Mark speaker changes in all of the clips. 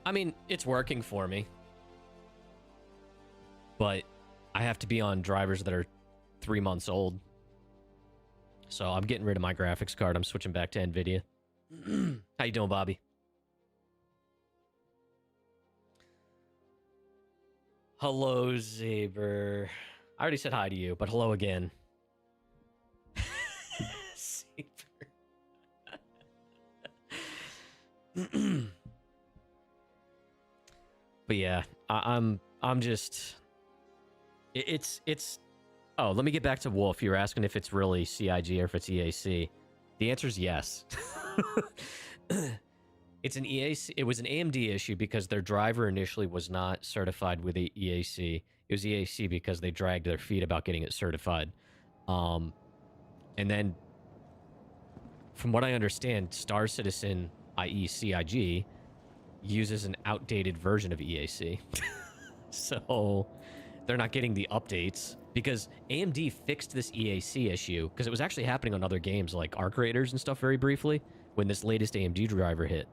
Speaker 1: I mean, it's working for me. But I have to be on drivers that are 3 months old. So I'm getting rid of my graphics card. I'm switching back to NVIDIA. How you doing, Bobby? Hello, Zaber. I already said hi to you, but hello again. Zaber. But yeah, I'm just... It's... Oh, let me get back to Wolf. You were asking if it's really CIG or if it's EAC. The answer is yes. It's an EAC. It was an AMD issue because their driver initially was not certified with the EAC. It was EAC because they dragged their feet about getting it certified. And then, from what I understand, Star Citizen, i.e. CIG, uses an outdated version of EAC. So they're not getting the updates because AMD fixed this EAC issue because it was actually happening on other games like Arc Raiders and stuff very briefly when this latest AMD driver hit.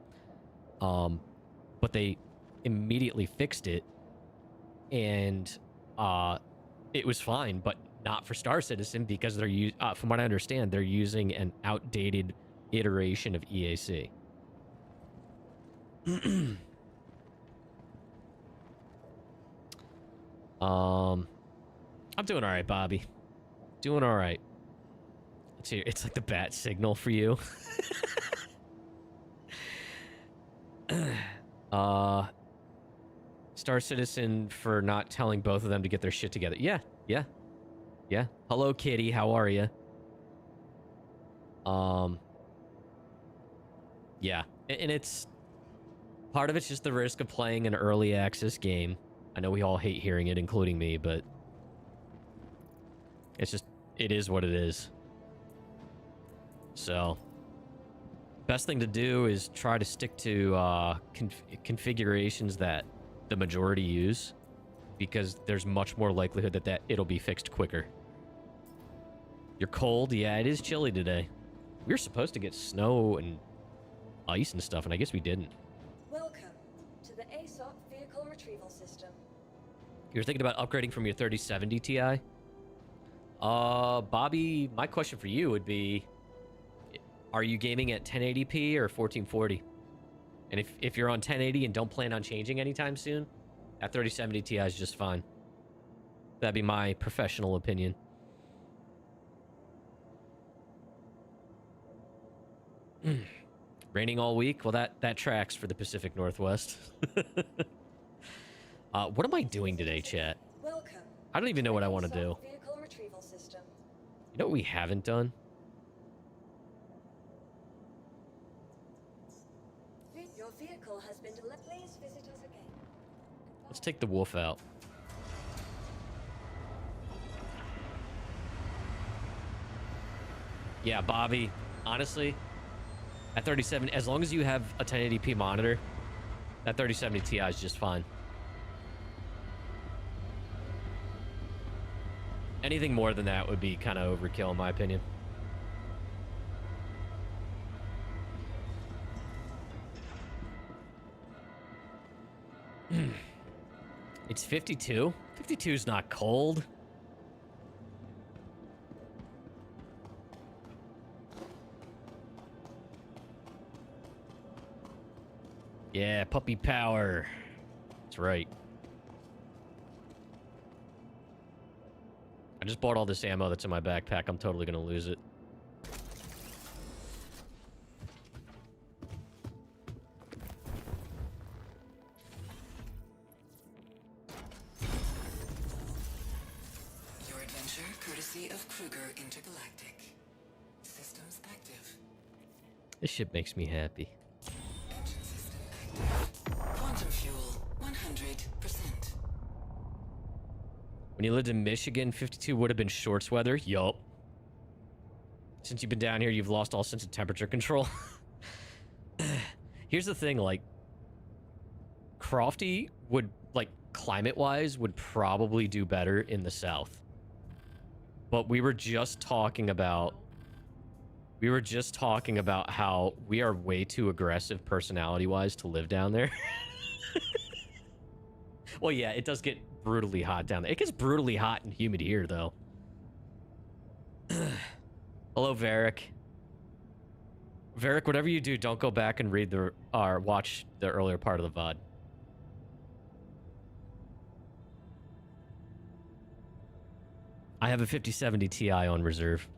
Speaker 1: But they immediately fixed it and it was fine, but not for Star Citizen because they're from what I understand, they're using an outdated iteration of EAC. I'm doing all right, Bobby. Doing all right. It's like the bat signal for you. Star Citizen for not telling both of them to get their shit together. Yeah. Hello, Kitty. How are you? Yeah. And it's... Part of it's just the risk of playing an early access game. I know we all hate hearing it, including me, but... It's just... It is what it is. So... Best thing to do is try to stick to configurations that the majority use, because there's much more likelihood that it'll be fixed quicker. You're cold? Yeah, it is chilly today. We were supposed to get snow and ice and stuff, and I guess we didn't.
Speaker 2: Welcome to the ASOC vehicle retrieval system.
Speaker 1: You're thinking about upgrading from your 3070 Ti? Bobby, my question for you would be, are you gaming at 1080p or 1440? And if you're on 1080 and don't plan on changing anytime soon, that 3070 Ti is just fine. That'd be my professional opinion. Raining all week? Well, that tracks for the Pacific Northwest. What am I doing today, chat? I don't even know what I want to do. You know what we haven't done?
Speaker 2: Your vehicle has been delivered. Please visit us again.
Speaker 1: Let's take the wolf out. Yeah, Bobby, honestly, at 37, as long as you have a 1080p monitor, that 3070 Ti is just fine. Anything more than that would be kind of overkill, in my opinion. It's 52? 52 is not cold. Yeah, puppy power. That's right. I just bought all this ammo that's in my backpack. I'm totally gonna lose it.
Speaker 3: Your adventure courtesy of Kruger Intergalactic. Systems active.
Speaker 1: This shit makes me happy.
Speaker 3: Engine system active. Quantum fuel 100%.
Speaker 1: When you lived in Michigan, 52 would have been shorts weather. Yup. Since you've been down here, you've lost all sense of temperature control. Here's the thing, like, Crofty would, like, climate-wise, would probably do better in the South. But we were just talking about We were just talking about how we are way too aggressive personality-wise to live down there. Well, yeah, it does get brutally hot down there. It gets brutally hot and humid here, though. Hello, Varric. Varric, whatever you do, don't go back and read the or watch the earlier part of the VOD. I have a 5070 Ti on reserve.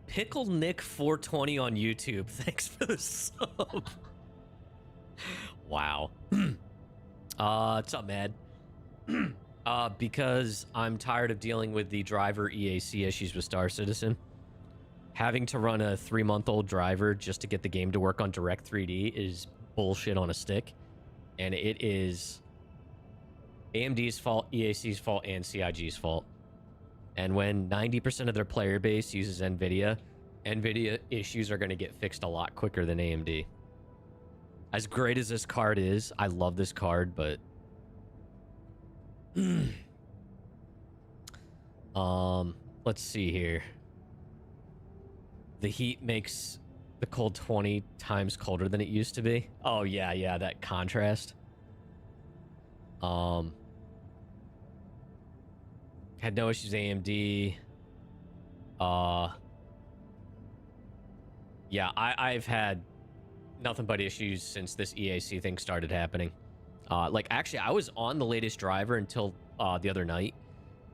Speaker 1: Pickle Nick 420 on YouTube. Thanks for the sub. Wow. What's up, Mad? Because I'm tired of dealing with the driver EAC issues with Star Citizen. Having to run a 3-month-old driver just to get the game to work on Direct 3D is bullshit on a stick. And it is AMD's fault, EAC's fault, and CIG's fault. And when 90% of their player base uses NVIDIA, NVIDIA issues are going to get fixed a lot quicker than AMD. As great as this card is, I love this card, but... let's see here. The heat makes the cold 20 times colder than it used to be. Oh, yeah, that contrast. Had no issues AMD. Yeah, I've had nothing but issues since this EAC thing started happening. Like, actually, I was on the latest driver until the other night.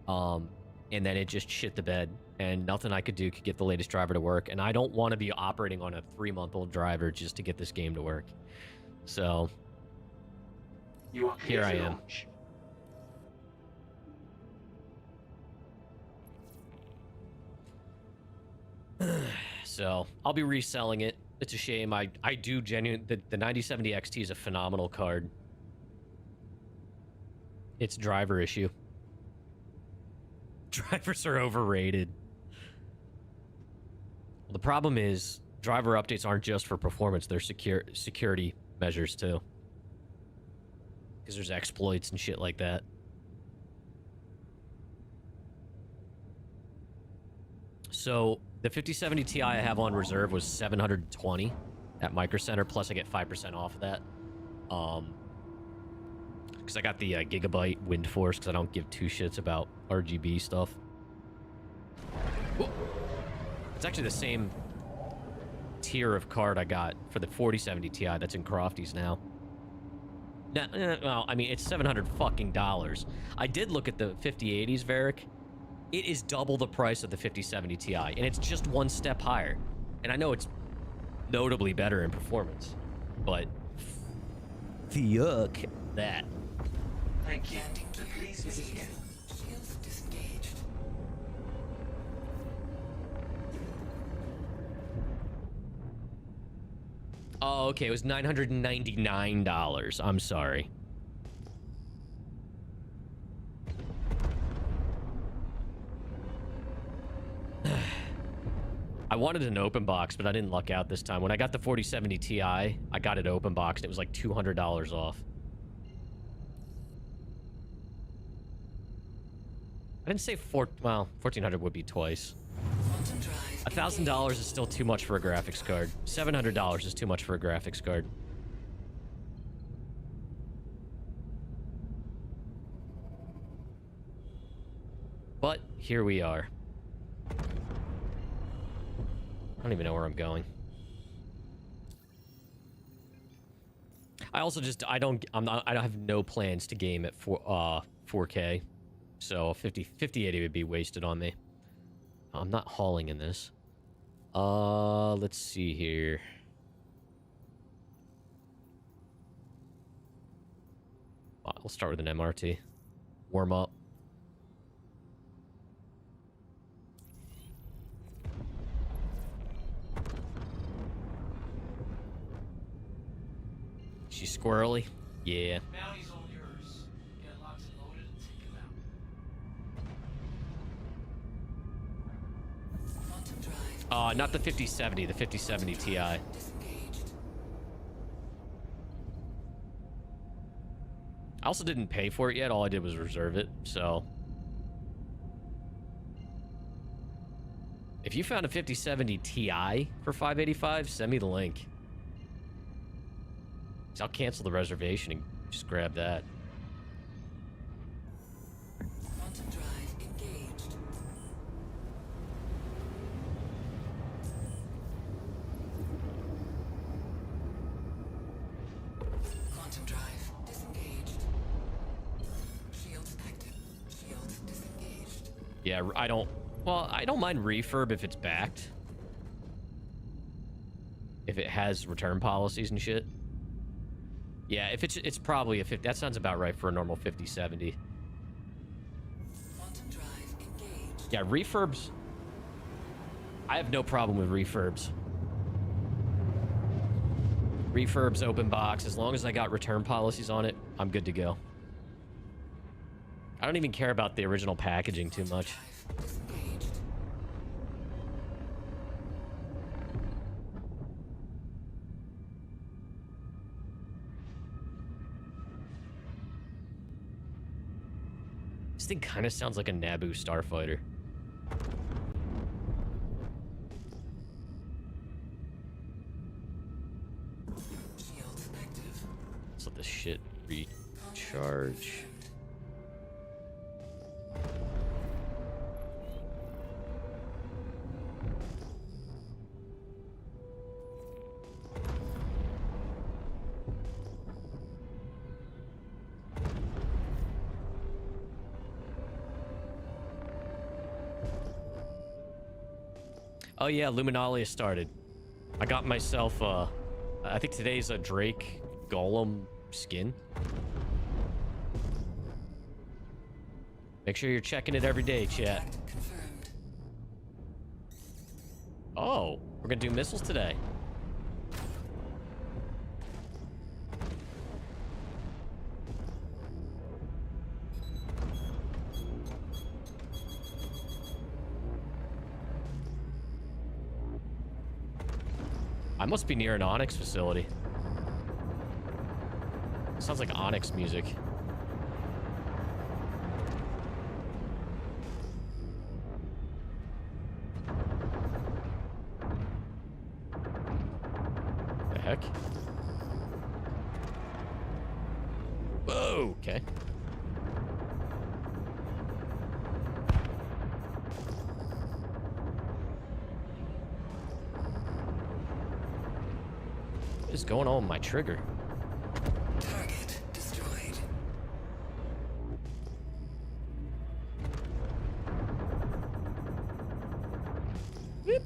Speaker 1: And then it just shit the bed. And nothing I could do could get the latest driver to work. And I don't want to be operating on a 3-month-old driver just to get this game to work. So, here I am. So, I'll be reselling it. It's a shame. I do genuinely... The 9070 XT is a phenomenal card. It's driver issue. Drivers are overrated. Well, the problem is, driver updates aren't just for performance. They're security measures, too. Because there's exploits and shit like that. So, the 5070 Ti I have on reserve was $720 at Micro Center, plus I get 5% off of that. Because I got the Gigabyte Wind Force, because I don't give two shits about RGB stuff. Ooh. It's actually the same tier of card I got for the 4070 Ti that's in Crofties now. Well, I mean, it's $700 fucking dollars. I did look at the 5080s, Varric. It is double the price of the 5070 Ti, and it's just one step higher. And I know it's notably better in performance, but fuck that.
Speaker 3: Thank you. Please proceed. Shields disengaged.
Speaker 1: Oh, okay. It was $999. I'm sorry. I wanted an open box, but I didn't luck out this time. When I got the 4070 Ti, I got it open boxed. It was like $200 off. I didn't say well, 1400 would be twice. $1,000 is still too much for a graphics card. $700 is too much for a graphics card. But here we are. I don't even know where I'm going. I also just I don't have no plans to game at 4K. So 5080 would be wasted on me. I'm not hauling in this. Let's see here. We'll start with an MRT. Warm up. She's squirrely? Yeah.
Speaker 4: Bounties all yours. Get locked and loaded and take them out.
Speaker 3: Quantum drive.
Speaker 1: Not the 5070, the 5070 Ti.
Speaker 3: Disengaged.
Speaker 1: I also didn't pay for it yet. All I did was reserve it, so... If you found a 5070 Ti for $585, send me the link. So I'll cancel the reservation and just grab that.
Speaker 3: Quantum drive engaged. Quantum drive disengaged. Shields active. Shields disengaged.
Speaker 1: Yeah, I don't mind refurb if it's backed. If it has return policies and shit. Yeah, if it's probably a 50. That sounds about right for a normal 5070.
Speaker 3: Quantum drive engaged.
Speaker 1: Yeah, refurbs. I have no problem with refurbs. Refurbs, open box. As long as I got return policies on it, I'm good to go. I don't even care about the original packaging too much.
Speaker 3: Disengaged.
Speaker 1: This thing kind of sounds like a Naboo starfighter.
Speaker 3: Shields active.
Speaker 1: Let's let this shit recharge. Oh yeah, Luminalia started. I got myself, I think today's a Drake Golem skin. Make sure you're checking it every day, chat.
Speaker 3: Contract confirmed.
Speaker 1: Oh, we're gonna do missiles today. I must be near an Onyx facility. Sounds like Onyx music. The heck? Whoa, okay. What is going on with my trigger?
Speaker 3: Target destroyed.
Speaker 1: Whoop.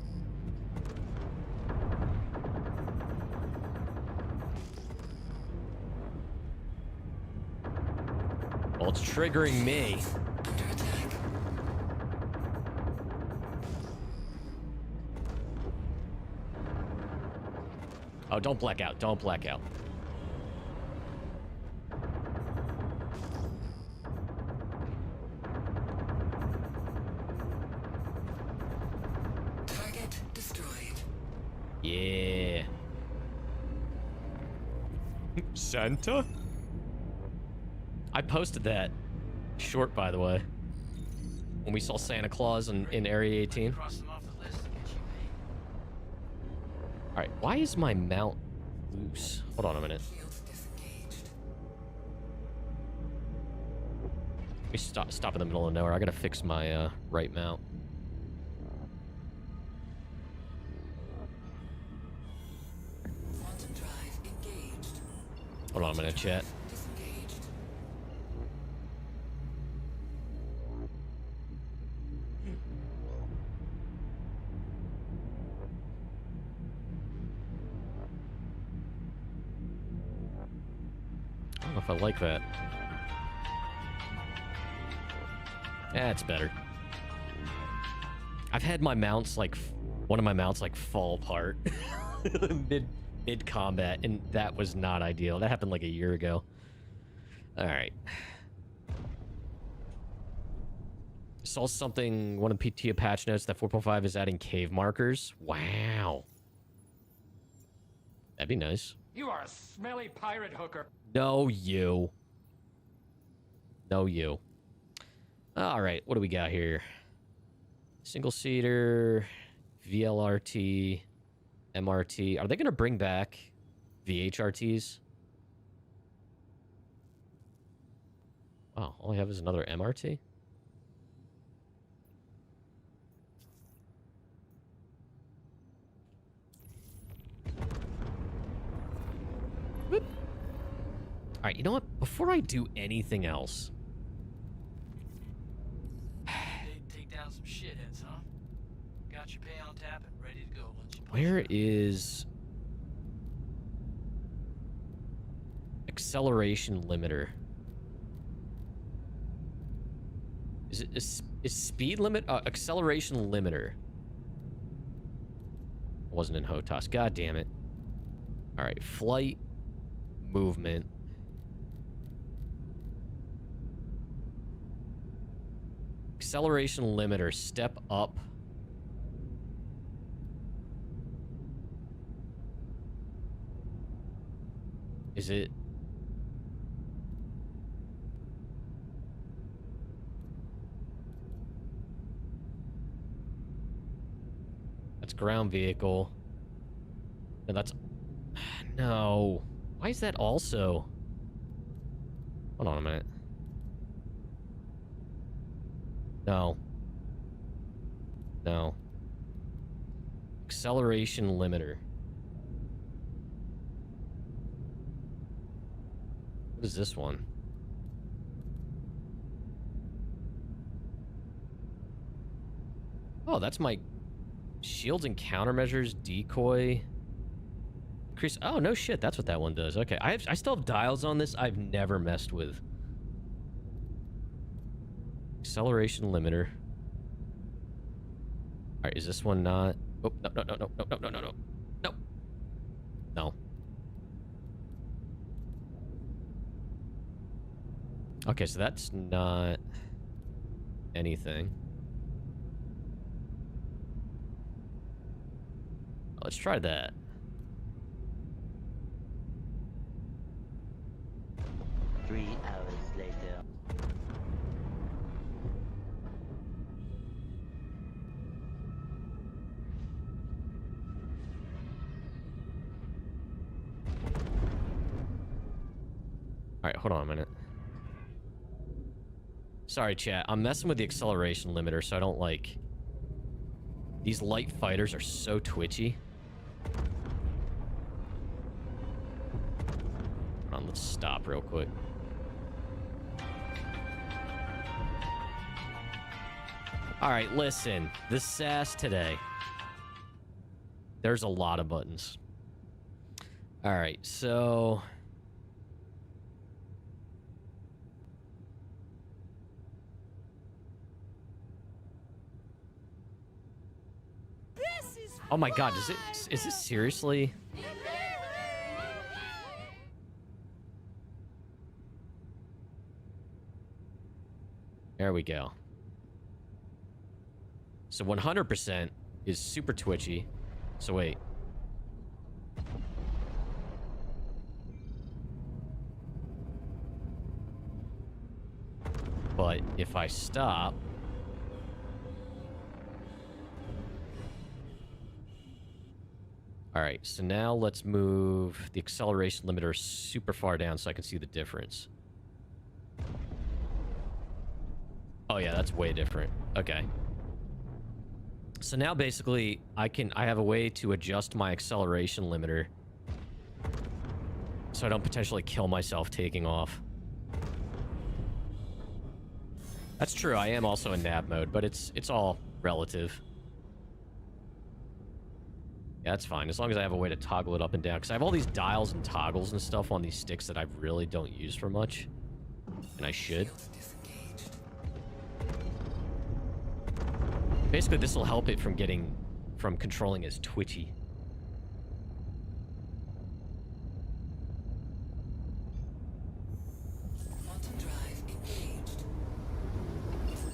Speaker 1: Well, it's triggering me.
Speaker 3: Under attack.
Speaker 1: Oh, don't black out. Don't black out.
Speaker 3: Target destroyed.
Speaker 1: Yeah. Santa? I posted that short, by the way. When we saw Santa Claus in Area 18.
Speaker 4: Cross them off the list and get you paid.
Speaker 1: Alright, why is my mount loose? Hold on a minute.
Speaker 3: Shields disengaged.
Speaker 1: Let me stop in the middle of nowhere. I gotta fix my right mount.
Speaker 3: Quantum drive engaged.
Speaker 1: Hold on a minute, chat.
Speaker 3: Disengaged.
Speaker 1: I don't know if I like that. That's better. I've had my mounts like one of my mounts like fall apart mid combat, and that was not ideal. That happened like a year ago. All right. Saw something. One of the PT patch notes that 4.5 is adding cave markers. Wow. That'd be nice.
Speaker 5: You are a smelly pirate hooker.
Speaker 1: No, you. No, you. All right, what do we got here? Single-seater, VLRT, MRT. Are they going to bring back VHRTs? Wow, all I have is another MRT? Whoop. All right, you know what? Before I do anything else...
Speaker 4: Take down some shitheads, huh? Got your pay on tap and ready to go once you push
Speaker 1: Where
Speaker 4: it.
Speaker 1: is... acceleration limiter? Is speed limit... acceleration limiter. Wasn't in HOTAS. God damn it. Alright, flight, movement. Acceleration limiter, step up. Is it... That's ground vehicle. And that's... No. Why is that also... Hold on a minute. No. No. Acceleration limiter. What is this one? Oh, that's my shields and countermeasures, decoy. Increase. Oh, no shit. That's what that one does. Okay. I still have dials on this I've never messed with. Acceleration limiter. All right. Is this one not? Oh, no, no, no, no, no, no, no, no, no. No. No. Okay, so that's not anything. Let's try that.
Speaker 5: Three hours later.
Speaker 1: Alright, hold on a minute. Sorry, chat. I'm messing with the acceleration limiter, so I don't like... These light fighters are so twitchy. Hold on, let's stop real quick. Alright, listen. The SAS today. There's a lot of buttons. Alright, so... Oh my god, is this seriously? There we go. So 100% is super twitchy. So wait. But if I stop... All right, so now let's move the acceleration limiter super far down so I can see the difference. Oh yeah, that's way different. Okay. So now basically I have a way to adjust my acceleration limiter so I don't potentially kill myself taking off. That's true, I am also in nav mode, but it's all relative. Yeah, that's fine, as long as I have a way to toggle it up and down. Because I have all these dials and toggles and stuff on these sticks that I really don't use for much. And I should. Basically, this will help it from controlling as twitchy.
Speaker 3: Quantum drive engaged.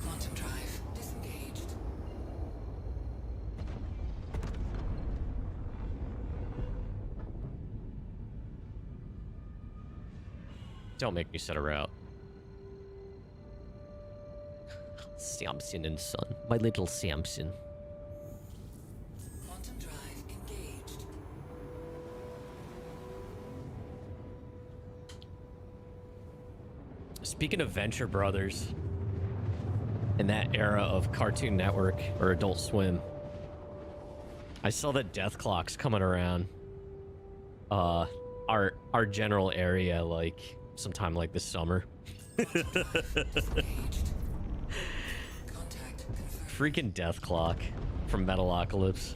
Speaker 3: Quantum drive disengaged.
Speaker 1: Don't make me set a route. Samson and Son. My little Samson.
Speaker 3: Quantum drive engaged.
Speaker 1: Speaking of Venture Brothers, in that era of Cartoon Network or Adult Swim, I saw that Death Clock's coming around our general area like sometime like this summer. Freaking Death Clock from Metalocalypse.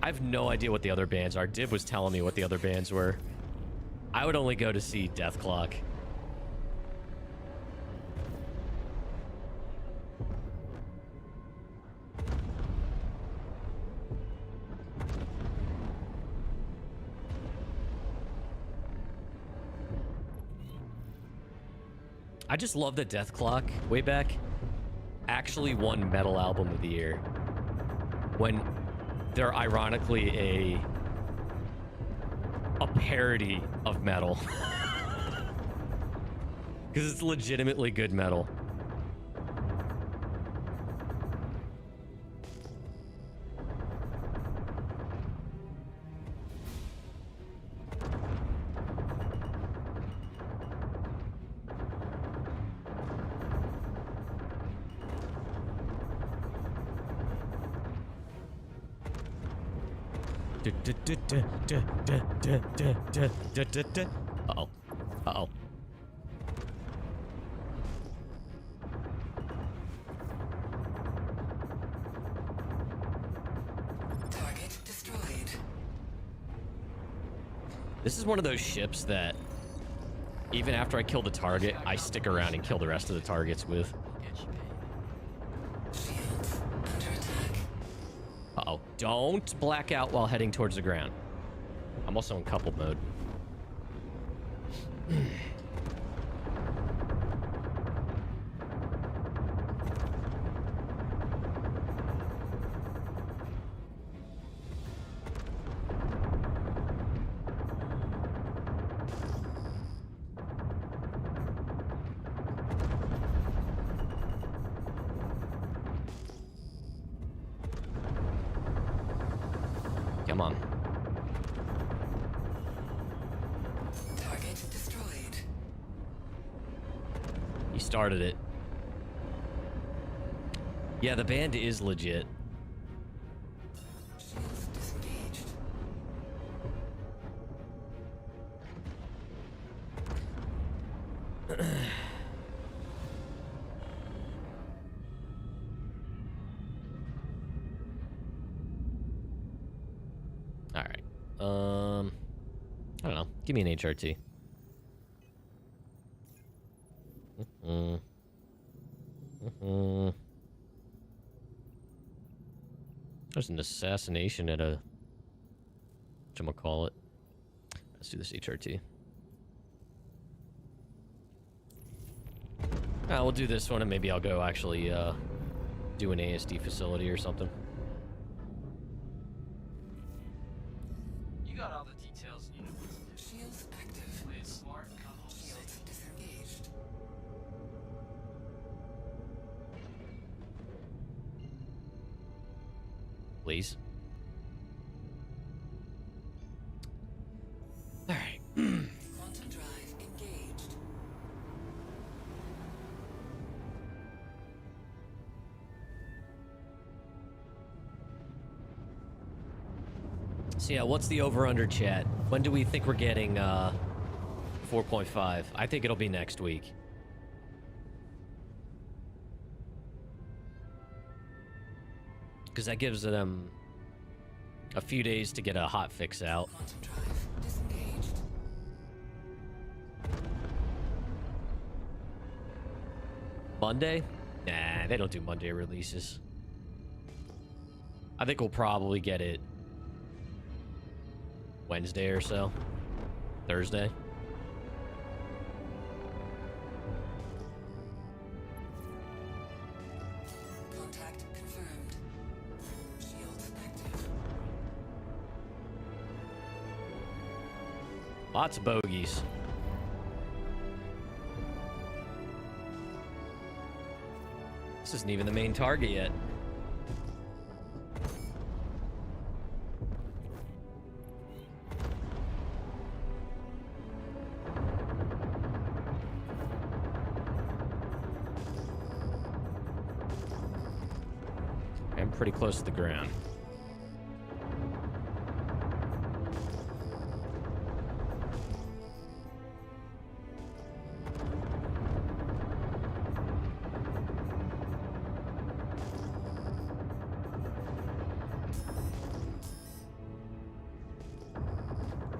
Speaker 1: I have no idea what the other bands are. Dib was telling me what the other bands were. I would only go to see Death Clock. I just love that Death Clock, way back, actually won Metal Album of the Year. When they're ironically a parody of metal. Because it's legitimately good metal. Uh-oh. Uh-oh.
Speaker 3: Target destroyed.
Speaker 1: This is one of those ships that even after I kill the target, I stick around and kill the rest of the targets with.
Speaker 4: Get you paid.
Speaker 3: Shields under attack.
Speaker 1: Uh-oh. Don't black out while heading towards the ground. I'm also in coupled mode. Come on.
Speaker 3: Target destroyed.
Speaker 1: You started it. Yeah, the band is legit.
Speaker 3: Shields disengaged.
Speaker 1: All right. I don't know. Give me an HRT. There's an assassination at a whatchamacallit. Let's do this HRT. We'll do this one and maybe I'll go actually do an ASD facility or something.
Speaker 4: You got all the details you know what to do.
Speaker 3: Shields active.
Speaker 4: Play it smart and come home
Speaker 3: Shields
Speaker 4: safe.
Speaker 3: disengaged.
Speaker 1: Please. All right.
Speaker 3: Quantum drive engaged.
Speaker 1: So yeah, what's the over-under, chat? When do we think we're getting 4.5? I think it'll be next week. Because that gives them a few days to get a hot fix out.
Speaker 3: Quantum drive disengaged.
Speaker 1: Monday? Nah, they don't do Monday releases. I think we'll probably get it Wednesday or so. Thursday.
Speaker 3: Contact confirmed. Shields active.
Speaker 1: Lots of bogeys. This isn't even the main target yet. I'm pretty close to the ground.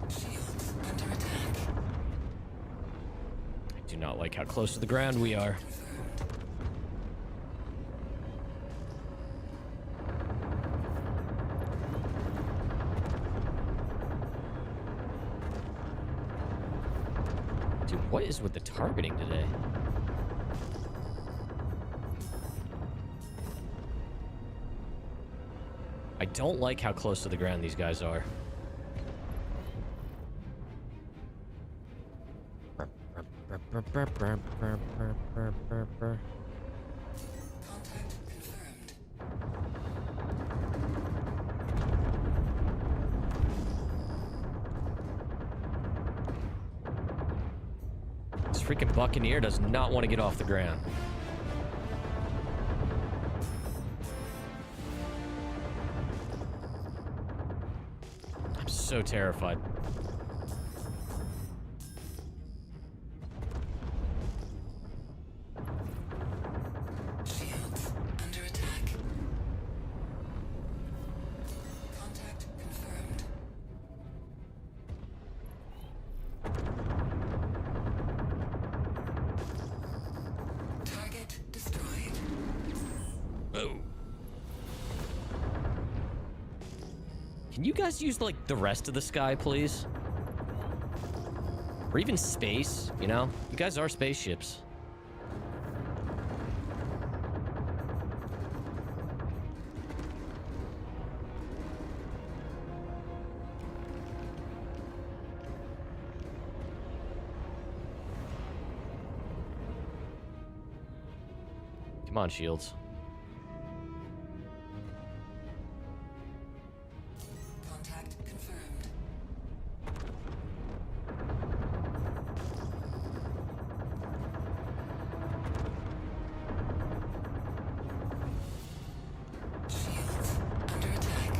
Speaker 3: Shields under attack.
Speaker 1: I do not like how close to the ground we are. Dude, what is with the targeting today? I don't like how close to the ground these guys are.
Speaker 3: Contact confirmed.
Speaker 1: This freaking Buccaneer does not want to get off the ground. I'm so terrified.
Speaker 3: Shields under attack. Contact confirmed. Target destroyed.
Speaker 1: Oh. Can you guys use, like, the rest of the sky, please? Or even space, you know? You guys are spaceships. Come on, shields.
Speaker 3: Contact confirmed. Shields under attack.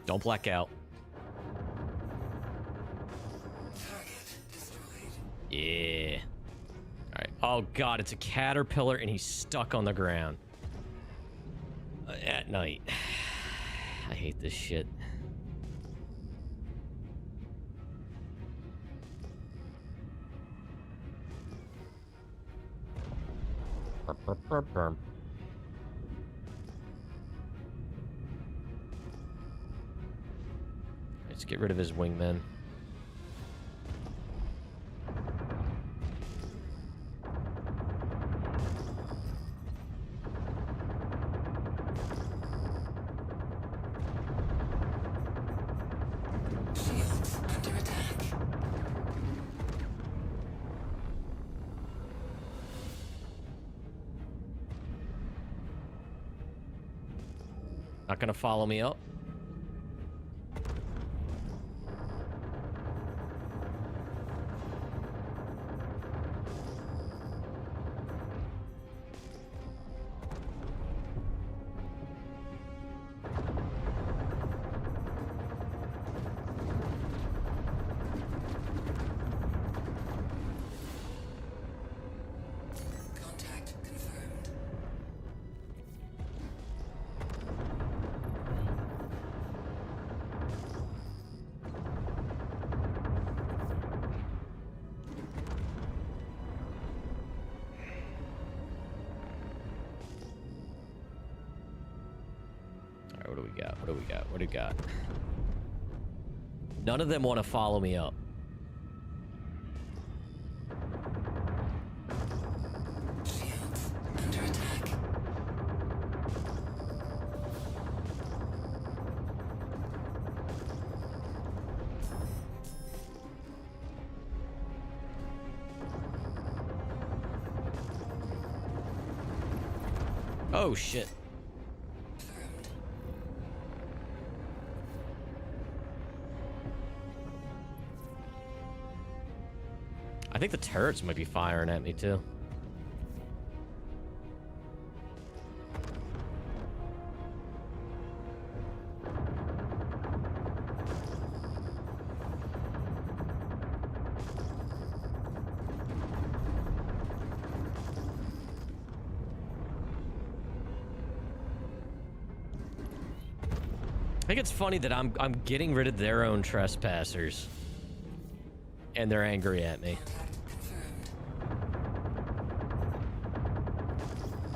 Speaker 1: Don't black out.
Speaker 3: Target destroyed.
Speaker 1: Yeah. All right. Oh, God, it's a caterpillar, and he's stuck on the ground. At night. I hate this shit. Let's get rid of his wingmen.
Speaker 3: Shields under attack.
Speaker 1: Not gonna follow me up.
Speaker 3: Contact confirmed.
Speaker 1: All right, what do we got? What do we got? What do we got? None of them want to follow me up.
Speaker 3: Shields under attack.
Speaker 1: Oh, shit.
Speaker 3: Confirmed.
Speaker 1: I think the turrets might be firing at me, too. I think it's funny that I'm getting rid of their own trespassers, and they're angry at me.
Speaker 3: Contact confirmed.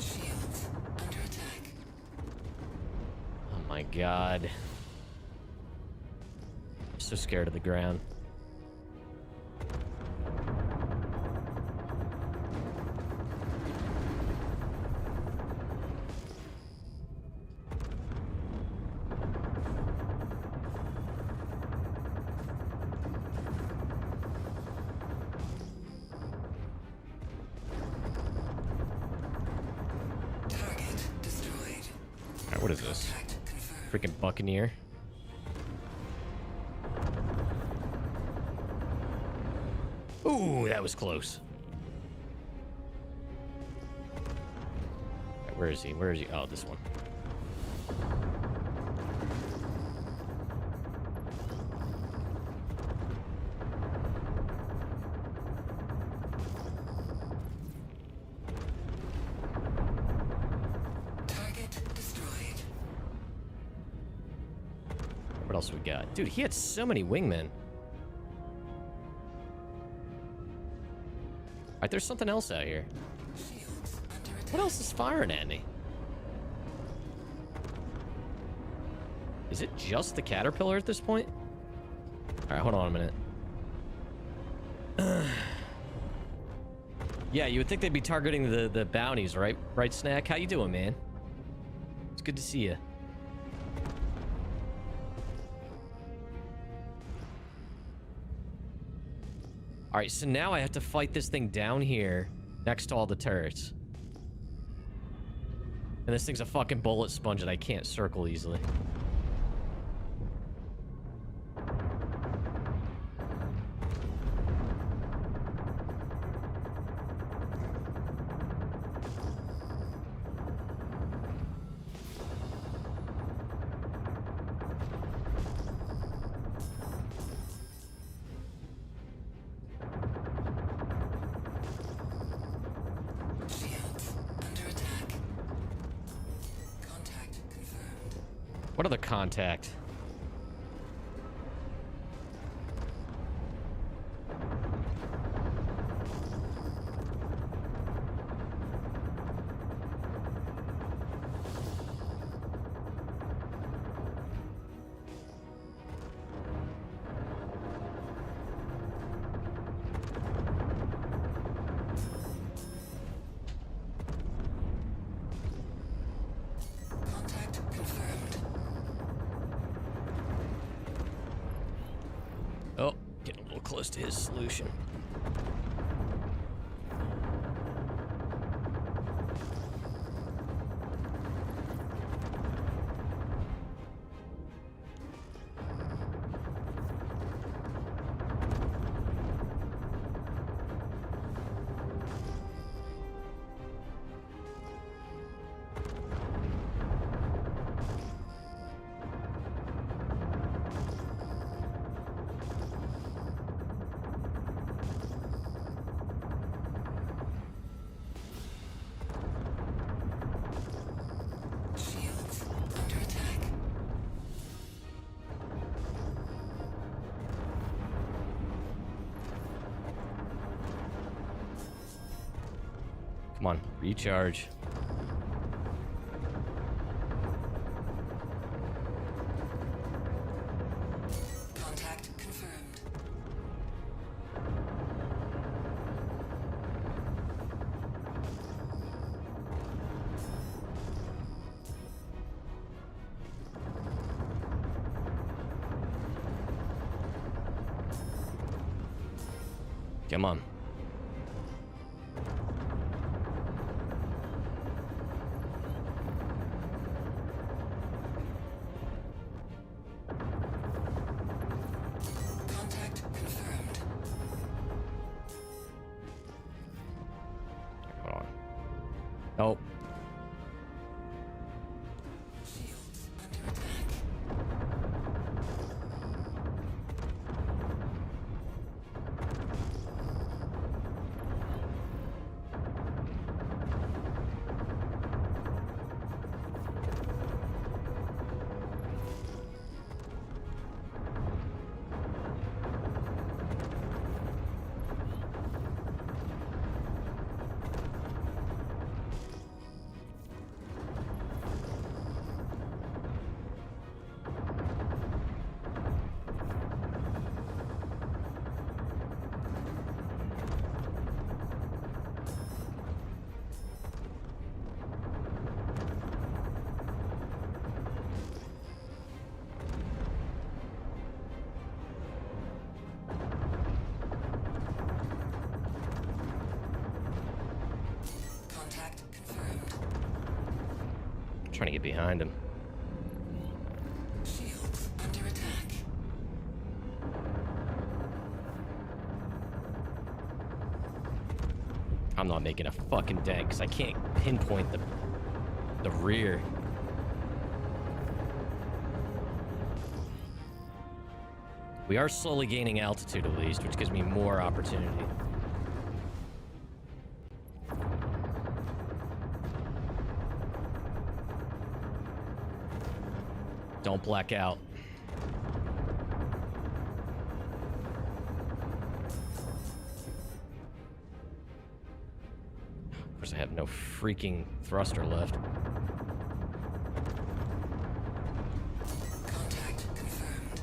Speaker 3: Shields under attack.
Speaker 1: Oh my god. I'm so scared of the ground.
Speaker 3: Target destroyed.
Speaker 1: Alright, what is this?
Speaker 3: Contact confirmed.
Speaker 1: Freaking Buccaneer. Ooh, that was close. Alright, where is he? Where is he? Oh, this one.
Speaker 3: Target destroyed.
Speaker 1: What else we got? Dude, he had so many wingmen. Alright, there's something else out here.
Speaker 3: Shields under attack.
Speaker 1: What else is firing at me? Is it just the caterpillar at this point? Alright, hold on a minute. Yeah, you would think they'd be targeting the bounties, right? Right, Snack? How you doing, man? It's good to see you. Alright, so now I have to fight this thing down here next to all the turrets. And this thing's a fucking bullet sponge that I can't circle easily.
Speaker 3: Shields under attack. Contact confirmed.
Speaker 1: What other contact?
Speaker 3: Contact confirmed.
Speaker 1: Oh, getting a little close to his solution.
Speaker 3: Shields under attack.
Speaker 1: Come on, recharge.
Speaker 3: Contact confirmed.
Speaker 1: Come on. trying to get behind him.
Speaker 3: Shields under attack.
Speaker 1: I'm not making a fucking dent because I can't pinpoint the rear. We are slowly gaining altitude at least, which gives me more opportunity. Don't black out. Of course, I have no freaking thruster left.
Speaker 3: Contact confirmed.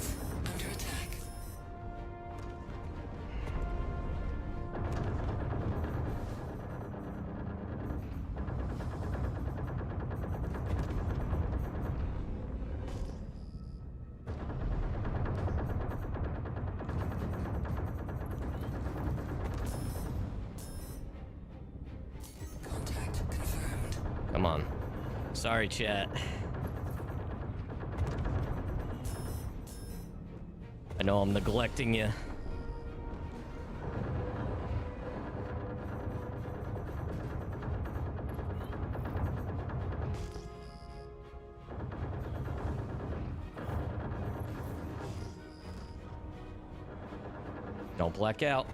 Speaker 3: Shields under attack. Contact confirmed.
Speaker 1: Come on. Sorry, chat. I know I'm neglecting you. Don't black out.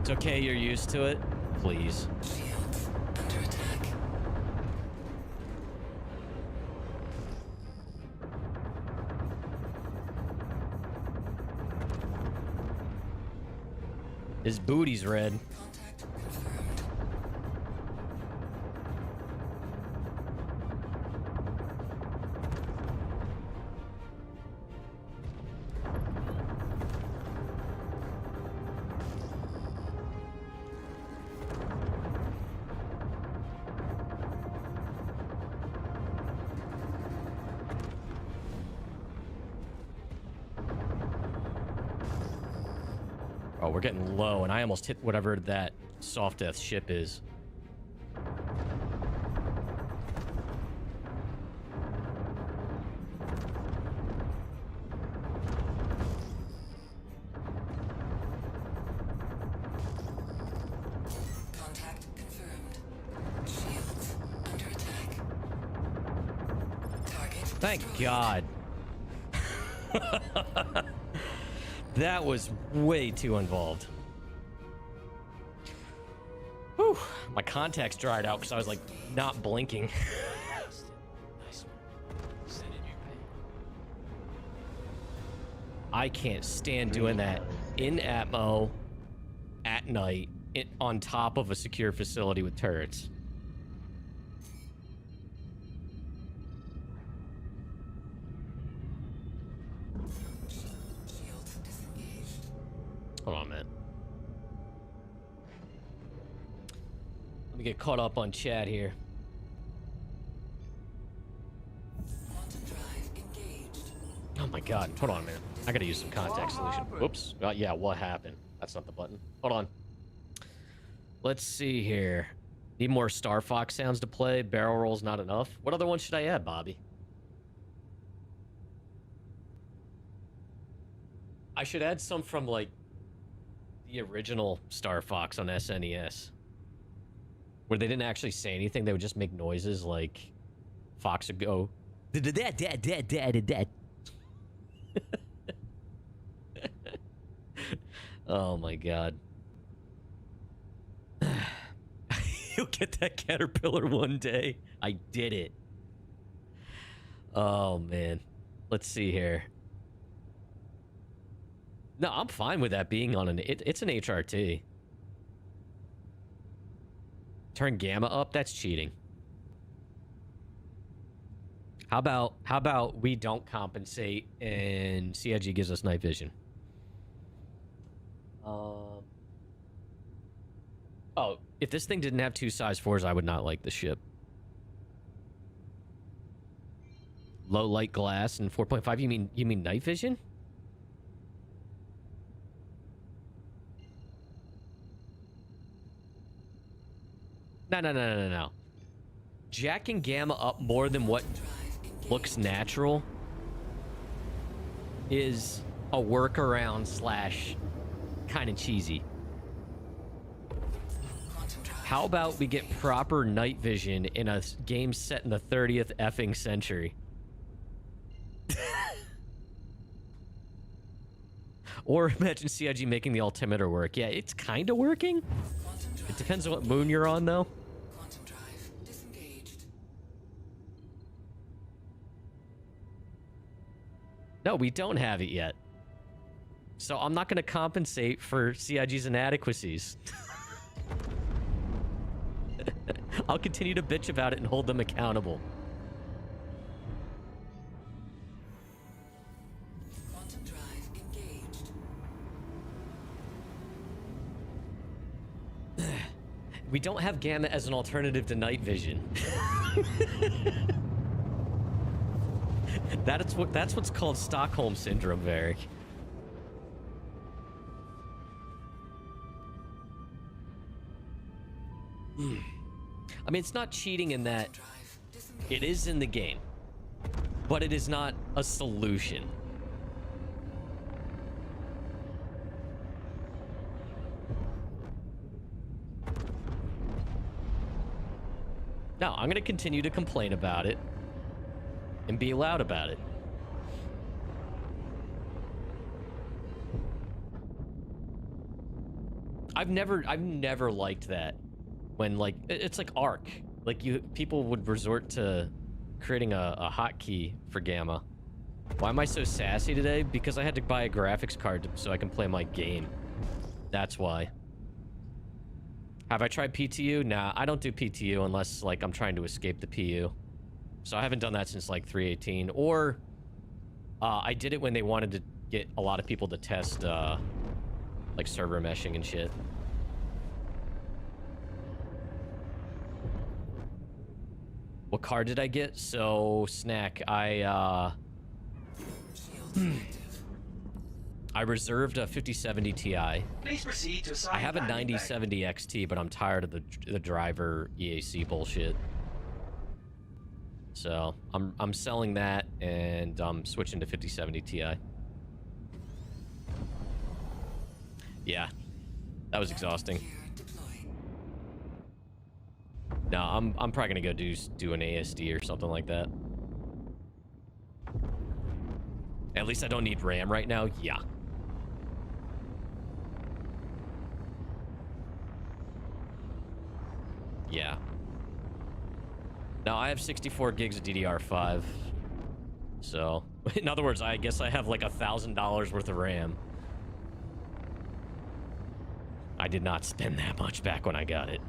Speaker 1: It's okay, you're used to it. Please.
Speaker 3: Shields under attack.
Speaker 1: His booty's red.
Speaker 3: Contact confirmed.
Speaker 1: Oh, we're getting low, and I almost hit whatever that soft death ship is.
Speaker 3: Contact confirmed. Shields under attack. Target
Speaker 1: Thank
Speaker 3: destroyed.
Speaker 1: God. That was way too involved. Whew. My contacts dried out because I was like not blinking.
Speaker 4: Nice one. Send in your pay.
Speaker 1: I can't stand doing that in Atmo at night on top of a secure facility with turrets.
Speaker 3: Shields disengaged.
Speaker 1: Hold on, man. Let me get caught up on chat here.
Speaker 3: Quantum drive engaged.
Speaker 1: Oh my God. Hold on, man. I gotta use some contact solution. Whoops. Yeah, what happened? That's not the button. Hold on. Let's see here. Need more Star Fox sounds to play. Barrel roll's not enough. What other one should I add, Bobby? I should add some from, like, the original Star Fox on SNES. Where they didn't actually say anything. They would just make noises like Fox would go, oh my God. You'll get that caterpillar one day. I did it. Oh man. Let's see here. No, I'm fine with that being on it's an HRT. Turn gamma up? That's cheating. How about we don't compensate and CIG gives us night vision? Oh, if this thing didn't have 2 size 4s, I would not like the ship. Low light glass and 4.5. You mean night vision? No. Jacking gamma up more than what looks natural is a workaround slash kind of cheesy. How about we get proper night vision in a game set in the 30th effing century? Or imagine CIG making the altimeter work. Yeah, it's kind of working. It depends on what moon you're on, though.
Speaker 3: Quantum drive disengaged.
Speaker 1: No, we don't have it yet. So I'm not going to compensate for CIG's inadequacies. I'll continue to bitch about it and hold them accountable.
Speaker 3: Quantum drive engaged.
Speaker 1: We don't have gamma as an alternative to night vision. That's what's called Stockholm syndrome, Varric. I mean, it's not cheating in that it is in the game, but it is not a solution. No, I'm going to continue to complain about it and be loud about it. I've never liked that. When, like, it's like ARC. Like, people would resort to creating a hotkey for gamma. Why am I so sassy today? Because I had to buy a graphics card so I can play my game. That's why. Have I tried PTU? Nah, I don't do PTU unless, like, I'm trying to escape the PU. So I haven't done that since, like, 3.18. Or, I did it when they wanted to get a lot of people to test, like, server meshing and shit. What car did I get? So, Snack, I reserved a 5070 Ti.
Speaker 4: Please proceed to
Speaker 1: I have a 9070 XT, but I'm tired of the driver EAC bullshit. So, I'm selling that, and I'm switching to 5070 Ti. Yeah, that was exhausting. No, I'm probably gonna go do an ASD or something like that. At least I don't need RAM right now. Yeah. Yeah. Now I have 64 gigs of DDR5. So, in other words, I guess I have like $1,000 worth of RAM. I did not spend that much back when I got it.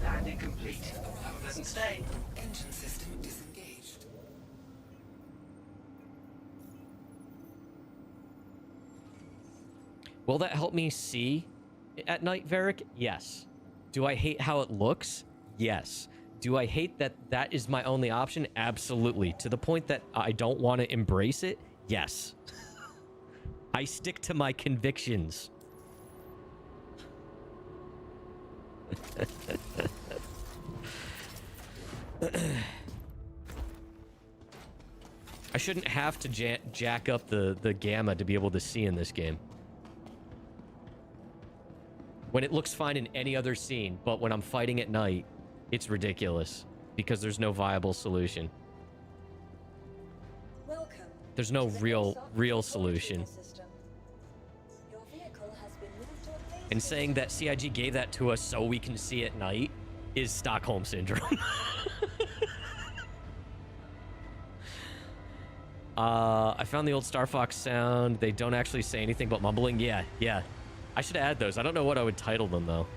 Speaker 4: Landing complete. Have a pleasant stay.
Speaker 3: Engine system disengaged.
Speaker 1: Will that help me see at night, Varric? Yes. Do I hate how it looks? Yes. Do I hate that that is my only option? Absolutely. To the point that I don't want to embrace it? Yes. I stick to my convictions. I shouldn't have to jack up the gamma to be able to see in this game. When it looks fine in any other scene, but when I'm fighting at night, it's ridiculous because there's no viable solution.
Speaker 2: Welcome.
Speaker 1: There's no
Speaker 2: to the
Speaker 1: real
Speaker 2: ASOP
Speaker 1: solution.
Speaker 2: system. Your vehicle has been moved to a phase
Speaker 1: And saying that CIG gave that to us so we can see at night is Stockholm syndrome. I found the old Star Fox sound. They don't actually say anything but mumbling. Yeah. I should add those. I don't know what I would title them, though.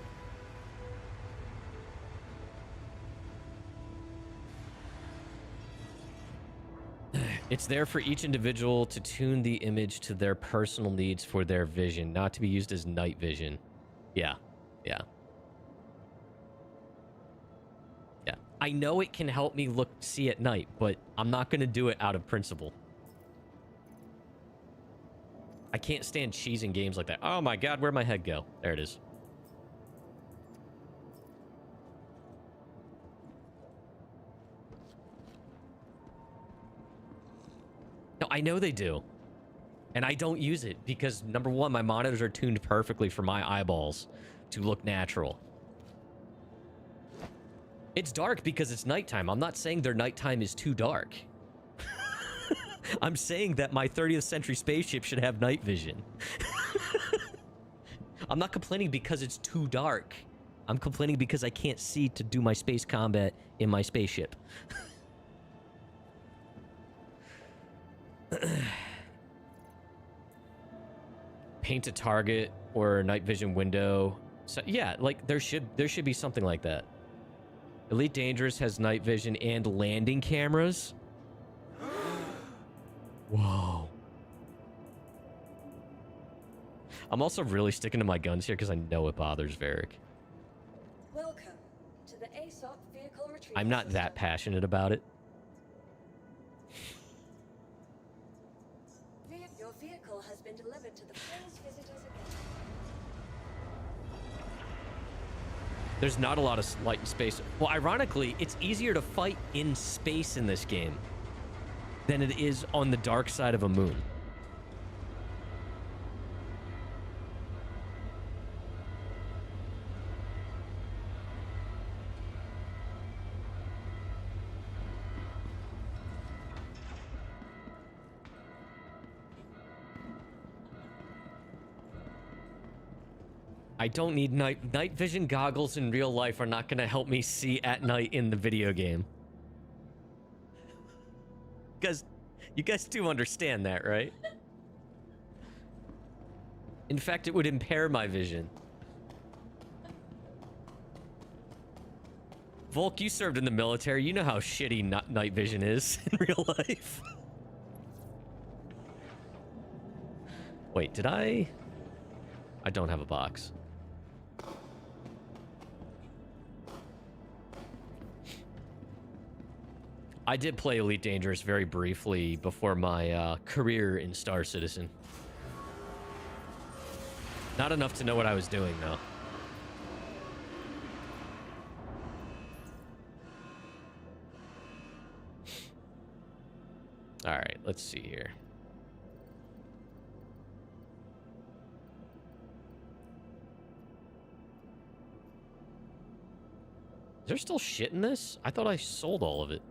Speaker 1: It's there for each individual to tune the image to their personal needs for their vision, not to be used as night vision. Yeah. Yeah. Yeah. I know it can help me see at night, but I'm not going to do it out of principle. I can't stand cheesing games like that. Oh my god, where'd my head go? There it is. No, I know they do. And I don't use it because, number one, my monitors are tuned perfectly for my eyeballs to look natural. It's dark because it's nighttime. I'm not saying their nighttime is too dark. I'm saying that my 30th century spaceship should have night vision. I'm not complaining because it's too dark. I'm complaining because I can't see to do my space combat in my spaceship. Paint a target or a night vision window. So yeah, like there should be something like that. Elite Dangerous has night vision and landing cameras. Whoa. I'm also really sticking to my guns here because I know it bothers Varric.
Speaker 2: Welcome to the ASOP vehicle retrieval
Speaker 1: I'm not that passionate about it.
Speaker 2: Your vehicle has been delivered to the Praise Visitors Academy.
Speaker 1: There's not a lot of light in space. Well, ironically, it's easier to fight in space in this game than it is on the dark side of a moon. I don't need night vision goggles in real life are not going to help me see at night in the video game. Because you guys do understand that, right? In fact, it would impair my vision. Volk, you served in the military. You know how shitty night vision is in real life. Wait, did I don't have a box. I did play Elite Dangerous very briefly before my career in Star Citizen. Not enough to know what I was doing, though. All right, let's see here. Is there still shit in this? I thought I sold all of it.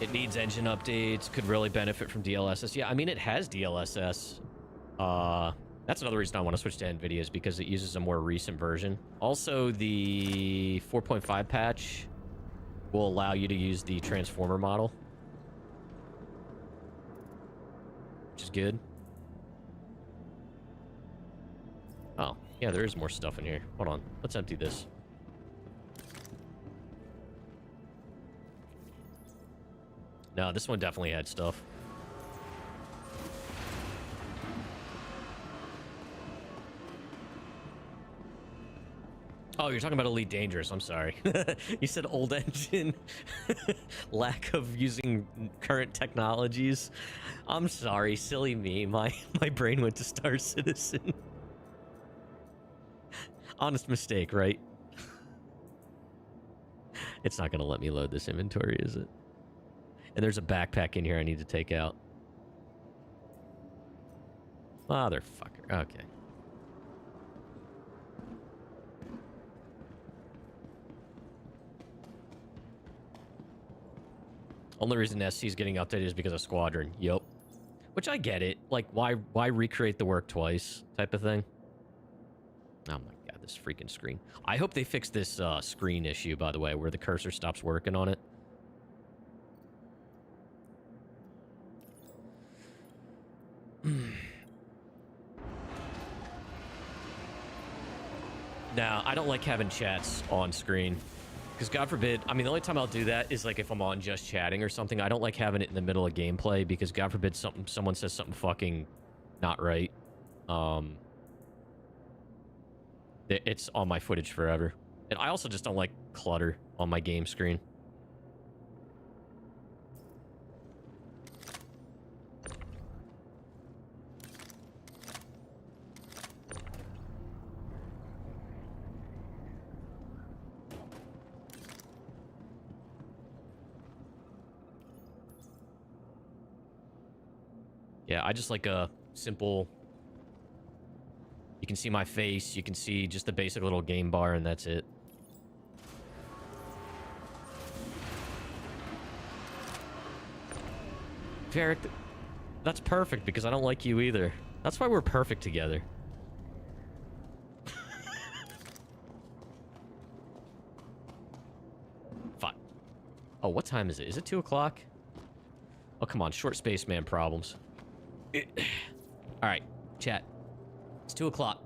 Speaker 1: It needs engine updates, could really benefit from DLSS. Yeah, I mean, it has DLSS. That's another reason I want to switch to NVIDIA is because it uses a more recent version. Also, the 4.5 patch will allow you to use the transformer model, which is good. Oh, yeah, there is more stuff in here. Hold on. Let's empty this. No, this one definitely had stuff. Oh, you're talking about Elite Dangerous. I'm sorry. You said old engine. Lack of using current technologies. I'm sorry. Silly me. My brain went to Star Citizen. Honest mistake, right? It's not going to let me load this inventory, is it? And there's a backpack in here I need to take out. Motherfucker. Okay. Only reason SC is getting updated is because of Squadron. Yup. Which I get it. Like, why recreate the work twice type of thing? Oh my god, this freaking screen. I hope they fix this screen issue, by the way, where the cursor stops working on it. No, I don't like having chats on screen. Because God forbid, I mean, the only time I'll do that is like if I'm on just chatting or something. I don't like having it in the middle of gameplay because God forbid someone says something fucking not right. It's on my footage forever. And I also just don't like clutter on my game screen. Yeah, I just like a simple... You can see my face, you can see just the basic little game bar, and that's it. Varric, that's perfect, because I don't like you either. That's why we're perfect together. Fuck. Oh, what time is it? Is it 2 o'clock? Oh, come on. Short spaceman problems. Alright, chat. It's 2 o'clock.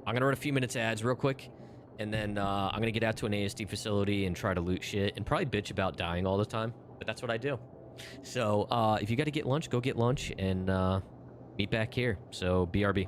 Speaker 1: I'm gonna run a few minutes ads real quick, and then I'm gonna get out to an ASD facility and try to loot shit, and probably bitch about dying all the time, but that's what I do. So, if you gotta get lunch, go get lunch, and meet back here. So, BRB.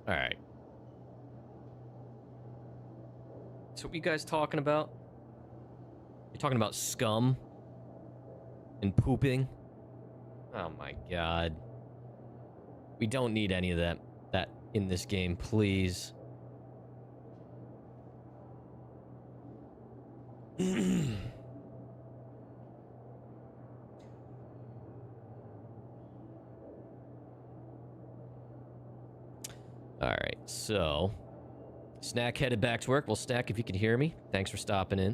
Speaker 1: Alright. So what you guys talking about? You're talking about scum? And pooping? Oh my god. We don't need any of that in this game, please. Alright, so... Snack headed back to work. Well, Snack, if you can hear me, thanks for stopping in.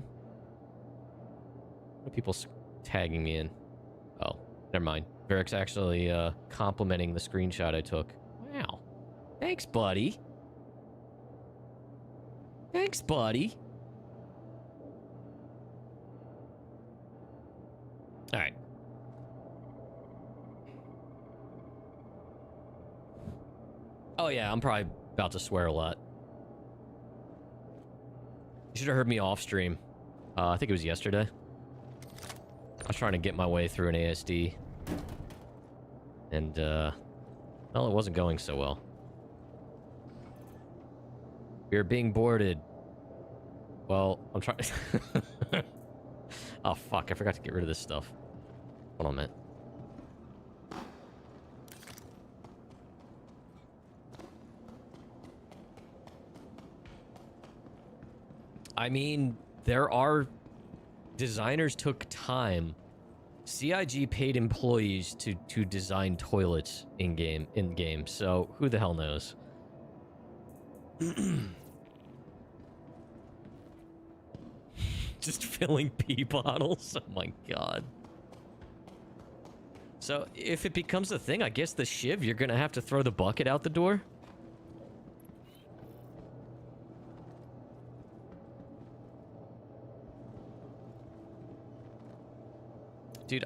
Speaker 1: What are people tagging me in? Oh, never mind. Varric's actually complimenting the screenshot I took. Wow. Thanks, buddy. Thanks, buddy. Alright. Oh yeah, I'm probably about to swear a lot. You should have heard me off stream. I think it was yesterday. I was trying to get my way through an ASD. And, well, it wasn't going so well. We are being boarded. Well, I'm trying... Oh, fuck, I forgot to get rid of this stuff. Hold on a minute. I mean, there are... Designers took time. CIG paid employees to design toilets in-game, so who the hell knows? Just filling pee bottles? Oh my god. So, if it becomes a thing, I guess the shiv, you're gonna have to throw the bucket out the door? Dude,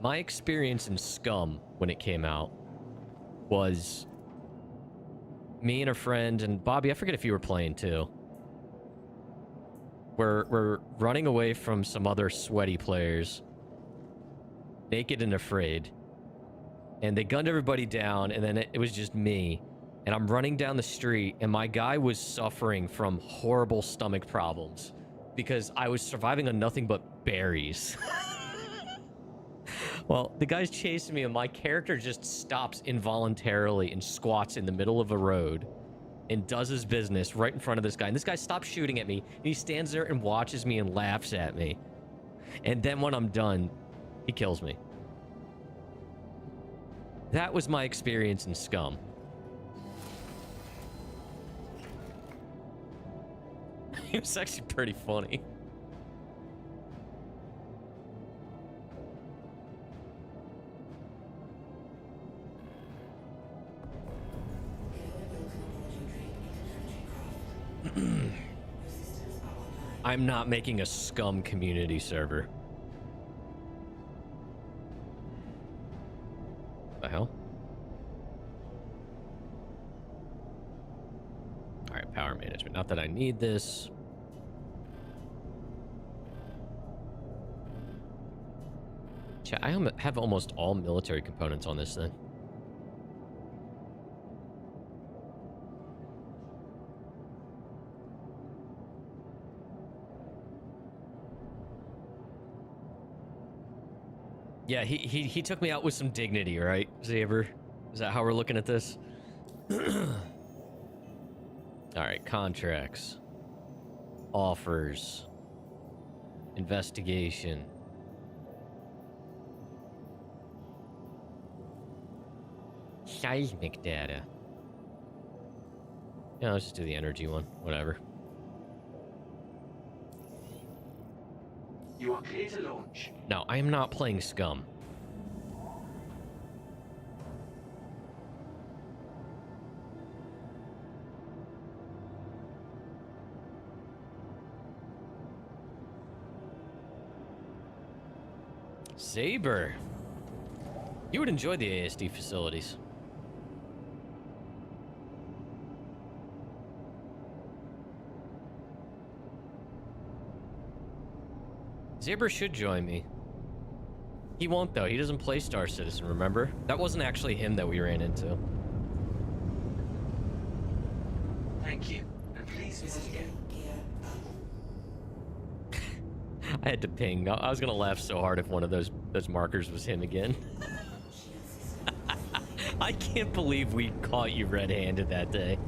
Speaker 1: my experience in Scum when it came out was me and a friend, and Bobby, I forget if you were playing too. We're running away from some other sweaty players, naked and afraid, and they gunned everybody down, and then it was just me, and I'm running down the street, and my guy was suffering from horrible stomach problems because I was surviving on nothing but berries. Well, the guy's chasing me, and my character just stops involuntarily and squats in the middle of a road and does his business right in front of this guy. And this guy stops shooting at me, and he stands there and watches me and laughs at me. And then when I'm done, he kills me. That was my experience in Scum. It was actually pretty funny. I'm not making a Scum community server. The hell? Alright, power management. Not that I need this. I have almost all military components on this thing. Yeah, he took me out with some dignity, right, Xavier? Is that how we're looking at this? Alright, contracts. Offers. Investigation. Seismic data. Yeah, let's just do the energy one. Whatever.
Speaker 6: You are clear to launch.
Speaker 1: No, I am not playing Scum. Saber. You would enjoy the ASD facilities. Saber should join me. He won't, though. He doesn't play Star Citizen, remember? That wasn't actually him that we ran into.
Speaker 6: Thank you, and please visit again.
Speaker 1: I had to ping. I was gonna laugh so hard if one of those markers was him again. I can't believe we caught you red-handed that day.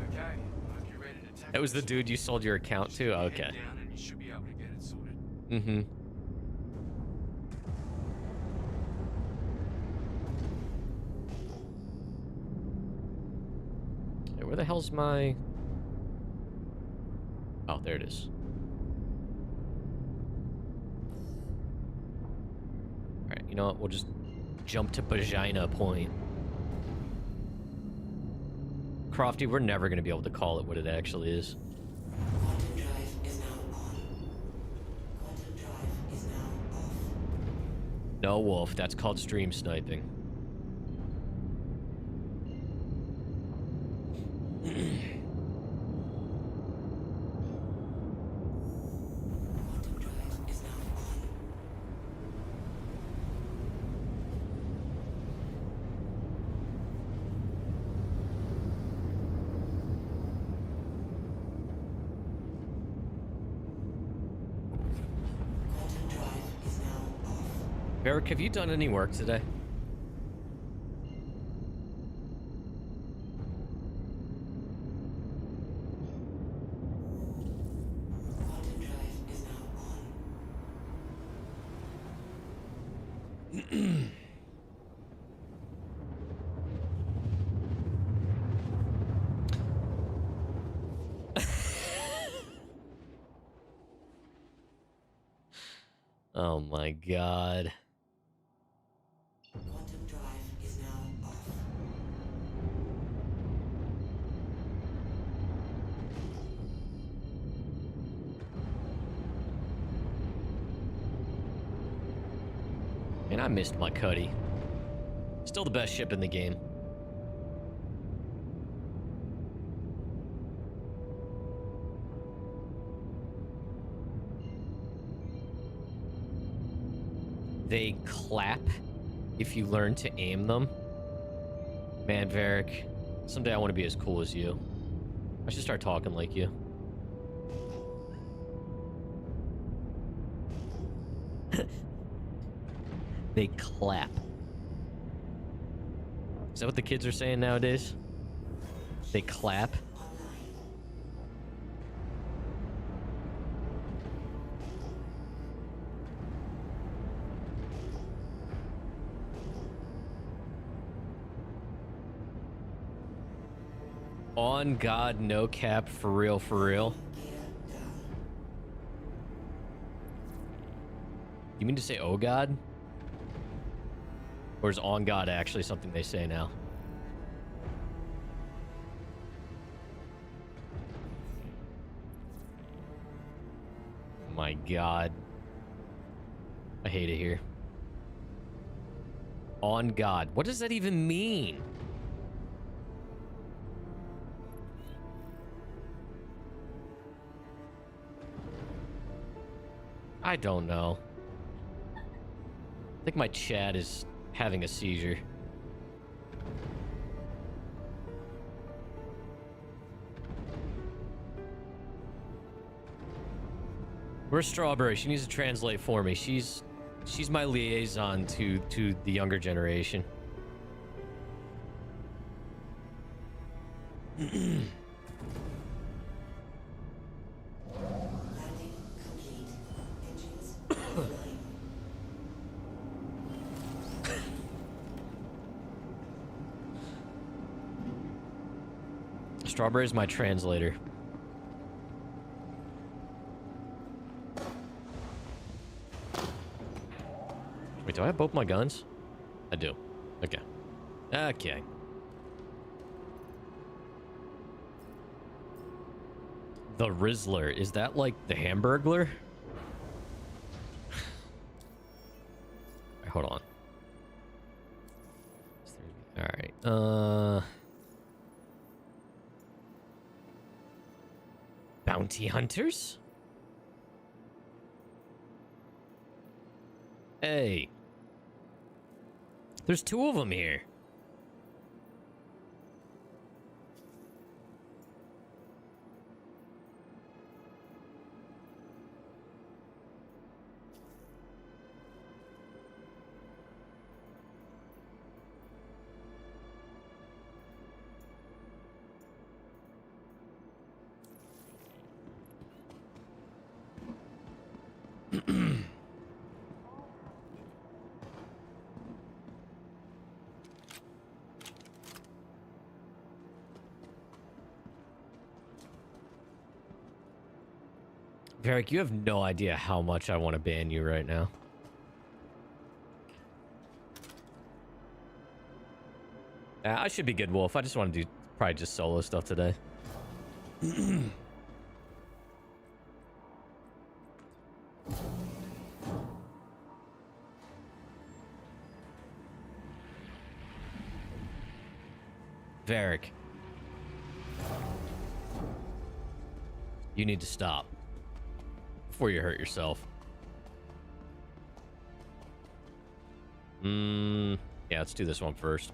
Speaker 6: Okay, I hope you're ready to tackle
Speaker 1: That was the
Speaker 6: this.
Speaker 1: dude you sold your account to?
Speaker 6: Head
Speaker 1: Okay.
Speaker 6: down and you should be able to get it sorted.
Speaker 1: Mm-hmm. Hey, where the hell's my... Oh, there it is. Alright, you know what? We'll just jump to Vagina Point. Crofty, we're never going to be able to call it what it actually is.
Speaker 3: Quantum drive is now on. Quantum drive is now off.
Speaker 1: No, Wolf. That's called stream sniping.
Speaker 3: Quantum drive is now on. Quantum drive is now off.
Speaker 1: Varric, have you done any work today?
Speaker 3: Quantum drive is now on.
Speaker 1: Oh my god.
Speaker 3: Quantum drive is now off.
Speaker 1: Man, I missed my Cuddy. Still the best ship in the game. They clap if you learn to aim them. Man, Varric, someday I want to be as cool as you. I should start talking like you. They clap. Is that what the kids are saying nowadays? They clap? On God, no cap, for real, for real. You mean to say, oh God? Or is on God actually something they say now? My God. I hate it here. On God. What does that even mean? I don't know. I think my chat is having a seizure. Where's Strawberry? She needs to translate for me. She's my liaison to the younger generation.
Speaker 3: Landing complete. Engines offline.
Speaker 1: Strawberry's my translator. Wait, do I have both my guns? I do. Okay. Okay. The Rizzler. Is that like the Hamburglar? Alright, hold on. Alright. Bounty hunters? Hey. There's two of them here. Varric, you have no idea how much I want to ban you right now. I should be good, Wolf. I just want to do probably just solo stuff today. Varric. You need to stop before you hurt yourself. Yeah, let's do this one first.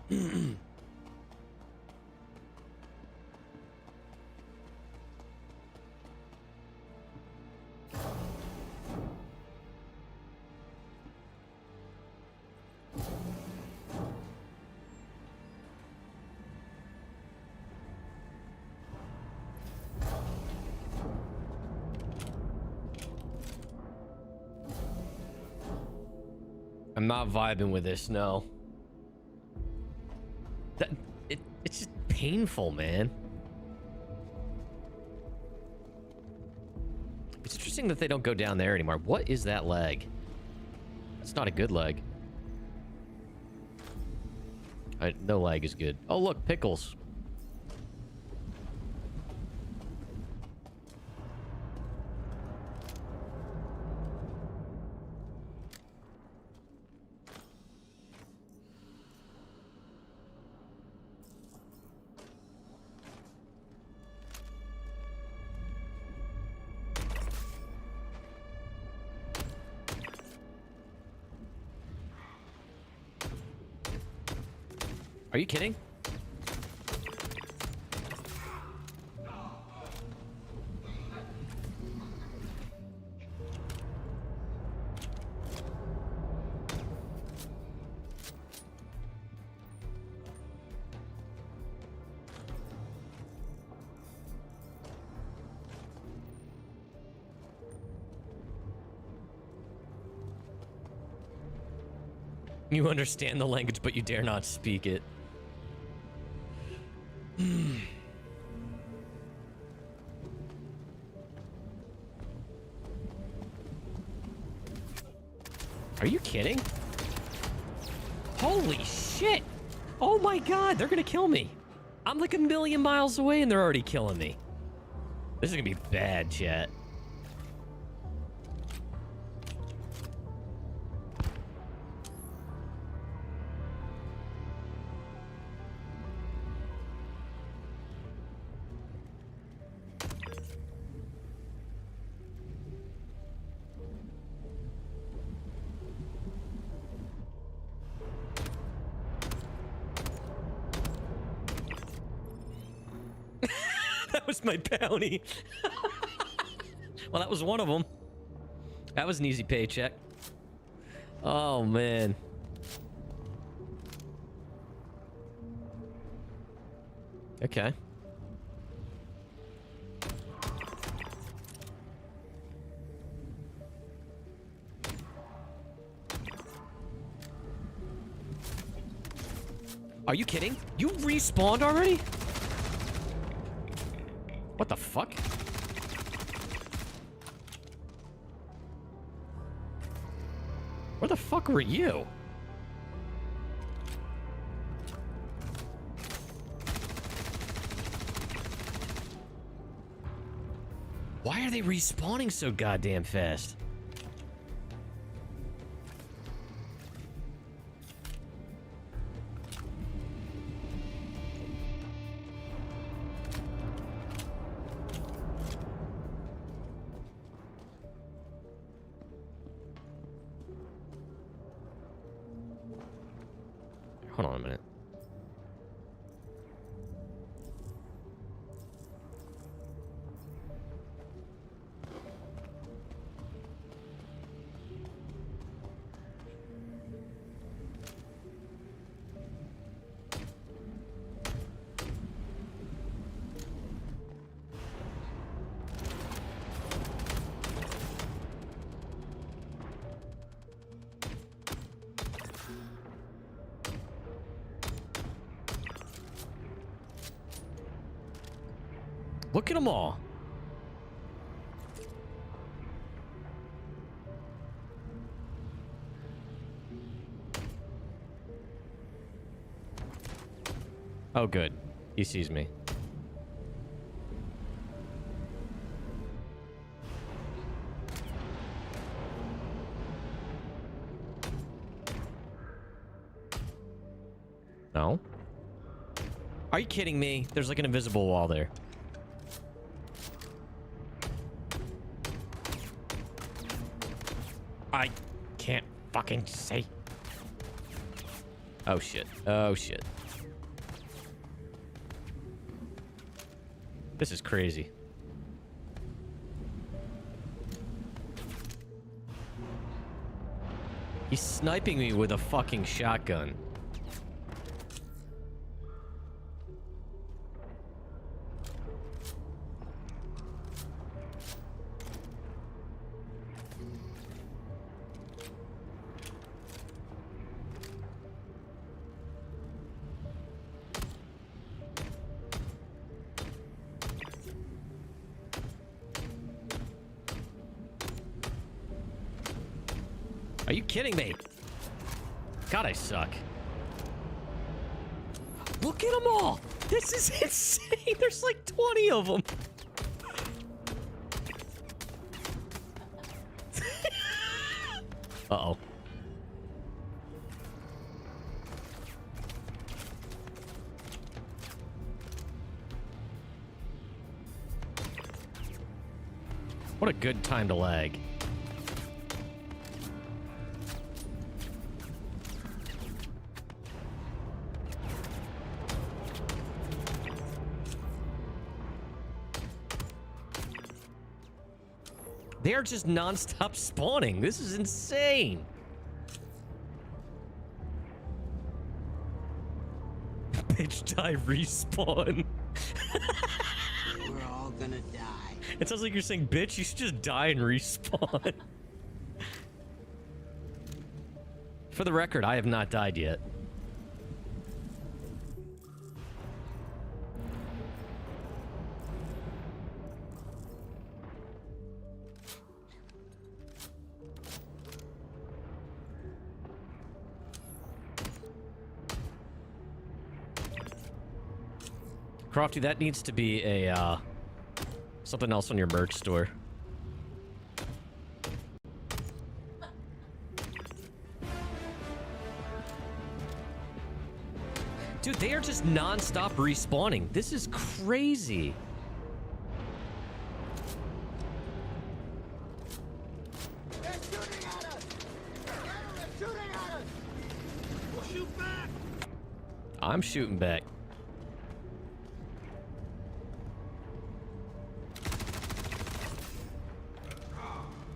Speaker 1: I'm not vibing with this, no. It's just painful, man. It's interesting that they don't go down there anymore. What is that leg? That's not a good leg. No leg is good. Oh, look, pickles. Are you kidding? You understand the language, but you dare not speak it. Are you kidding? Holy shit! Oh my god, they're gonna kill me. I'm like a million miles away and they're already killing me. This is gonna be bad, chat. That was my bounty. Well, that was one of them. That was an easy paycheck. Oh, man. Okay. Are you kidding? You respawned already? What the fuck? Where the fuck were you? Why are they respawning so goddamn fast? Hold on a minute. Look at them all. Oh, good. He sees me. No? Are you kidding me? There's like an invisible wall there. I can't fucking see. Oh shit. Oh shit. This is crazy. He's sniping me with a fucking shotgun. Are you kidding me? God, I suck. Look at them all. This is insane. There's like 20 of them. Uh-oh. What a good time to lag. They are just non-stop spawning. This is insane. Bitch, die, respawn.
Speaker 7: We're all gonna die.
Speaker 1: It sounds like you're saying, bitch, you should just die and respawn. For the record, I have not died yet. Crofty, that needs to be a, something else on your merch store. Dude, they are just non-stop respawning. This is crazy.
Speaker 7: They're shooting at us! They're shooting at us! We'll shoot back!
Speaker 1: I'm shooting back.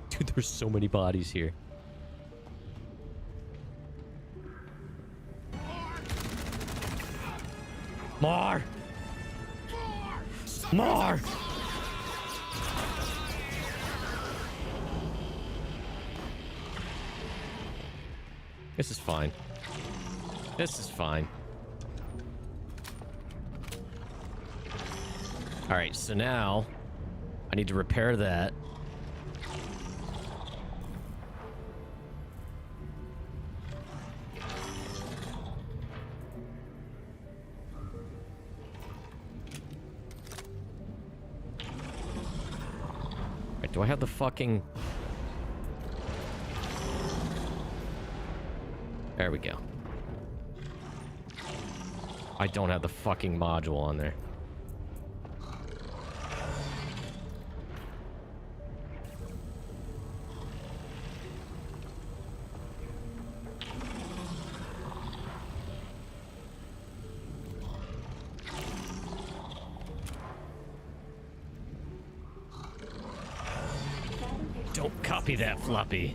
Speaker 1: Dude, there's so many bodies here. More! More! This is fine. This is fine. Alright, so now I need to repair that. Do I have the fucking... There we go. I don't have the fucking module on there. Don't copy that, Floppy.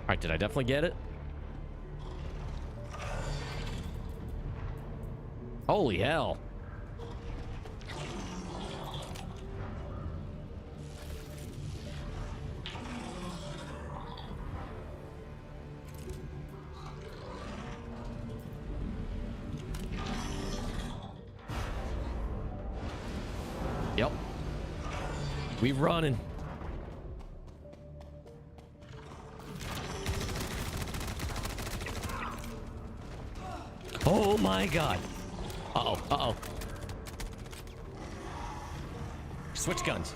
Speaker 1: Alright, did I definitely get it? Holy hell. Yep. We running. Oh my god. Uh-oh, uh-oh. Switch guns.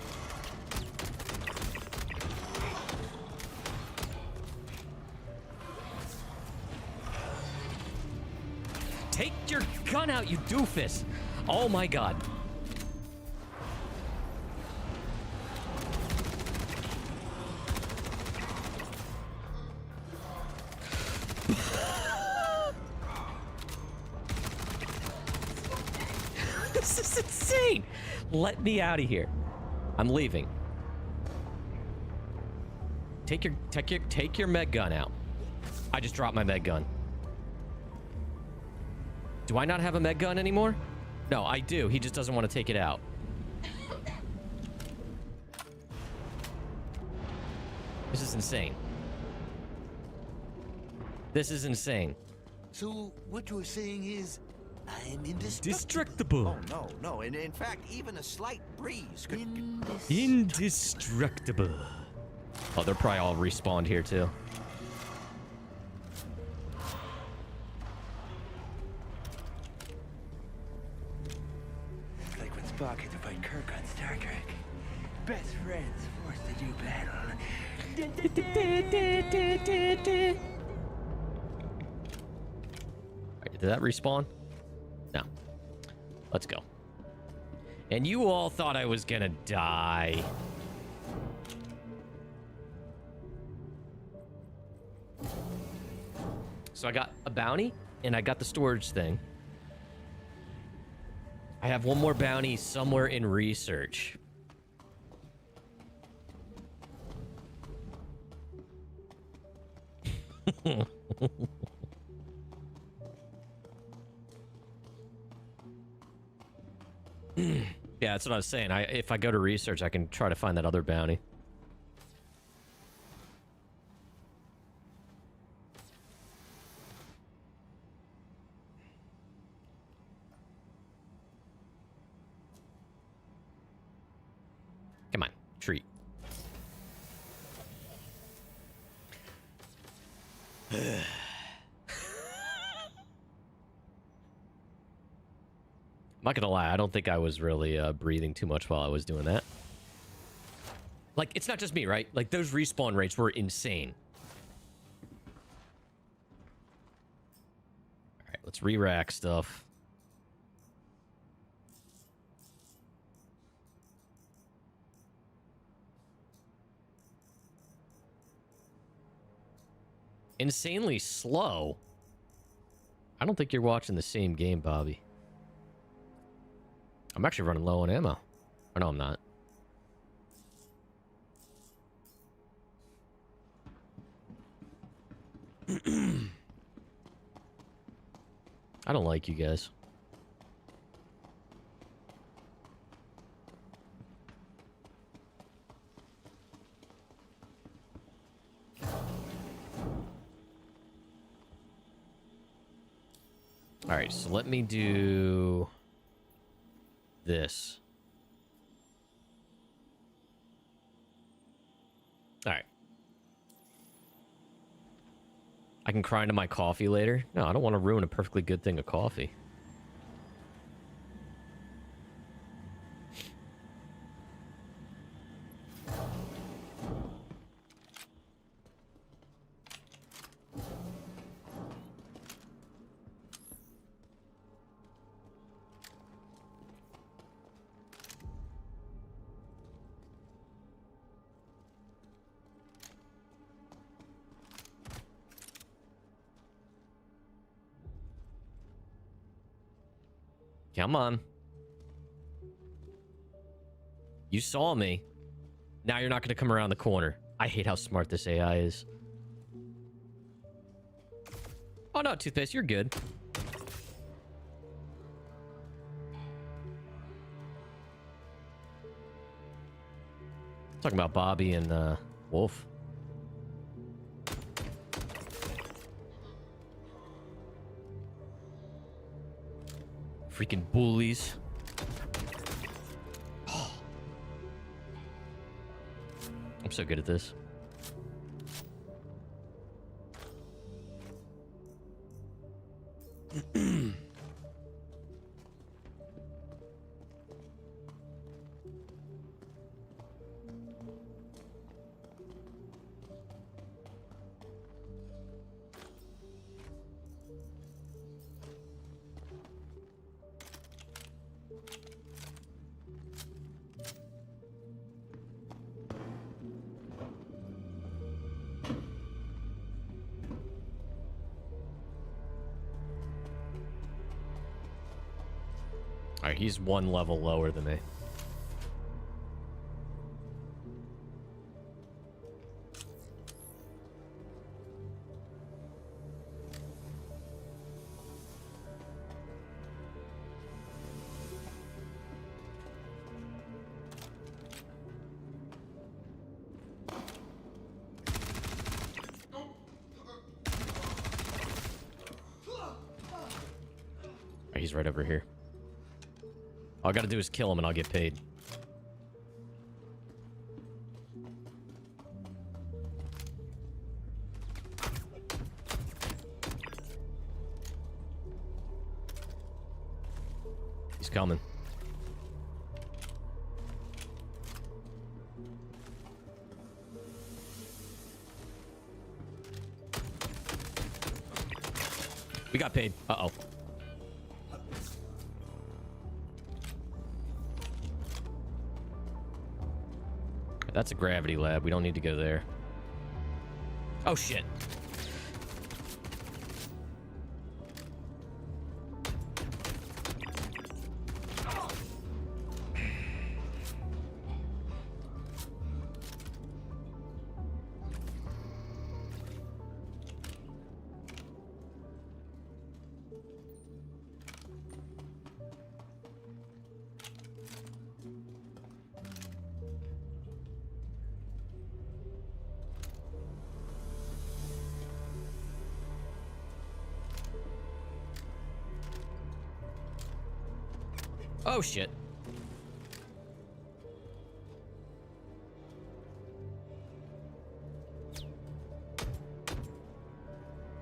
Speaker 1: Take your gun out, you doofus. Oh my god. This is insane. Let me out of here. I'm leaving. Take your med gun out. I just dropped my med gun. Do I not have a med gun anymore? No, I do. He just doesn't want to take it out. This is insane. This is insane.
Speaker 7: So what you're saying is, I'm indestructible.
Speaker 1: Destructible.
Speaker 8: Oh, no. In fact, even a slight breeze could...
Speaker 1: Indestructible. Oh, they're probably all respawned here, too.
Speaker 8: It's like when Spock had to fight Kirk on Star Trek. Best friends forced to do battle.
Speaker 1: Alright, did that respawn? No. Let's go. And you all thought I was gonna die. So I got a bounty, and I got the storage thing. I have one more bounty somewhere in research. Yeah, that's what I was saying. If I go to research, I can try to find that other bounty. Come on, treat. I'm not gonna lie, I don't think I was really breathing too much while I was doing that. Like, it's not just me, right? Like, those respawn rates were insane. Alright, let's re-rack stuff. Insanely slow? I don't think you're watching the same game, Bobby. I'm actually running low on ammo. Oh, no, I'm not. I don't like you guys. All right, so let me do this. All right. I can cry into my coffee later. No, I don't want to ruin a perfectly good thing of coffee. Come on. You saw me. Now you're not going to come around the corner. I hate how smart this AI is. Oh, no, Toothpaste, you're good. Talking about Bobby and Wolf. Freaking bullies. so good at this. Alright, he's one level lower than me. Alright, he's right over here. All I gotta do is kill him and I'll get paid. He's coming. We got paid. Uh-oh. That's a gravity lab. We don't need to go there. Oh, shit. Oh, shit.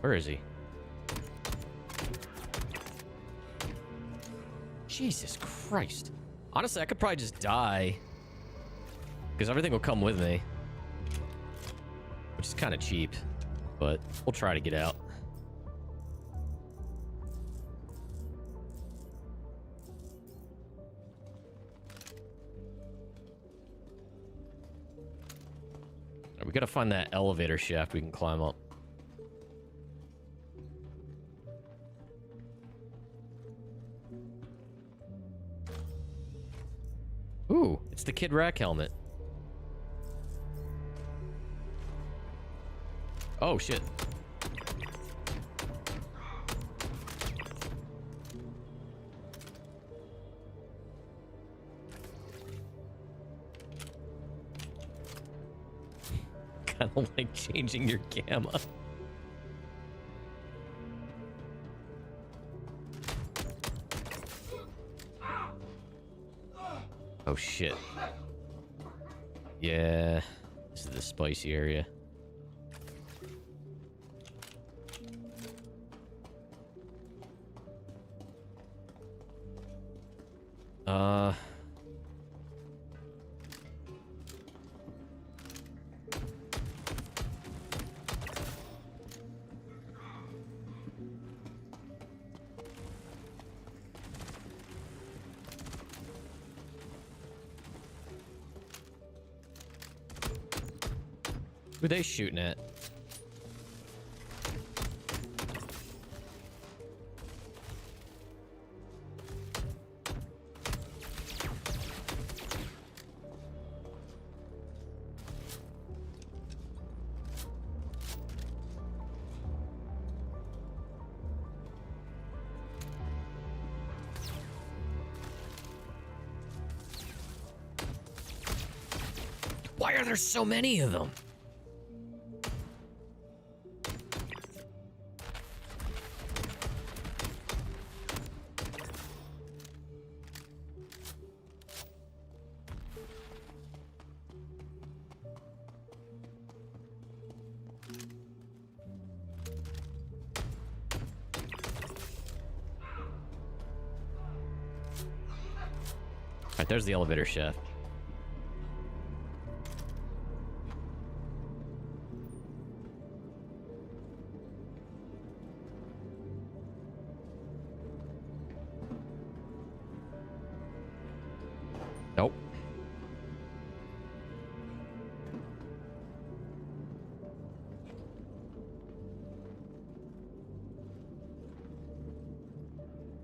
Speaker 1: Where is he? Jesus Christ. Honestly, I could probably just die. Because everything will come with me. Which is kind of cheap. But we'll try to get out. We gotta find that elevator shaft we can climb up. Ooh, it's the Kid Rack helmet. Oh, shit. Kind of like changing your gamma. Oh shit. Yeah, this is the spicy area. Who are they shooting at? Why are there so many of them? Alright, there's the elevator shaft. Nope.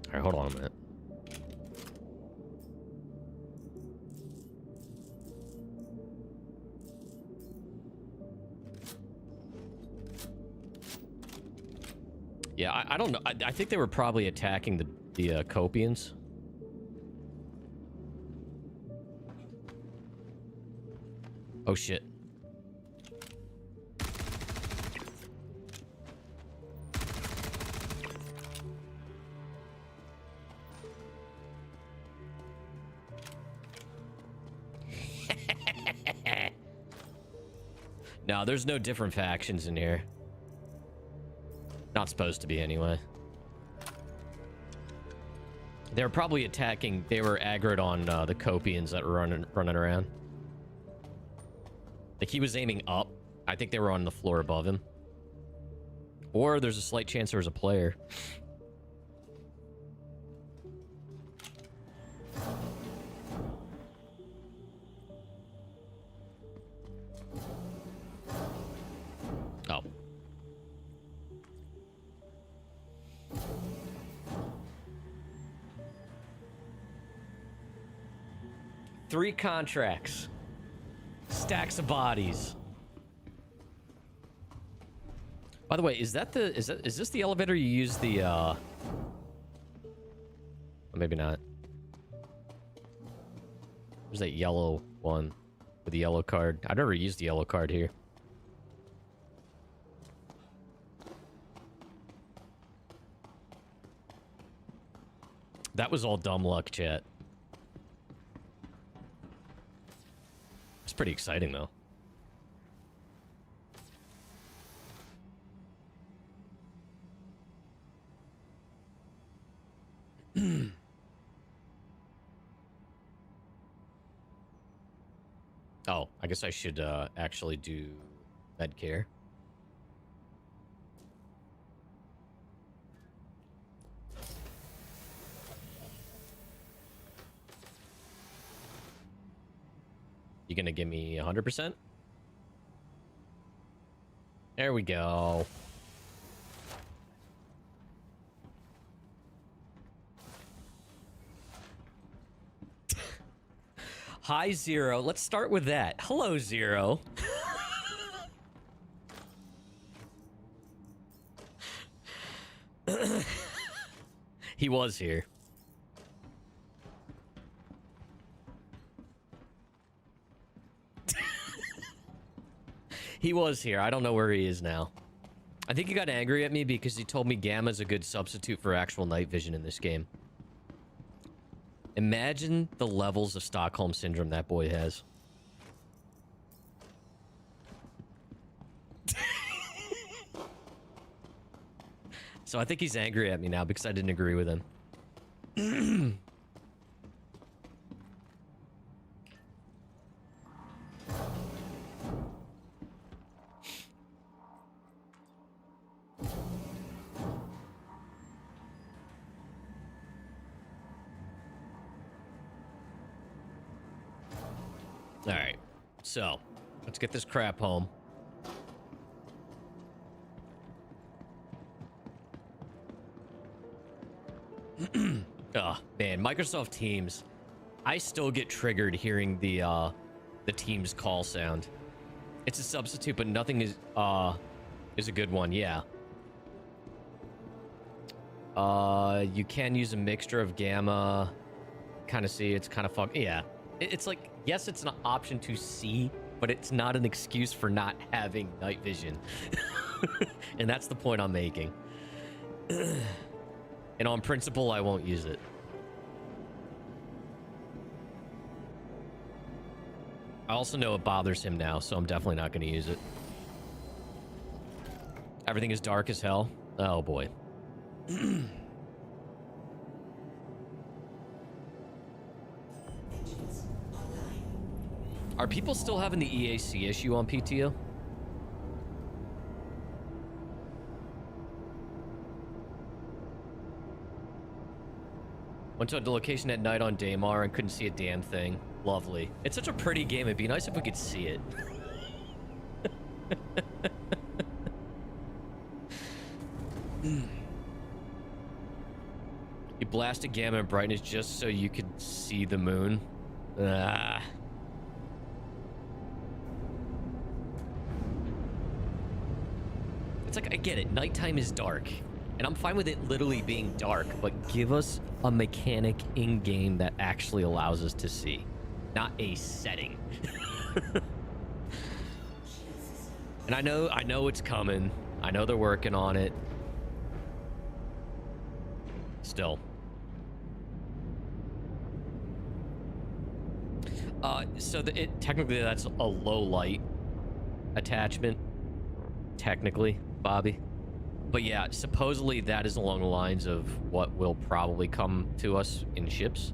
Speaker 1: Alright, hold on a minute. Yeah, I don't know. I think they were probably attacking the Copians. Oh shit. No, there's no different factions in here. Not supposed to be, anyway. They were probably attacking... They were aggroed on the Copians that were running around. Like, he was aiming up. I think they were on the floor above him. Or there's a slight chance there was a player. Oh. Three contracts. Stacks of bodies. By the way, is this the elevator you use the or maybe not. There's that yellow one with the yellow card. I've never used the yellow card here. That was all dumb luck, chat. It's pretty exciting, though. Oh, I guess I should actually do med care. You gonna give me 100%? There we go. Hi, Zero. Let's start with that. Hello, Zero. He was here. He was here. I don't know where he is now. I think he got angry at me because he told me Gamma's a good substitute for actual night vision in this game. Imagine the levels of Stockholm Syndrome that boy has. So I think he's angry at me now because I didn't agree with him. All right, so let's get this crap home. Oh, man, Microsoft Teams. I still get triggered hearing the Teams call sound. It's a substitute, but nothing is a good one. Yeah. You can use a mixture of Gamma. Kind of see, it's kind of fun. Yeah, it's like, yes, it's an option to see, but it's not an excuse for not having night vision. And that's the point I'm making. And on principle, I won't use it. I also know it bothers him now, so I'm definitely not going to use it. Everything is dark as hell. Oh, boy. Are people still having the EAC issue on PTO? Went to the location at night on Daymar and couldn't see a damn thing. Lovely. It's such a pretty game. It'd be nice if we could see it. You blasted gamma and brightness just so you could see the moon. Ah. It's like, I get it. Nighttime is dark. And I'm fine with it literally being dark, but give us a mechanic in-game that actually allows us to see. Not a setting. And I know it's coming. I know they're working on it. Still. So technically that's a low light attachment. Technically, Bobby. But yeah, supposedly that is along the lines of what will probably come to us in ships.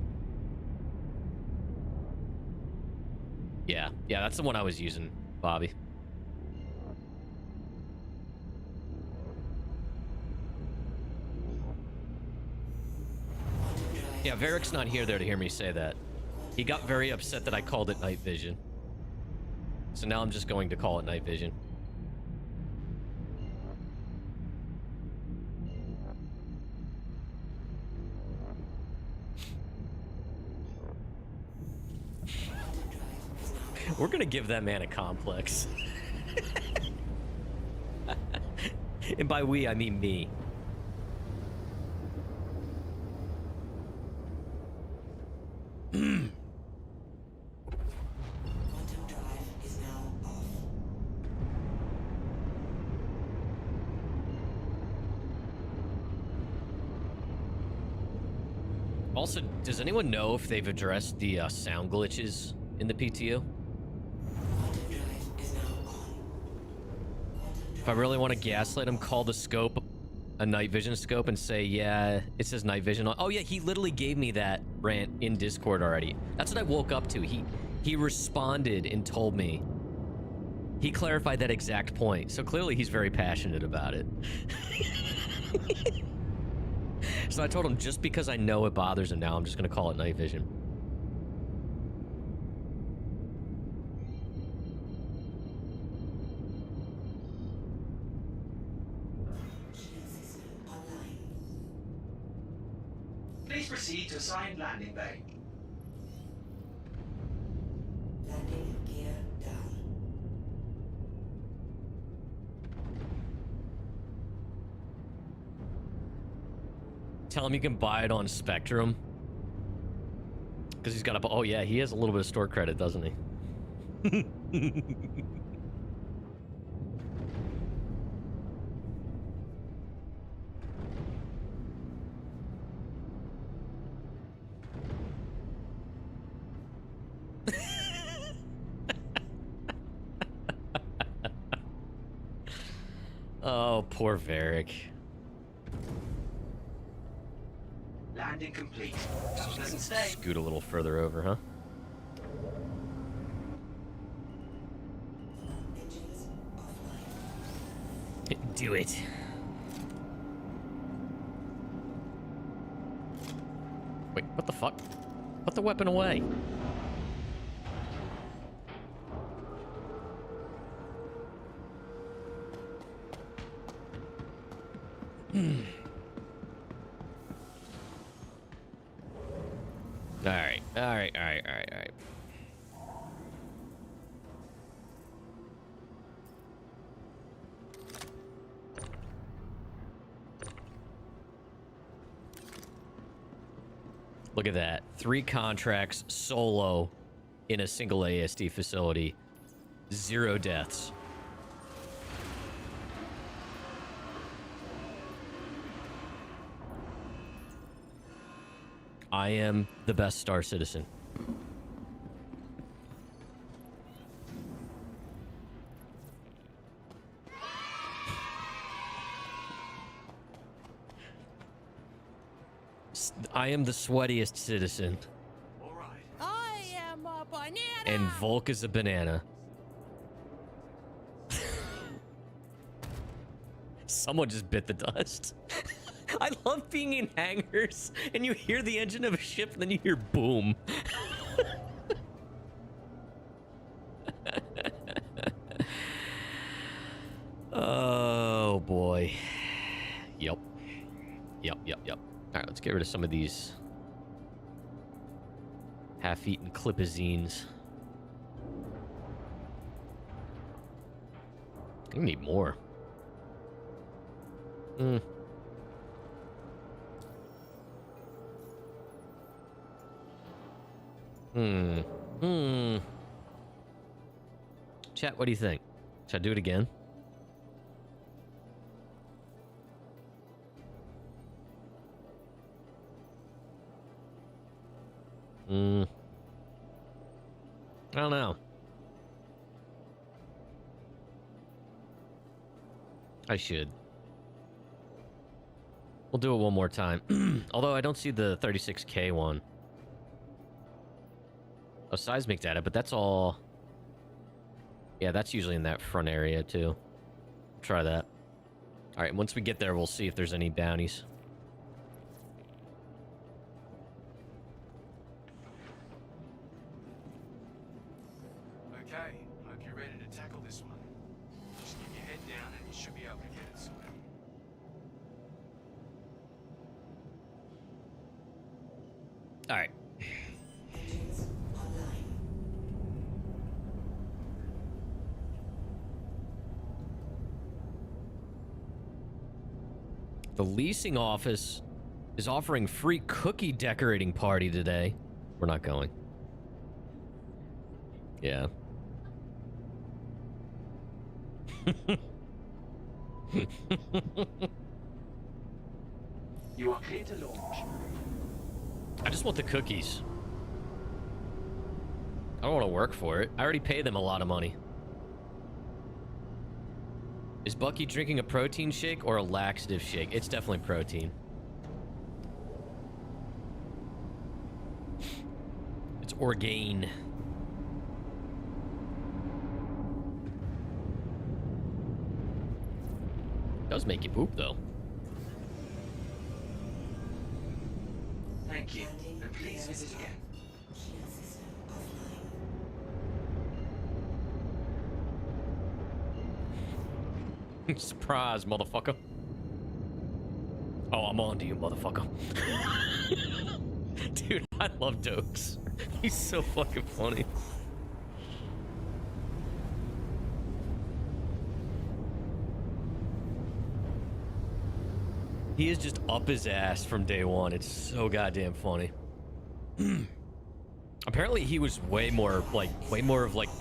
Speaker 1: Yeah, that's the one I was using, Bobby. Yeah, Varric's not here there to hear me say that. He got very upset that I called it night vision. So now I'm just going to call it night vision. We're gonna give that man a complex. And by we, I mean me.
Speaker 3: Quantum drive is now off.
Speaker 1: Also, does anyone know if they've addressed the sound glitches in the PTO?
Speaker 3: Quantum drive is now on.
Speaker 1: If I really want to gaslight him, call the scope a night vision scope and say, yeah, it says night vision on. Oh yeah, he literally gave me that rant in Discord already. That's what I woke up to. He responded and told me. He clarified that exact point. So clearly he's very passionate about it. So I told him, just because I know it bothers him now, I'm just going to call it night vision.
Speaker 6: Please proceed to assigned landing bay.
Speaker 3: Landing gear down.
Speaker 1: Tell him you can buy it on Spectrum. Because he's got a... Oh yeah, he has a little bit of store credit, doesn't he? Oh, poor Varric.
Speaker 6: Landing complete. Have a pleasant stay.
Speaker 1: Scoot a little further over, huh?
Speaker 3: Engines offline.
Speaker 1: Do it. Wait, what the fuck? Put the weapon away. All right. Look at that. 3 contracts solo in a single ASD facility. 0 deaths. I am the best Star Citizen. I am the sweatiest citizen.
Speaker 6: All right.
Speaker 7: I am a banana
Speaker 1: And Volk is a banana. Someone just bit the dust. I love being in hangars and you hear the engine of a ship and then you hear boom. Oh boy. Yep. All right, let's get rid of some of these half-eaten clipazines. I need more. Chat, what do you think? Should I do it again? I don't know. I should. We'll do it one more time. Although I don't see the 36K one. Oh, seismic data, but that's all... Yeah, that's usually in that front area, too. Try that. Alright, once we get there, we'll see if there's any bounties.
Speaker 9: Okay, hope you're ready to tackle this one. Just keep your head down and you should be able to get it sorted.
Speaker 1: Alright.
Speaker 3: Engines online.
Speaker 1: The leasing office is offering free cookie decorating party today. We're not going. Yeah.
Speaker 6: You are clear to launch.
Speaker 1: I just want the cookies. I don't want to work for it. I already pay them a lot of money. Is Bucky drinking a protein shake or a laxative shake? It's definitely protein. It's Orgain. Does make you poop though.
Speaker 6: Thank you. And please visit again.
Speaker 3: Shield system offline.
Speaker 1: Surprise, motherfucker. Oh, I'm on to you, motherfucker. Dude, I love Dokes. He's so fucking funny. He is just up his ass from day one. It's so goddamn funny. Apparently he was way more of like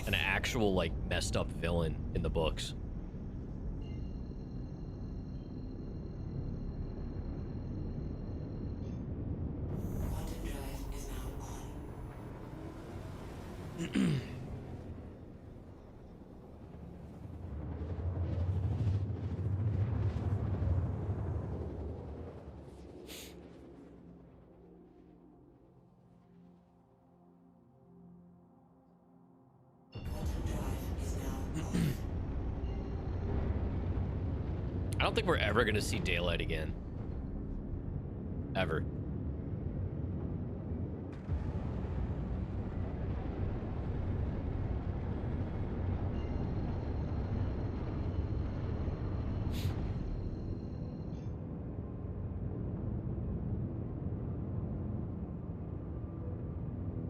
Speaker 1: an actual like messed up villain in the books.
Speaker 3: Quantum drive is now on.
Speaker 1: I don't think we're ever gonna see daylight again. Ever.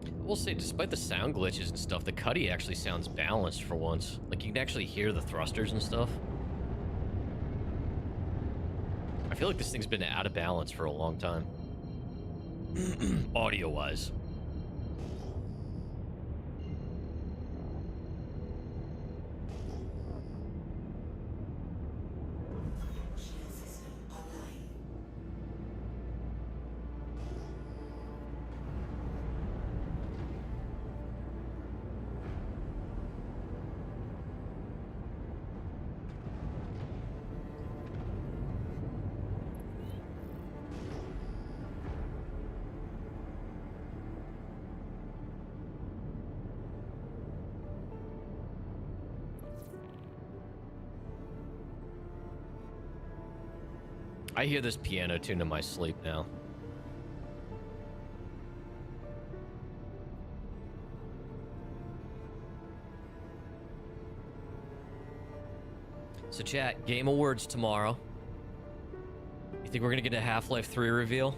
Speaker 1: I will say, despite the sound glitches and stuff, the Cuddy actually sounds balanced for once. Like, you can actually hear the thrusters and stuff. I feel like this thing's been out of balance for a long time. Audio-wise.
Speaker 3: Shield system online.
Speaker 1: I hear this piano tune in my sleep now. So chat, Game Awards tomorrow. You think we're gonna get a Half-Life 3 reveal?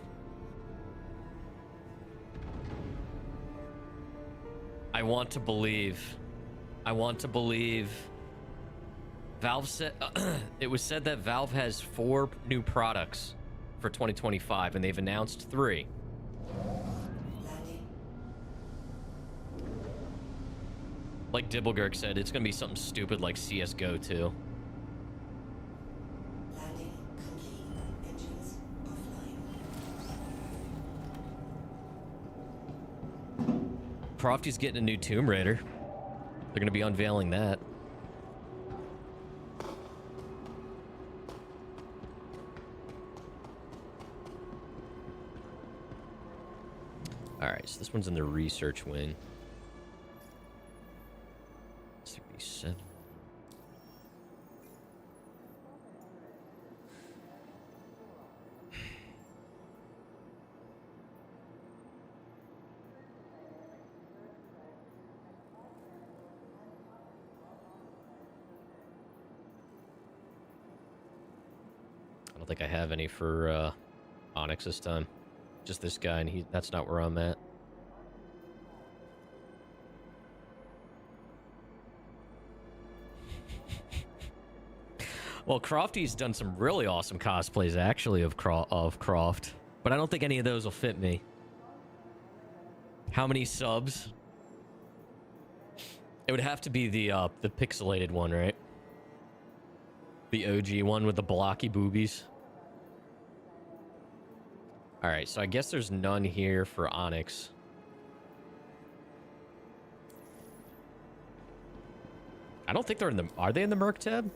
Speaker 1: I want to believe. I want to believe. Valve said it was said that Valve has 4 new products for 2025, and they've announced 3. Like Dibblegurk said, it's gonna be something stupid like CS:GO 2.
Speaker 3: Landing complete. Engines offline.
Speaker 1: Crofty's getting a new Tomb Raider. They're gonna be unveiling that. Alright, so this one's in the research wing. 37. I don't think I have any for Onyx this time. Just this guy, and that's not where I'm at. Well, Crofty's done some really awesome cosplays, actually, of Croft. But I don't think any of those will fit me. How many subs? It would have to be the pixelated one, right? The OG one with the blocky boobies. Alright, so I guess there's none here for Onyx. I don't think they're in the... Are they in the Merc tab?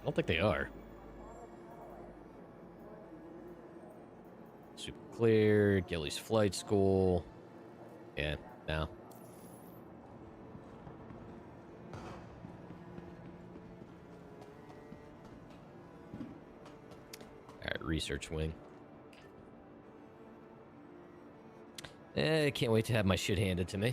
Speaker 1: I don't think they are. Super Clear, Gilly's Flight School. Yeah, no. Alright, research wing. Can't wait to have my shit handed to me.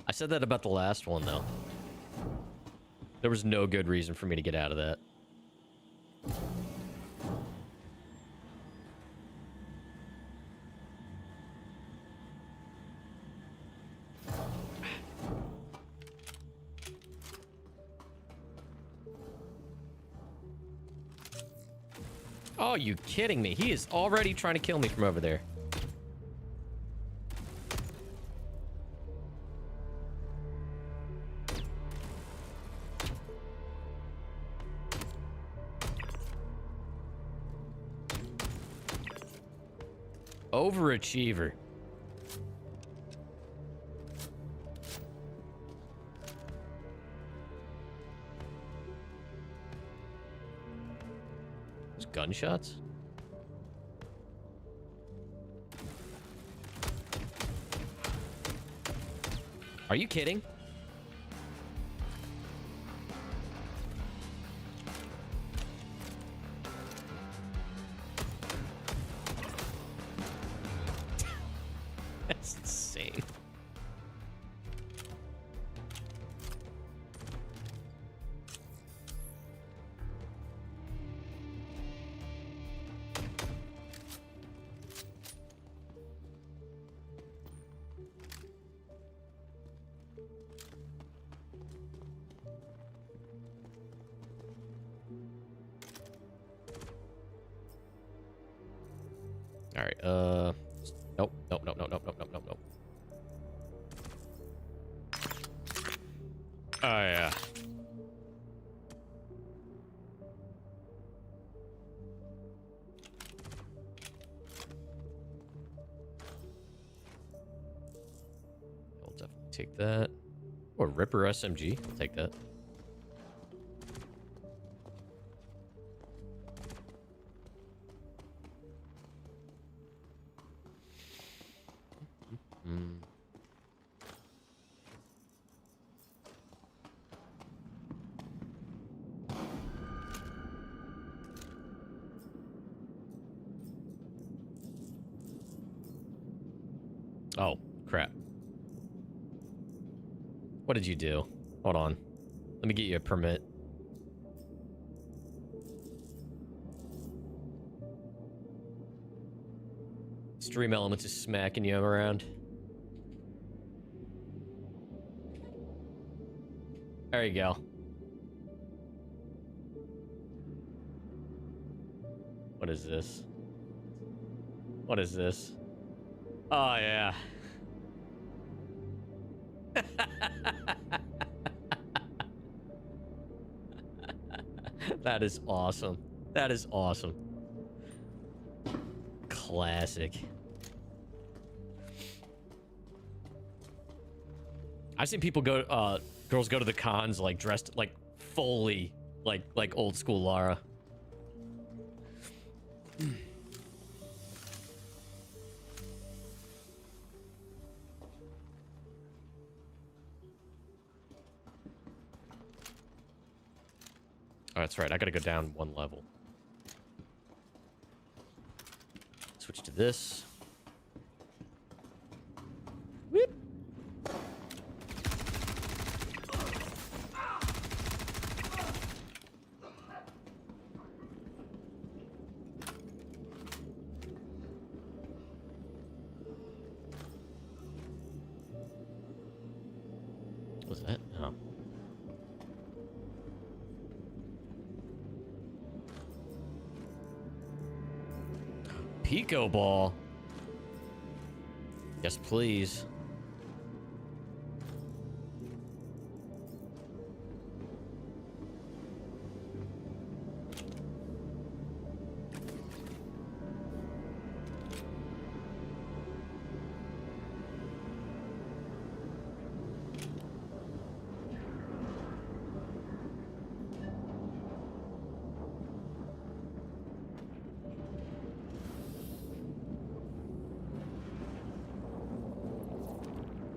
Speaker 1: I said that about the last one, though. There was no good reason for me to get out of that. Oh, you kidding me? He is already trying to kill me from over there. Overachiever. Those gunshots? Are you kidding? That's insane. All right, nope, nope, nope, nope, nope, nope, nope, nope, nope. Oh, yeah. Take that. Or Ripper SMG. I'll take that. Oh, crap. What did you do? Hold on. Let me get you a permit. Stream Elements is smacking you around. There you go. What is this? What is this? Oh, yeah. That is awesome. That is awesome. Classic. I've seen people go, girls go to the cons like dressed like fully like old school Lara. Oh, that's right. I gotta go down one level. Switch to this. Whoop. What was that? Oh. Pico ball. Yes, please.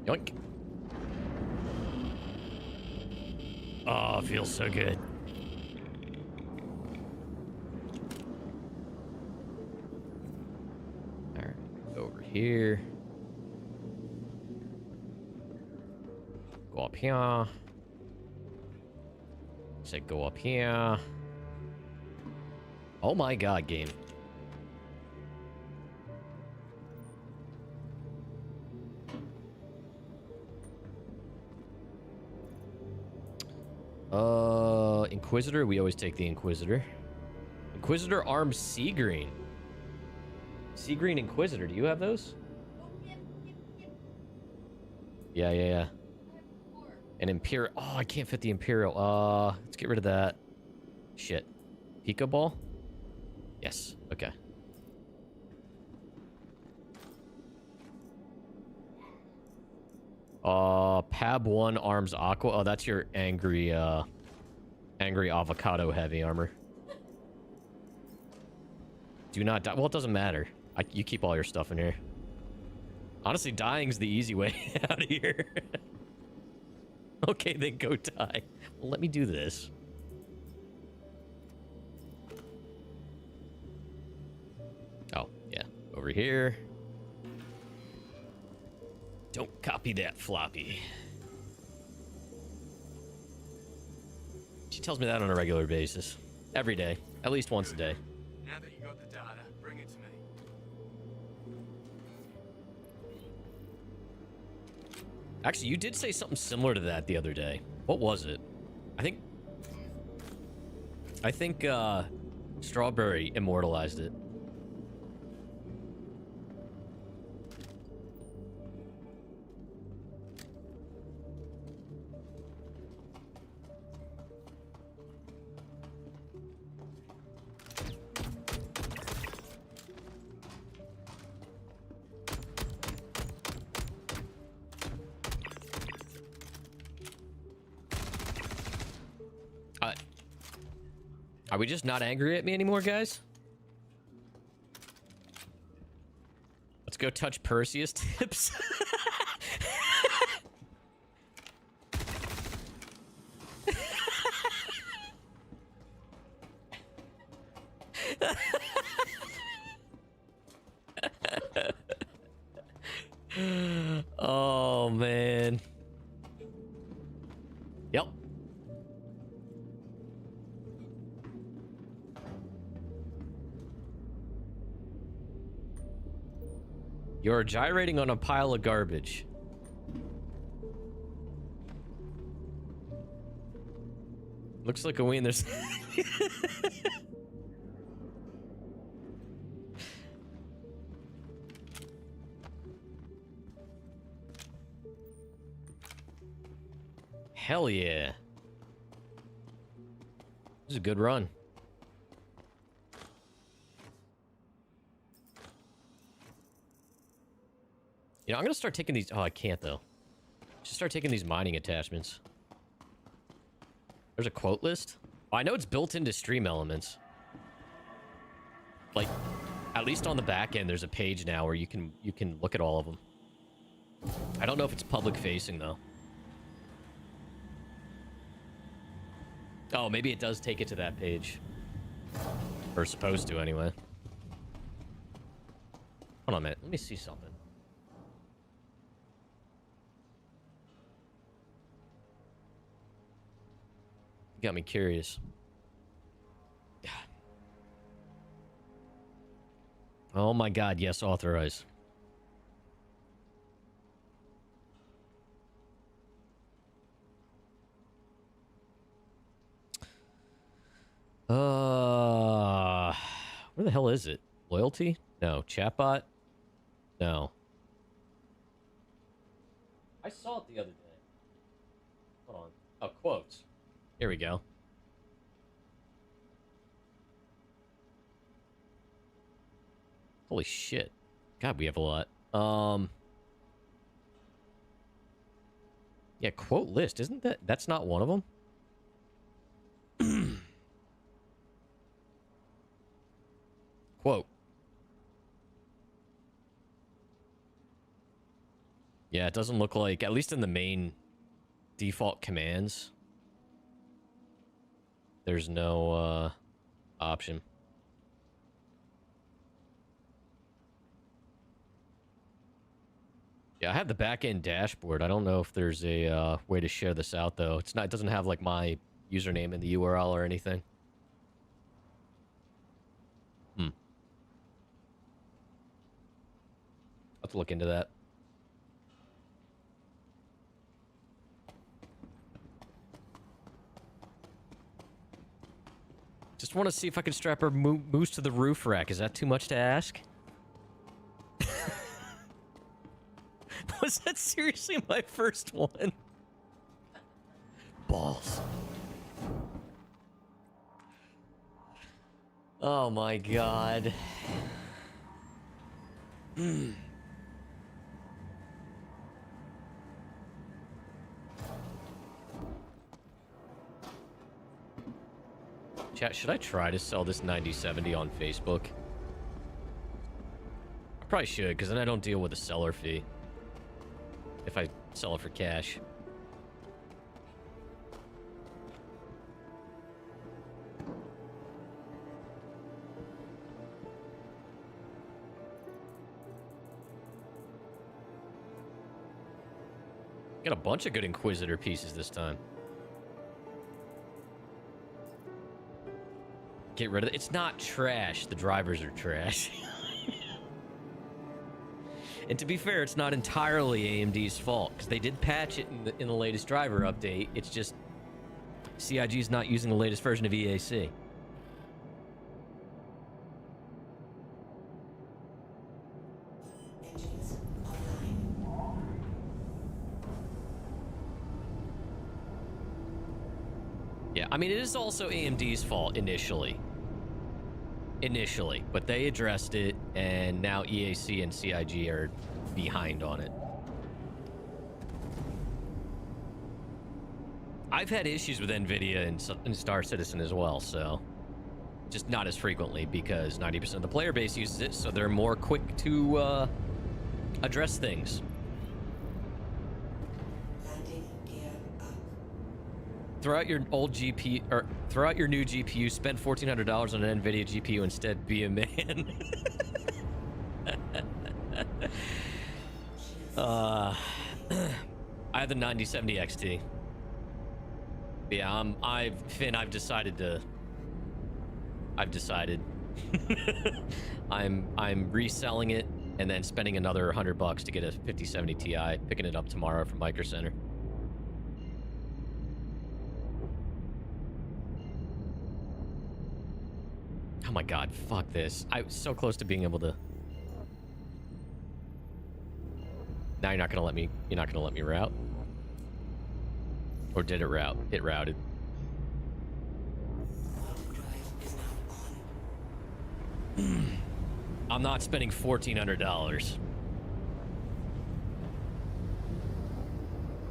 Speaker 1: Yoink. Oh, it feels so good. All right, over here. Go up here. Say go up here. Oh my god, game. Inquisitor, we always take the Inquisitor. Inquisitor arms sea green. Sea green Inquisitor, do you have those? Yeah. An Imperial. Oh, I can't fit the Imperial. Let's get rid of that. Shit. Pico ball? Yes. Okay. Pab 1 arms aqua. Oh, that's your angry avocado heavy armor. Do not die. Well, it doesn't matter. You keep all your stuff in here. Honestly, dying's the easy way out of here. Okay, then go die. Well, let me do this. Oh, yeah. Over here. Don't copy that floppy. She tells me that on a regular basis. Every day. At least once a day.
Speaker 9: Now that you got the data, bring it to me.
Speaker 1: Actually, you did say something similar to that the other day. What was it? I think Strawberry immortalized it. Are we just not angry at me anymore, guys? Let's go touch Perseus tips. Oh, man. Yep. You're gyrating on a pile of garbage. Looks like a win. There's... Hell yeah. This is a good run. You know, I'm gonna start taking these... Oh, I can't, though. Just start taking these mining attachments. There's a quote list? Oh, I know it's built into Stream Elements. Like, at least on the back end, there's a page now where you can look at all of them. I don't know if it's public-facing, though. Oh, maybe it does take it to that page. Or supposed to, anyway. Hold on a minute. Let me see something. Got me curious. Oh my god, yes, authorize. Where the hell is it? Loyalty? No. Chatbot? No. I saw it the other day. Hold on. Oh, quotes. Here we go. Holy shit. God, we have a lot. Yeah, quote list. Isn't that... That's not one of them? Quote. Yeah, it doesn't look like... At least in the main default commands... There's no, option. Yeah, I have the back-end dashboard. I don't know if there's a, way to share this out, though. It's not... It doesn't have, like, my username in the URL or anything. I'll have to look into that. Just want to see if I can strap her moose to the roof rack. Is that too much to ask? Was that seriously my first one? Balls. Oh my god. Chat, should I try to sell this 9070 on Facebook? I probably should, because then I don't deal with a seller fee. If I sell it for cash. Got a bunch of good Inquisitor pieces this time. Get rid of it. It's not trash. The drivers are trash. And to be fair, it's not entirely AMD's fault, because they did patch it in the latest driver update. It's just CIG's not using the latest version of EAC.
Speaker 3: Engines online.
Speaker 1: Yeah, I mean, it is also AMD's fault initially. But they addressed it, and now EAC and CIG are behind on it. I've had issues with NVIDIA and Star Citizen as well, so Just not as frequently because 90% of the player base uses it, so they're more quick to address things.
Speaker 3: Landing gear up.
Speaker 1: Throw out your old GPU, or throw out your new GPU, spend $1,400 on an NVIDIA GPU instead, be a man. I have the 9070 XT. Yeah, I've decided. I'm reselling it and then spending another $100 to get a 5070 Ti, picking it up tomorrow from Micro Center. Oh my god, fuck this. I was so close to being able to. Now you're not gonna let me route? Or did it route? It routed.
Speaker 3: Quantum drive is now on.
Speaker 1: I'm not spending $1,400.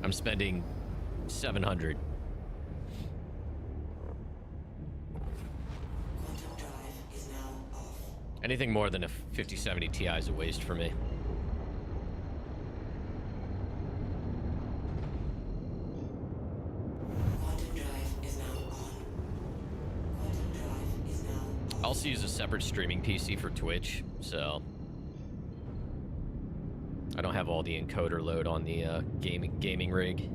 Speaker 1: I'm spending $700.
Speaker 3: Quantum drive is now off.
Speaker 1: Anything more than a 5070 Ti is a waste for me.
Speaker 3: Quantum drive is now on. Quantum drive is now off.
Speaker 1: I also use a separate streaming PC for Twitch, so I don't have all the encoder load on the gaming rig.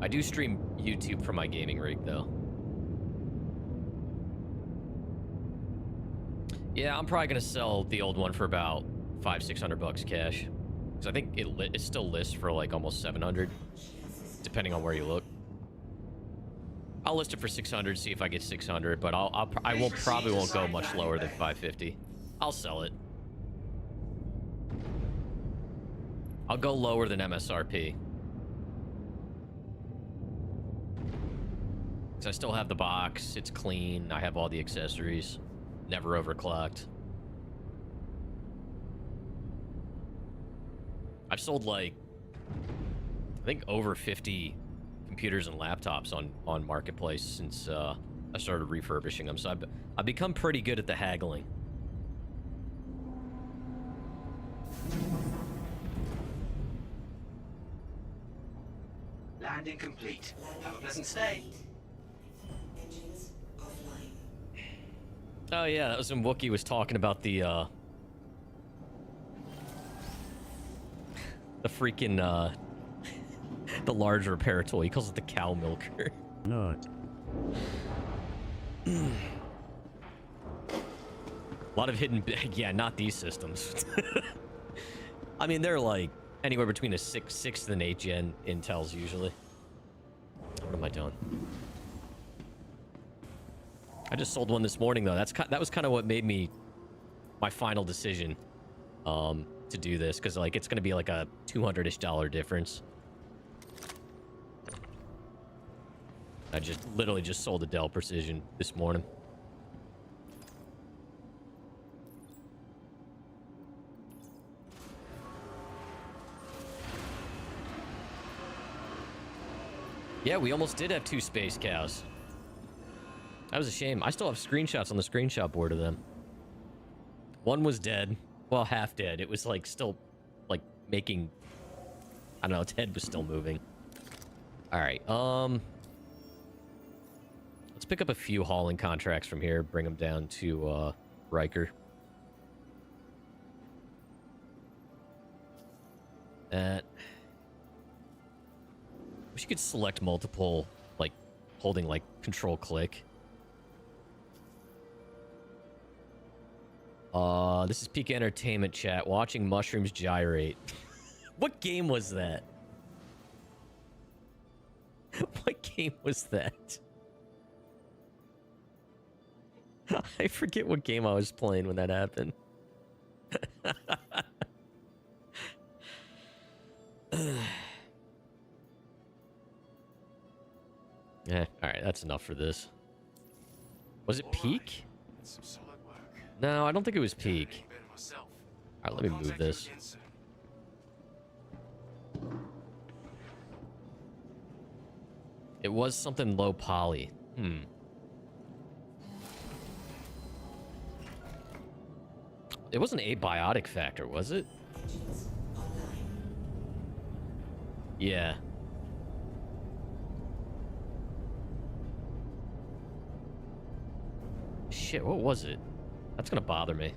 Speaker 1: I do stream YouTube from my gaming rig, though. Yeah, I'm probably gonna sell the old one for about $500-600 cash, because I think it still lists for like almost 700, depending on where you look. I'll list it for 600, see if I get 600, but I probably won't go much lower than 550. I'll sell it. I'll go lower than MSRP. Because I still have the box, it's clean, I have all the accessories, never overclocked. I've sold like, I think over 50 computers and laptops on Marketplace since I started refurbishing them, so I've become pretty good at the haggling.
Speaker 6: Landing complete. Have a pleasant stay.
Speaker 3: Engines offline.
Speaker 1: Oh yeah, that was when Wookiee was talking about the freaking the large repair tool. He calls it the cow milker.
Speaker 10: No.
Speaker 1: A lot of hidden, yeah, not these systems. I mean, they're like anywhere between a 6th and 8th gen Intels usually. What am I doing? I just sold one this morning though. That was kind of what made me my final decision to do this, because like it's gonna be like a $200-ish difference. I literally just sold a Dell Precision this morning. Yeah, we almost did have 2 space cows. That was a shame. I still have screenshots on the screenshot board of them. One was dead. Well, half dead. It was like still like making, I don't know, its head was still moving. All right. Let's pick up a few hauling contracts from here, bring them down to Riker. That. Wish you could select multiple, like holding like control click. This is Peak Entertainment chat. Watching mushrooms gyrate. What game was that? What game was that? I forget what game I was playing when that happened. Yeah, alright, that's enough for this. Was it Peak?
Speaker 9: That's some solid work.
Speaker 1: No, I don't think it was
Speaker 9: Getting
Speaker 1: Peak.
Speaker 9: better myself.
Speaker 1: Alright, let me move
Speaker 9: Contact you
Speaker 1: this.
Speaker 9: again soon.
Speaker 1: It was something low poly. It wasn't a biotic factor, was it?
Speaker 3: Engines online.
Speaker 1: Yeah. Shit, what was it? That's gonna bother me.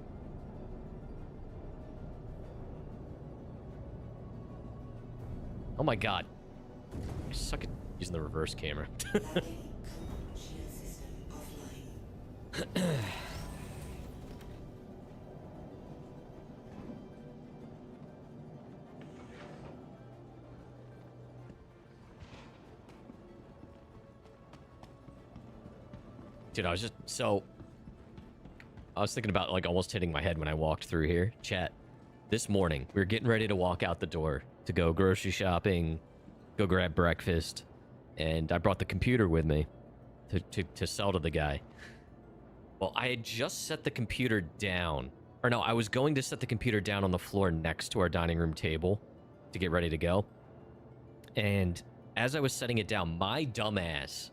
Speaker 1: Oh my god. I suck at using the reverse camera.
Speaker 3: Landing. Shield system offline.
Speaker 1: Dude, I was just so... I was thinking about like almost hitting my head when I walked through here. Chat, this morning, we were getting ready to walk out the door to go grocery shopping, go grab breakfast, and I brought the computer with me to sell to the guy. Well, I had just set the computer down. Or no, I was going to set the computer down on the floor next to our dining room table to get ready to go. And as I was setting it down, my dumbass,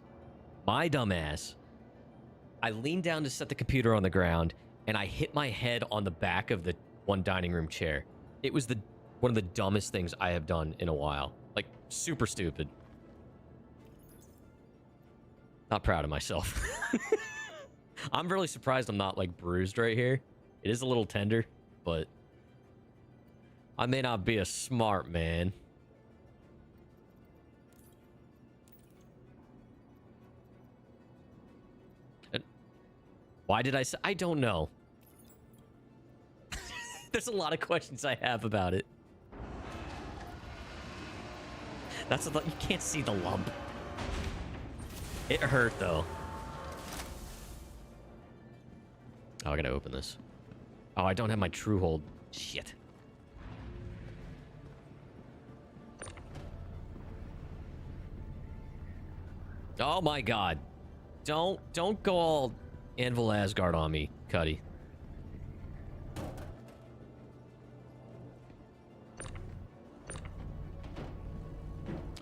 Speaker 1: I leaned down to set the computer on the ground, and I hit my head on the back of the one dining room chair. It was one of the dumbest things I have done in a while. Like, super stupid. Not proud of myself. I'm really surprised I'm not, like, bruised right here. It is a little tender, but I may not be a smart man. Why did I say... I don't know. There's a lot of questions I have about it. That's a lot... You can't see the lump. It hurt, though. Oh, I gotta open this. Oh, I don't have my true hold. Shit. Oh my god. Don't go all Anvil Asgard on me, Cuddy.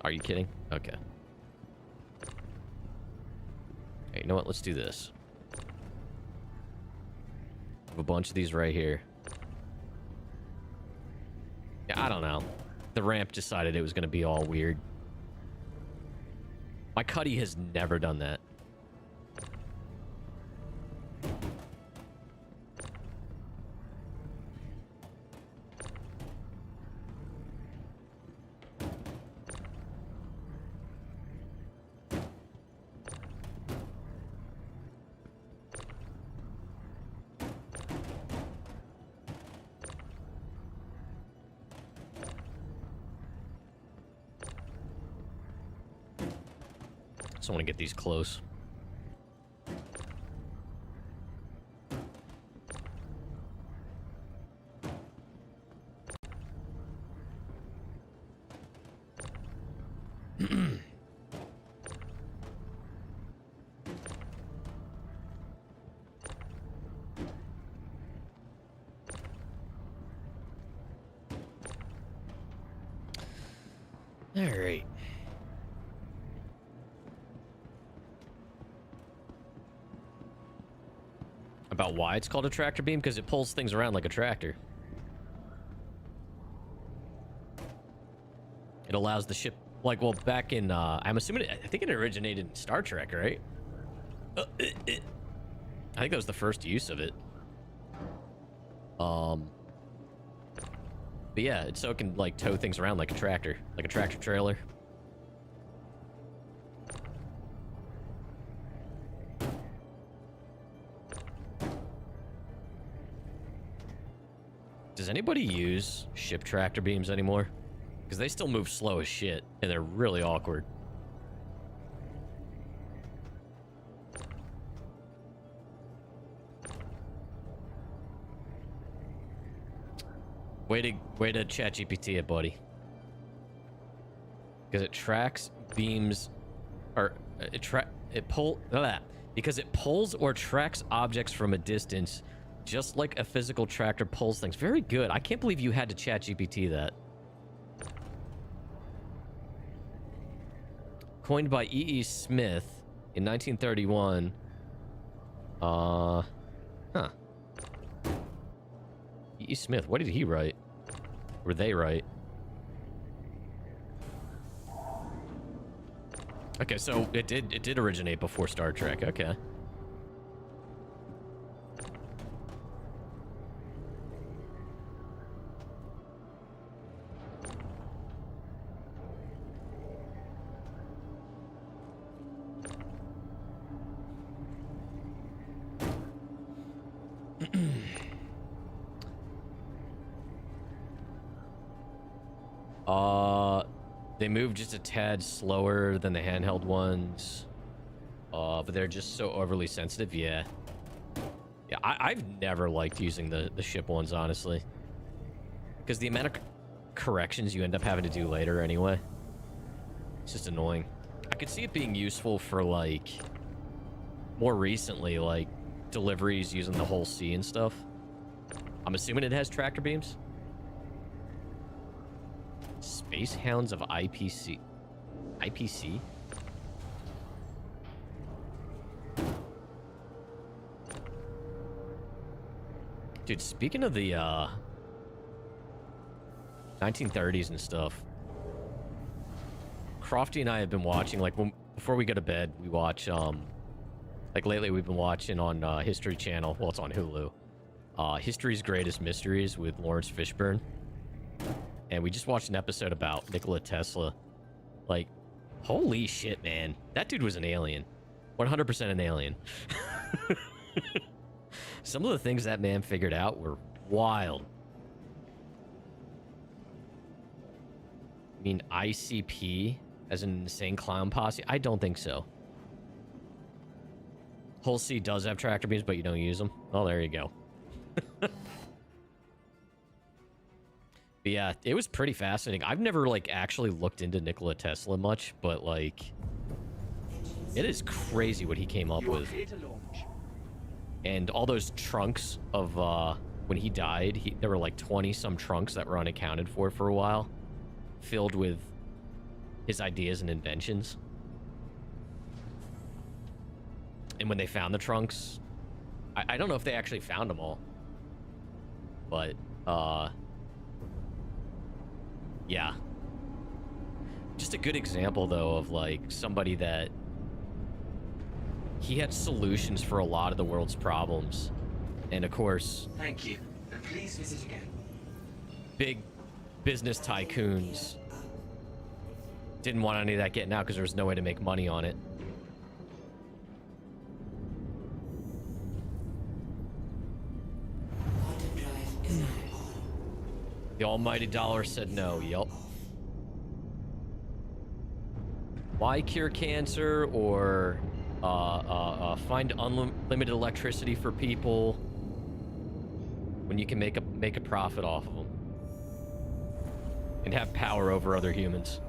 Speaker 1: Are you kidding? Okay. Hey, you know what? Let's do this. I have a bunch of these right here. Yeah, I don't know. The ramp decided it was going to be all weird. My Cuddy has never done that. I want to get these close. All right. About why it's called a tractor beam? Because it pulls things around like a tractor. It allows the ship, like, well, back in, I'm assuming, I think it originated in Star Trek, right? I think that was the first use of it. But yeah, it's so it can, like, tow things around like a tractor trailer. Does anybody use ship tractor beams anymore? Because they still move slow as shit, and they're really awkward. Way to chat GPT it, buddy. Because it tracks beams, or because it pulls or tracks objects from a distance, just like a physical tractor pulls things. Very good. I can't believe you had to chat GPT that. Coined by E.E. Smith in 1931. Huh. E. Smith, what did he write? Or they write? Okay, so it did originate before Star Trek. Okay. They move just a tad slower than the handheld ones. But they're just so overly sensitive. Yeah. Yeah, I've never liked using the ship ones, honestly. Because the amount of corrections you end up having to do later anyway. It's just annoying. I could see it being useful for, like, more recently, like, deliveries using the whole C and stuff. I'm assuming it has tractor beams. Space Hounds of IPC. IPC? Dude, speaking of the 1930s and stuff, Crofty and I have been watching, like, before we go to bed, we watch, like, lately we've been watching on History Channel. Well, it's on Hulu. History's Greatest Mysteries with Lawrence Fishburne. And we just watched an episode about Nikola Tesla. Like, holy shit, man. That dude was an alien. 100% an alien. Some of the things that man figured out were wild. I mean, ICP as an insane clown posse? I don't think so. Hull C does have tractor beams, but you don't use them. Oh, there you go. But yeah, it was pretty fascinating. I've never, like, actually looked into Nikola Tesla much, but, like, it is crazy what he came up with. And all those trunks of, when he died, there were, like, 20-some trunks that were unaccounted for a while, filled with his ideas and inventions. And when they found the trunks, I don't know if they actually found them all. But, yeah. Just a good example, though, of, like, somebody that... He had solutions for a lot of the world's problems. And, of course...
Speaker 6: Thank you. And please visit again.
Speaker 1: Big business tycoons didn't want any of that getting out because there was no way to make money on it.
Speaker 3: Quantum drive is now on.
Speaker 1: The almighty dollar said no. Yup. Why cure cancer or find unlimited electricity for people when you can make a profit off of them and have power over other humans?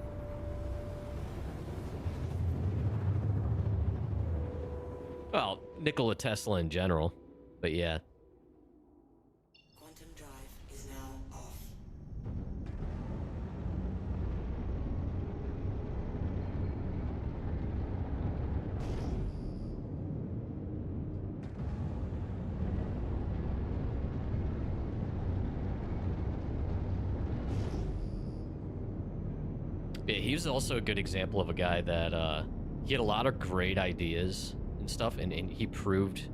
Speaker 1: Well, Nikola Tesla in general, but yeah.
Speaker 3: Quantum drive is now off.
Speaker 1: Yeah, he was also a good example of a guy that he had a lot of great ideas and stuff, and he proved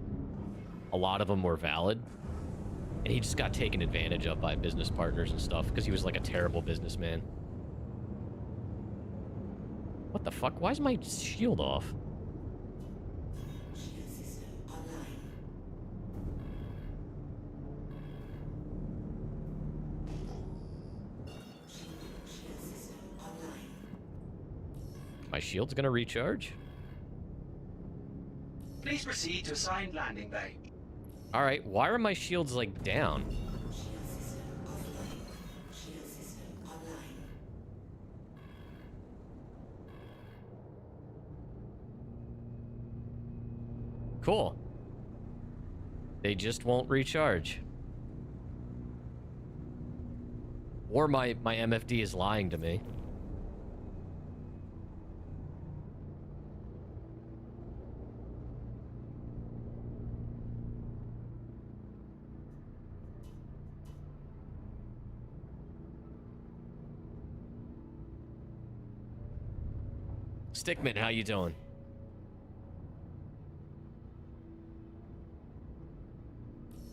Speaker 1: a lot of them were valid. And he just got taken advantage of by business partners and stuff because he was like a terrible businessman. What the fuck? Why is my shield off?
Speaker 3: Shield system online. Shield system online.
Speaker 1: My shield's gonna recharge?
Speaker 6: Please proceed to assigned landing bay.
Speaker 1: Alright, why are my shields, like, down?
Speaker 3: Shield system offline. Shield system online.
Speaker 1: Cool. They just won't recharge. Or my MFD is lying to me. Stickman, how you doing?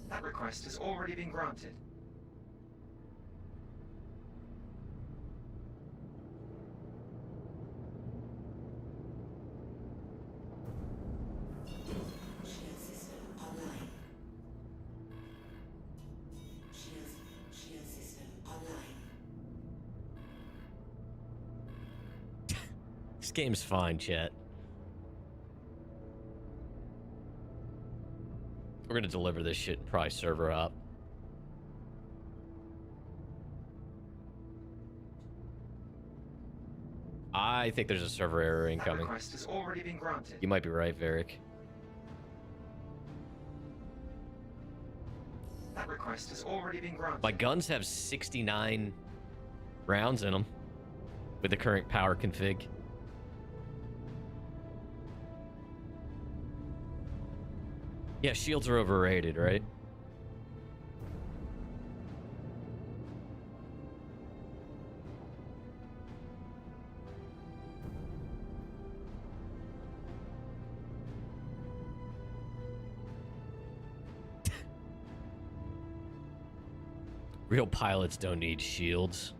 Speaker 6: That request has already been granted.
Speaker 3: Shield system online. Shield system online.
Speaker 1: This game's fine, chat. We're gonna deliver this shit and probably server up. I think there's a server error
Speaker 6: That
Speaker 1: incoming.
Speaker 6: request has already been granted.
Speaker 1: You might be right, Varric.
Speaker 6: That request has already been granted.
Speaker 1: My guns have 69 rounds in them with the current power config. Yeah, shields are overrated, right? Real pilots don't need shields.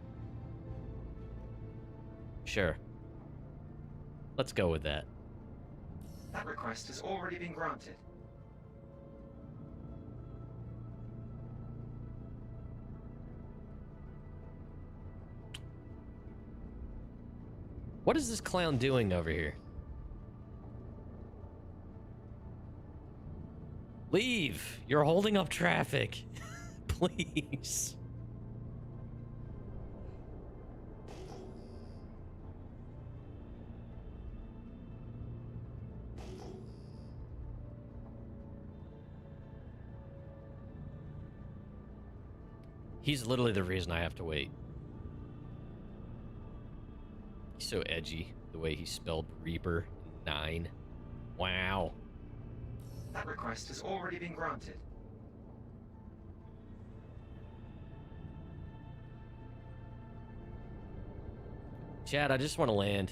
Speaker 1: Sure. Let's go with that.
Speaker 6: That request has already been granted.
Speaker 1: What is this clown doing over here? Leave! You're holding up traffic. Please. He's literally the reason I have to wait. He's so edgy, the way he spelled Reaper 9. Wow.
Speaker 6: That request has already been granted.
Speaker 1: Chad, I just want to land.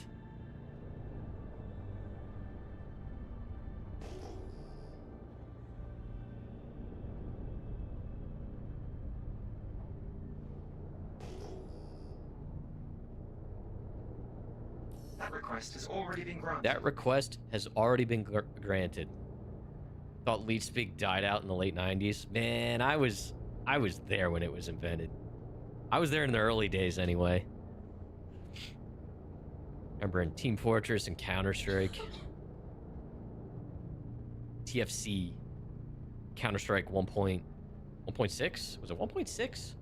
Speaker 6: That request has already been granted.
Speaker 1: That request has already been granted. Thought lead speak died out in the late 90s. Man, I was there when it was invented. I was there in the early days anyway. Remember in Team Fortress and Counter-Strike. TFC. Counter-Strike 1.6? Was it 1.6?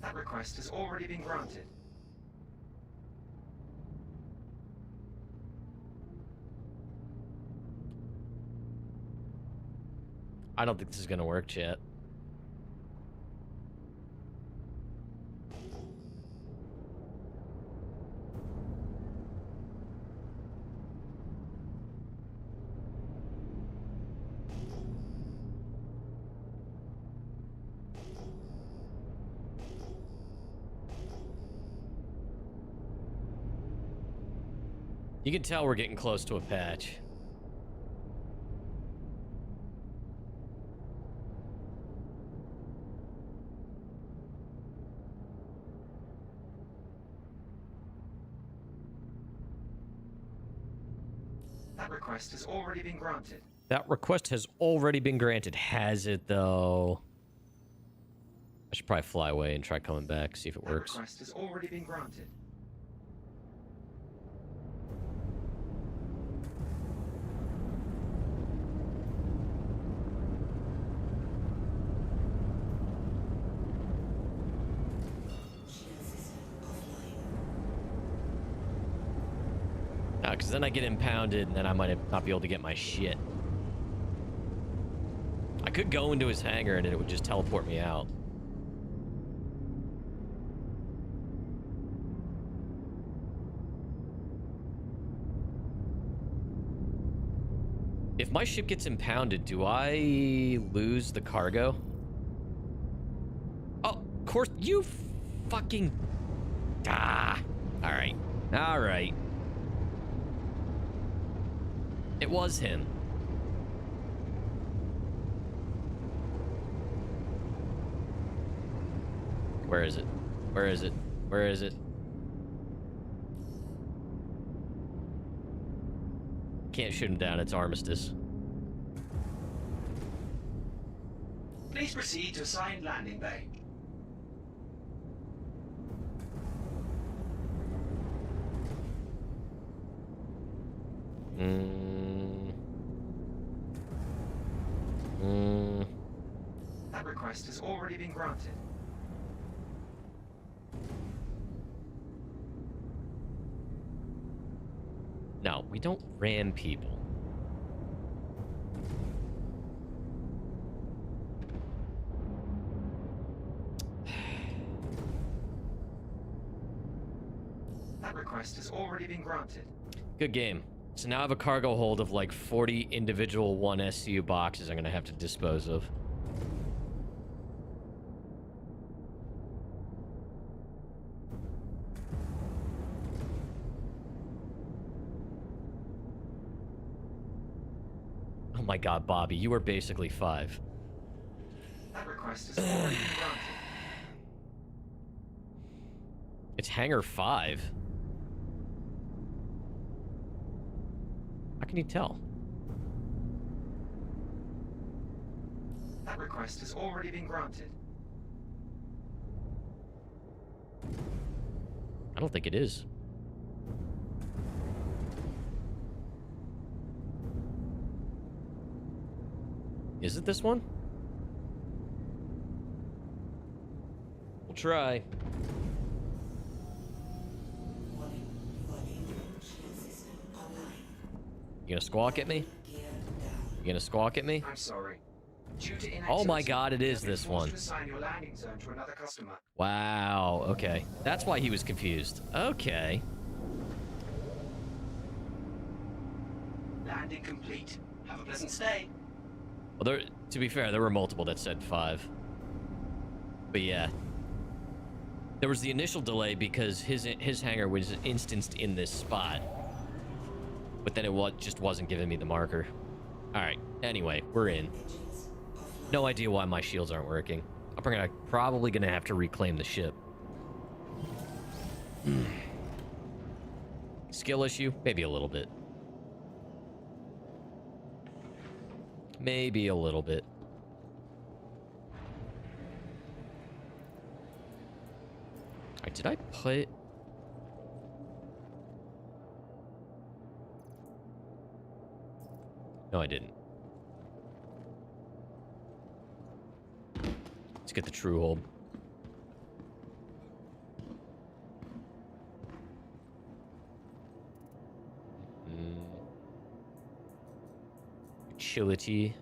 Speaker 6: That request has already been granted.
Speaker 1: I don't think this is gonna work, chat. You can tell we're getting close to a patch.
Speaker 6: That request has already been granted.
Speaker 1: That request has already been granted. Has it, though? I should probably fly away and try coming back, see if it
Speaker 6: That
Speaker 1: works.
Speaker 6: request has already been granted.
Speaker 3: Shield system offline.
Speaker 1: No, because then I get impounded, and then I might not be able to get my shit. I could go into his hangar, and it would just teleport me out. If my ship gets impounded, do I lose the cargo? Oh, of course, you fucking... Ah! All right. All right. It was him. Where is it? Where is it? Where is it? Can't shoot him down. It's armistice.
Speaker 6: Please proceed to assigned landing bay. That request has already been granted.
Speaker 1: No, we don't ram people.
Speaker 6: That request has already been granted.
Speaker 1: Good game. So now I have a cargo hold of like 40 individual 1SCU boxes I'm going to have to dispose of. Oh my god, Bobby, you are basically 5.
Speaker 6: That request has already been granted.
Speaker 1: It's Hangar 5. How can you tell?
Speaker 6: That request has already been granted.
Speaker 1: I don't think it is. Is it this one? We'll try. You gonna squawk at me? You gonna squawk at me?
Speaker 6: I'm sorry. Due to
Speaker 1: Oh my
Speaker 6: inactivity,
Speaker 1: god, it
Speaker 6: you
Speaker 1: is
Speaker 6: have been
Speaker 1: this
Speaker 6: forced
Speaker 1: one.
Speaker 6: to assign your landing zone to another customer.
Speaker 1: Wow, okay. That's why he was confused. Okay.
Speaker 6: Landing complete. Have a pleasant stay.
Speaker 1: Well, there, to be fair, there were multiple that said 5. But yeah. There was the initial delay because his hangar was instanced in this spot. But then it just wasn't giving me the marker. Alright, anyway, we're in. No idea why my shields aren't working. I'm probably gonna have to reclaim the ship. Skill issue? Maybe a little bit. Maybe a little bit. Alright, did I put... No, I didn't. Let's get the true hold. Utility.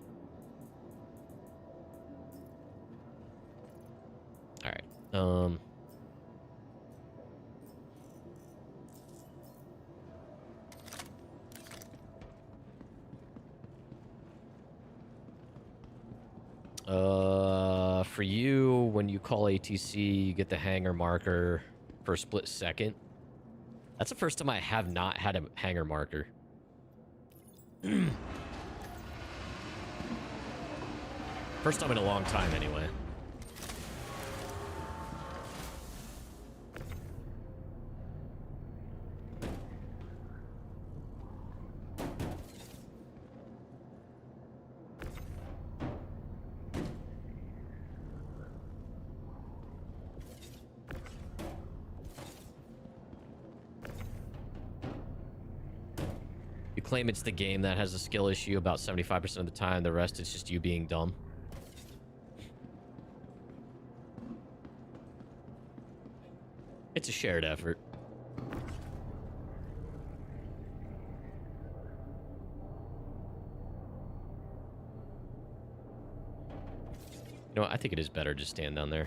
Speaker 1: All right. For you, when you call ATC, you get the hangar marker for a split second. That's the first time I have not had a hangar marker. First time in a long time, anyway. You claim it's the game that has a skill issue about 75% of the time. The rest is just you being dumb. It's a shared effort. You know what? I think it is better just stand down there.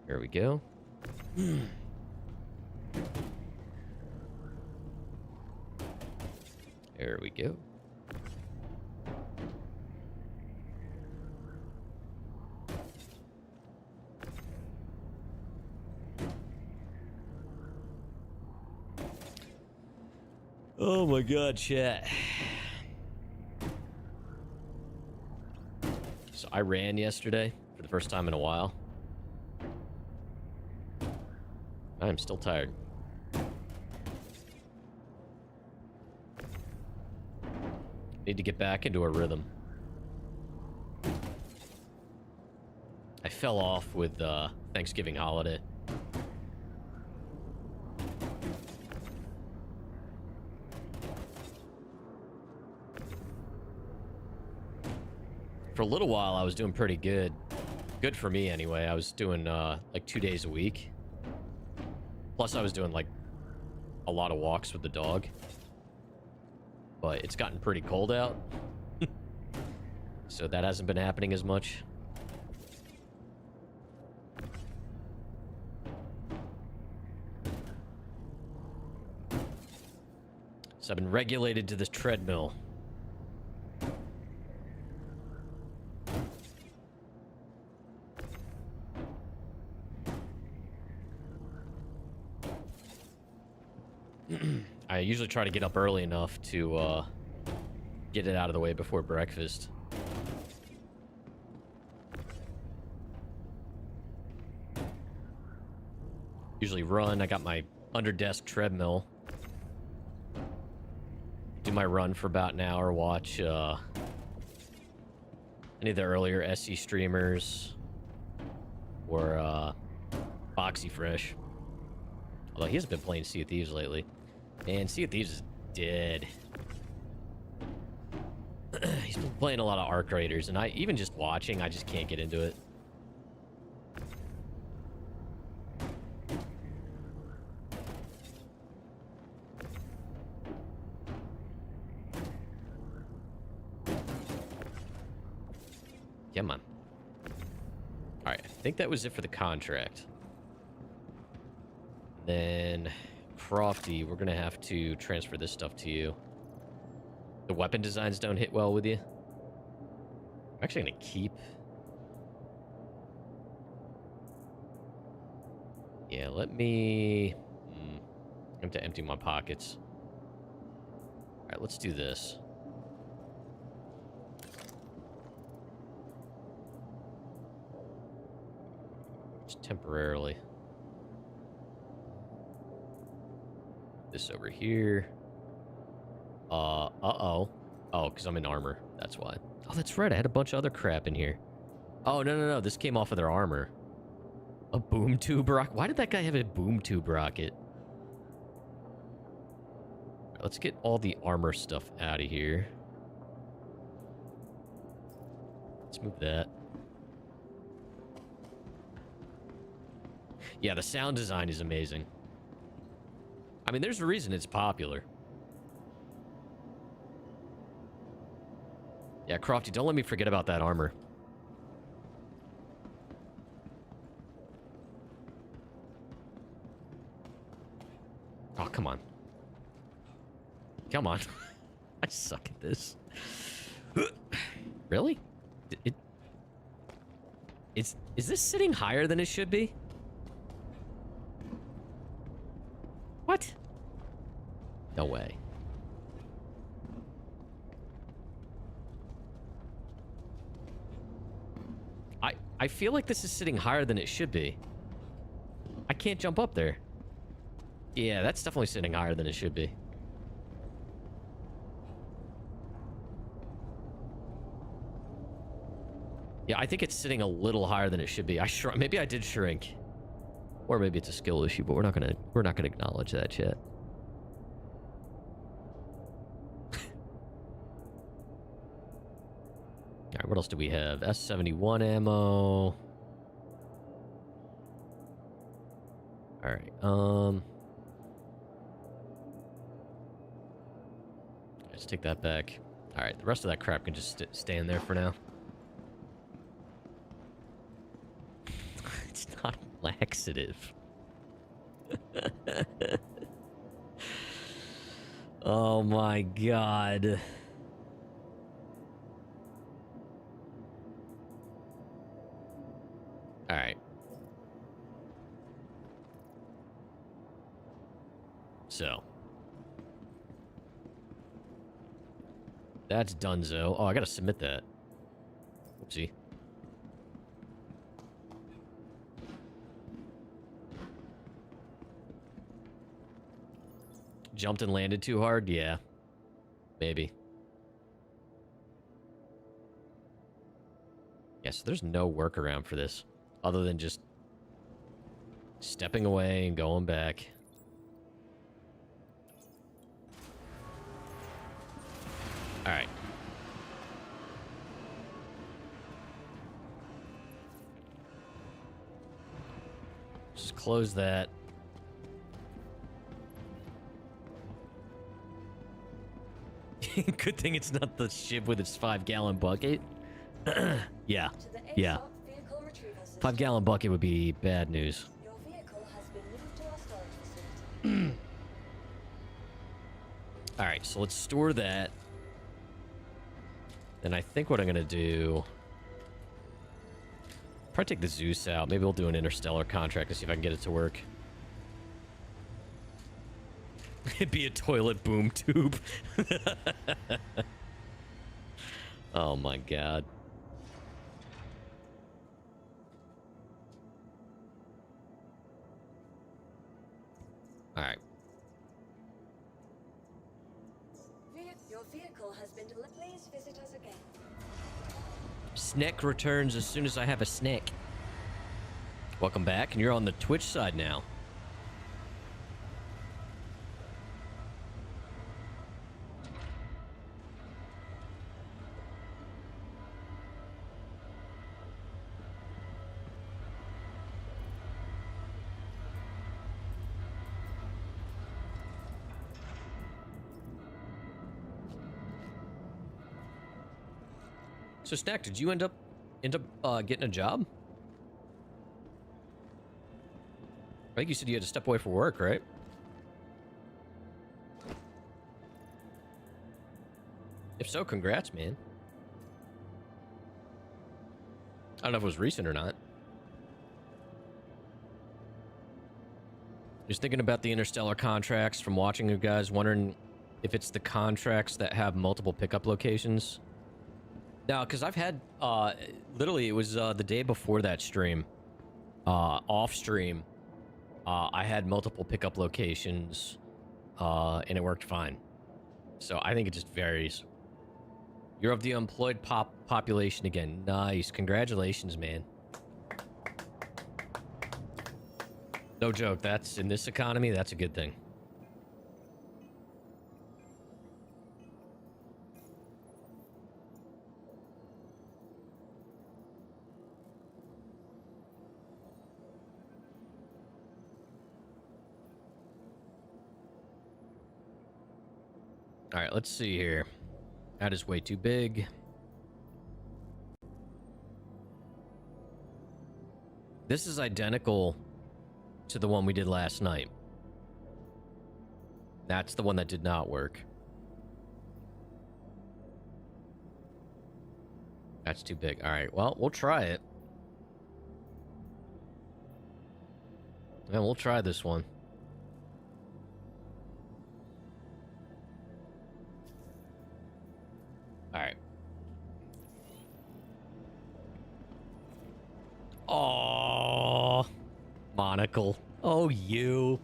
Speaker 1: Here we go. There we go. Oh my god, chat. So I ran yesterday for the first time in a while. I'm still tired. Need to get back into a rhythm. I fell off with Thanksgiving holiday. For a little while, I was doing pretty good. Good for me, anyway. I was doing, like, 2 days a week. Plus, I was doing, like, a lot of walks with the dog. But it's gotten pretty cold out. So that hasn't been happening as much. So I've been regulated to this treadmill. I usually try to get up early enough to get it out of the way before breakfast. Usually run. I got my under-desk treadmill. Do my run for about an hour. Watch any of the earlier SC streamers. Or Boxy Fresh. Although he hasn't been playing Sea of Thieves lately. And Sea of Thieves is dead. He's been playing a lot of Arc Raiders, and even just watching, I just can't get into it. Come on. Alright, I think that was it for the contract. Then, Crofty, we're gonna have to transfer this stuff to you. The weapon designs don't hit well with you. I'm actually gonna keep... Yeah, let me... I have to empty my pockets. Alright, let's do this. Just temporarily. This over here. Uh-oh. Oh, because I'm in armor. That's why. Oh, that's right. I had a bunch of other crap in here. Oh, no. This came off of their armor. A boom tube rocket? Why did that guy have a boom tube rocket? All right, let's get all the armor stuff out of here. Let's move that. Yeah, the sound design is amazing. I mean, there's a reason it's popular. Yeah, Crofty, don't let me forget about that armor. Oh, come on. Come on. I suck at this. Really? Is this sitting higher than it should be? What? No way. I feel like this is sitting higher than it should be. I can't jump up there. Yeah, that's definitely sitting higher than it should be. Yeah, I think it's sitting a little higher than it should be. Maybe I did shrink. Or maybe it's a skill issue, but we're not gonna acknowledge that yet. Alright, what else do we have? S71 ammo. Alright, let's take that back. Alright, the rest of that crap can just stay in there for now. It's not a laxative. Oh my god. Alright. So. That's donezo. Oh, I gotta submit that. Oopsie. Jumped and landed too hard? Yeah. Maybe. Yeah, so there's no workaround for this. Other than just stepping away and going back. Alright. Just close that. Good thing it's not the ship with its 5-gallon bucket. Yeah.
Speaker 2: To the
Speaker 1: Yeah.
Speaker 2: ASOP vehicle retrieval system.
Speaker 1: 5-gallon bucket would be bad news.
Speaker 2: Your vehicle has been moved to our storage facility.
Speaker 1: Alright, so let's store that. Then I think what I'm gonna do... probably take the Zeus out. Maybe we'll do an interstellar contract to see if I can get it to work. It'd be a toilet boom tube. Oh my god. Alright.
Speaker 2: Your vehicle has been delivered. Please visit us again.
Speaker 1: Snack returns as soon as I have a snack. Welcome back, and you're on the Twitch side now. So, Snack, did you end up getting a job? I think you said you had to step away for work, right? If so, congrats, man. I don't know if it was recent or not. Just thinking about the interstellar contracts from watching you guys, wondering if it's the contracts that have multiple pickup locations. No, because I've had, literally, it was the day before that stream, off stream, I had multiple pickup locations, and it worked fine. So I think it just varies. You're of the employed population again. Nice. Congratulations, man. No joke. That's, in this economy, that's a good thing. All right, let's see here. That is way too big. This is identical to the one we did last night. That's the one that did not work. That's too big. All right, well, we'll try it. Yeah, we'll try this one. All right. Oh, Monocle. Oh, you.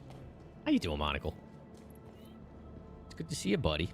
Speaker 1: How you doing, Monocle? It's good to see you, buddy.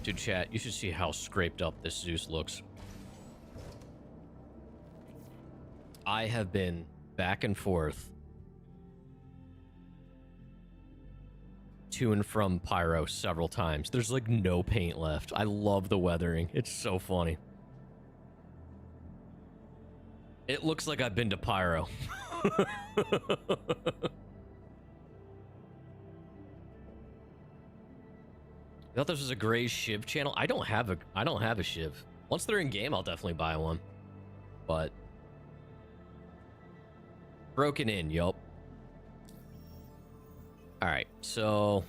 Speaker 1: Dude, chat, you should see how scraped up this Zeus looks. I have been back and forth to and from Pyro several times. There's like no paint left. I love the weathering. It's so funny. It looks like I've been to Pyro. I thought this was a Gray Shiv channel. I don't have a Shiv. Once they're in game, I'll definitely buy one. But broken in, yup. All right, so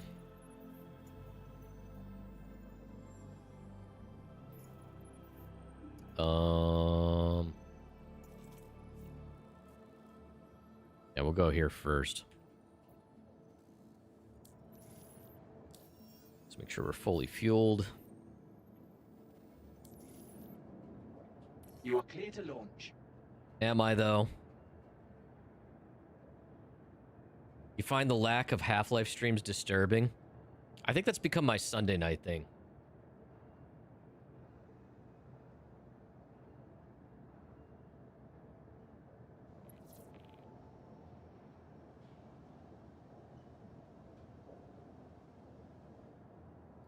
Speaker 1: yeah, we'll go here first. Let's make sure we're fully fueled.
Speaker 6: You are clear to launch.
Speaker 1: Am I, though? You find the lack of Half-Life streams disturbing? I think that's become my Sunday night thing.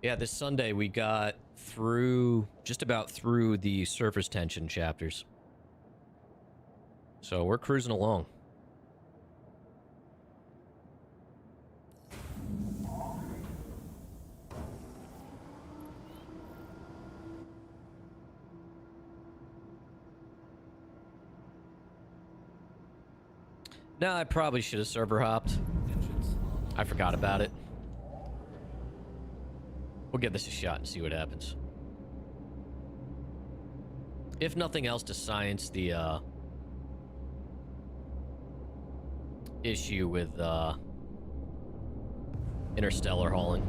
Speaker 1: Yeah, this Sunday we got through, just about through the surface tension chapters. So we're cruising along. No, I probably should have server hopped. I forgot about it. We'll give this a shot and see what happens. If nothing else, to science the issue with interstellar hauling.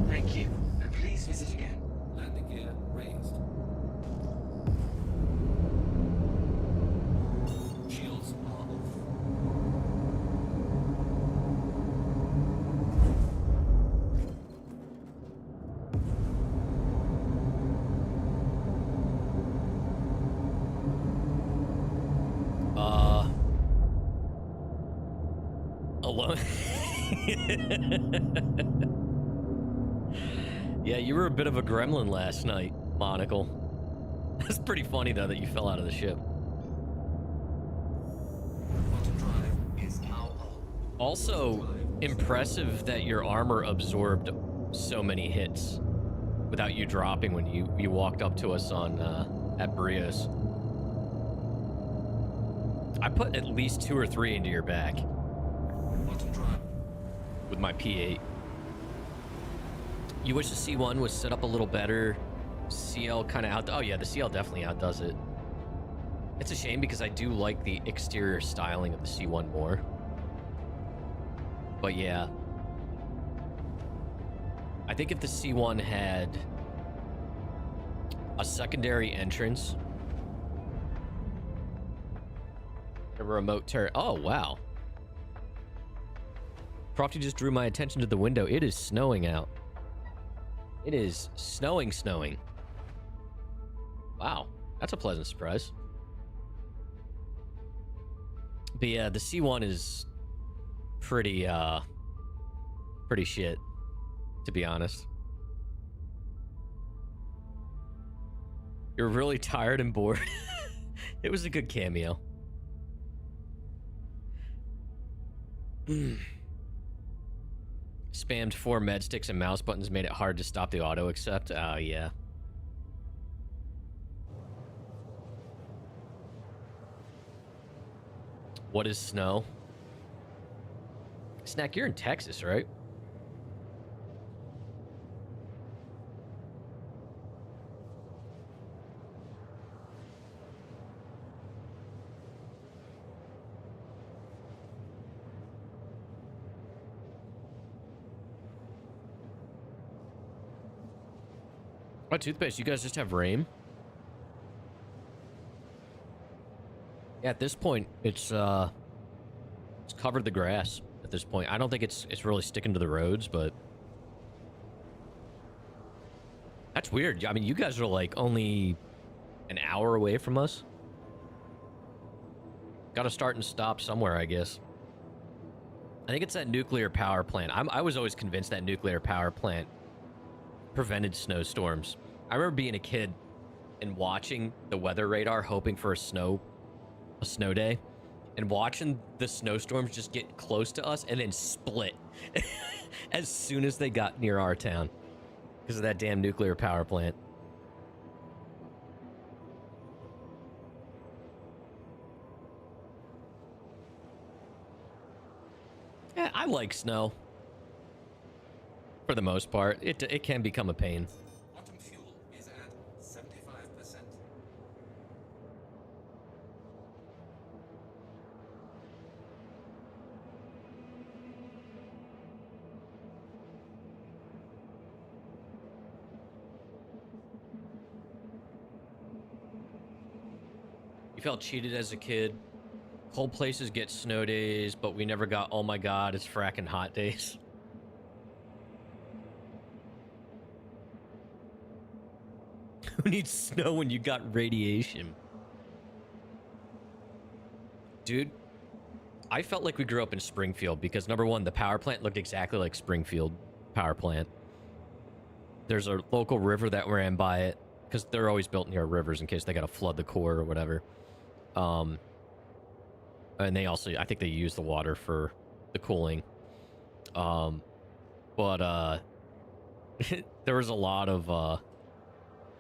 Speaker 6: Thank you, and please visit again.
Speaker 9: Landing gear raised. Shields are off.
Speaker 1: Alone. Yeah, you were a bit of a gremlin last night, Monocle. That's pretty funny, though, that you fell out of the ship.
Speaker 9: Quantum drive is now on.
Speaker 1: Also, impressive that your armor absorbed so many hits without you dropping when you walked up to us on at Brios. I put at least 2 or 3 into your back
Speaker 9: Quantum drive.
Speaker 1: with my P8. You wish the C1 was set up a little better. CL kind of out. Oh yeah, the CL definitely outdoes it. It's a shame because I do like the exterior styling of the C1 more. But yeah, I think if the C1 had a secondary entrance, a remote turret. Oh wow. Crofty just drew my attention to the window. It is snowing out. It is snowing. Wow, that's a pleasant surprise. But yeah, the C1 is pretty shit, to be honest. You're really tired and bored. It was a good cameo. Spammed 4 med sticks and mouse buttons made it hard to stop the auto accept. Oh, yeah. What is snow? Snack, you're in Texas, right? Oh, toothpaste, you guys just have rain? Yeah, at this point, it's covered the grass at this point. I don't think it's really sticking to the roads, but that's weird. I mean, you guys are like only an hour away from us. Gotta start and stop somewhere, I guess. I think it's that nuclear power plant. I was always convinced that nuclear power plant prevented snowstorms. I remember being a kid and watching the weather radar, hoping for a snow day, and watching the snowstorms just get close to us and then split as soon as they got near our town because of that damn nuclear power plant. Yeah, I like snow. For the most part, it can become a pain.
Speaker 6: Quantum fuel is at 75%.
Speaker 1: You felt cheated as a kid. Cold places get snow days, but we never got, oh my god, it's fracking hot days. Who needs snow when you got radiation? Dude, I felt like we grew up in Springfield because number one, the power plant looked exactly like Springfield power plant. There's a local river that ran by it because they're always built near rivers in case they got to flood the core or whatever. And they also, I think they use the water for the cooling. But there was a lot of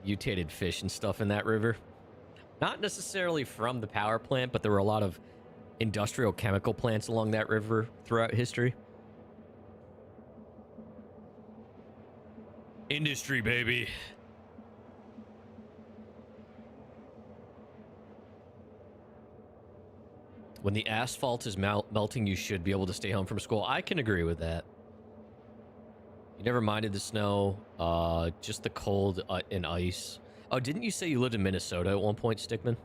Speaker 1: mutated fish and stuff in that river. Not necessarily from the power plant, but there were a lot of industrial chemical plants along that river throughout history. Industry, baby. When the asphalt is melting, you should be able to stay home from school. I can agree with that. You never minded the snow, just the cold and ice. Oh, didn't you say you lived in Minnesota at one point, Stickman?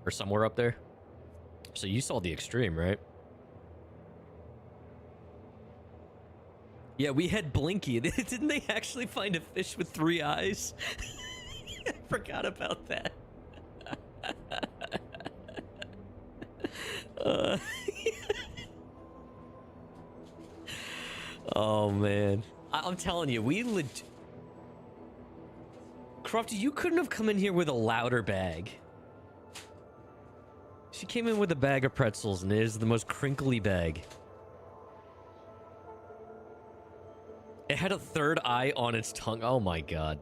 Speaker 1: Or somewhere up there? So you saw the extreme, right? Yeah, we had Blinky. Didn't they actually find a fish with 3 eyes? I forgot about that. Oh, man. I'm telling you, Crofty, you couldn't have come in here with a louder bag. She came in with a bag of pretzels, and it is the most crinkly bag. It had a 3rd eye on its tongue. Oh, my God.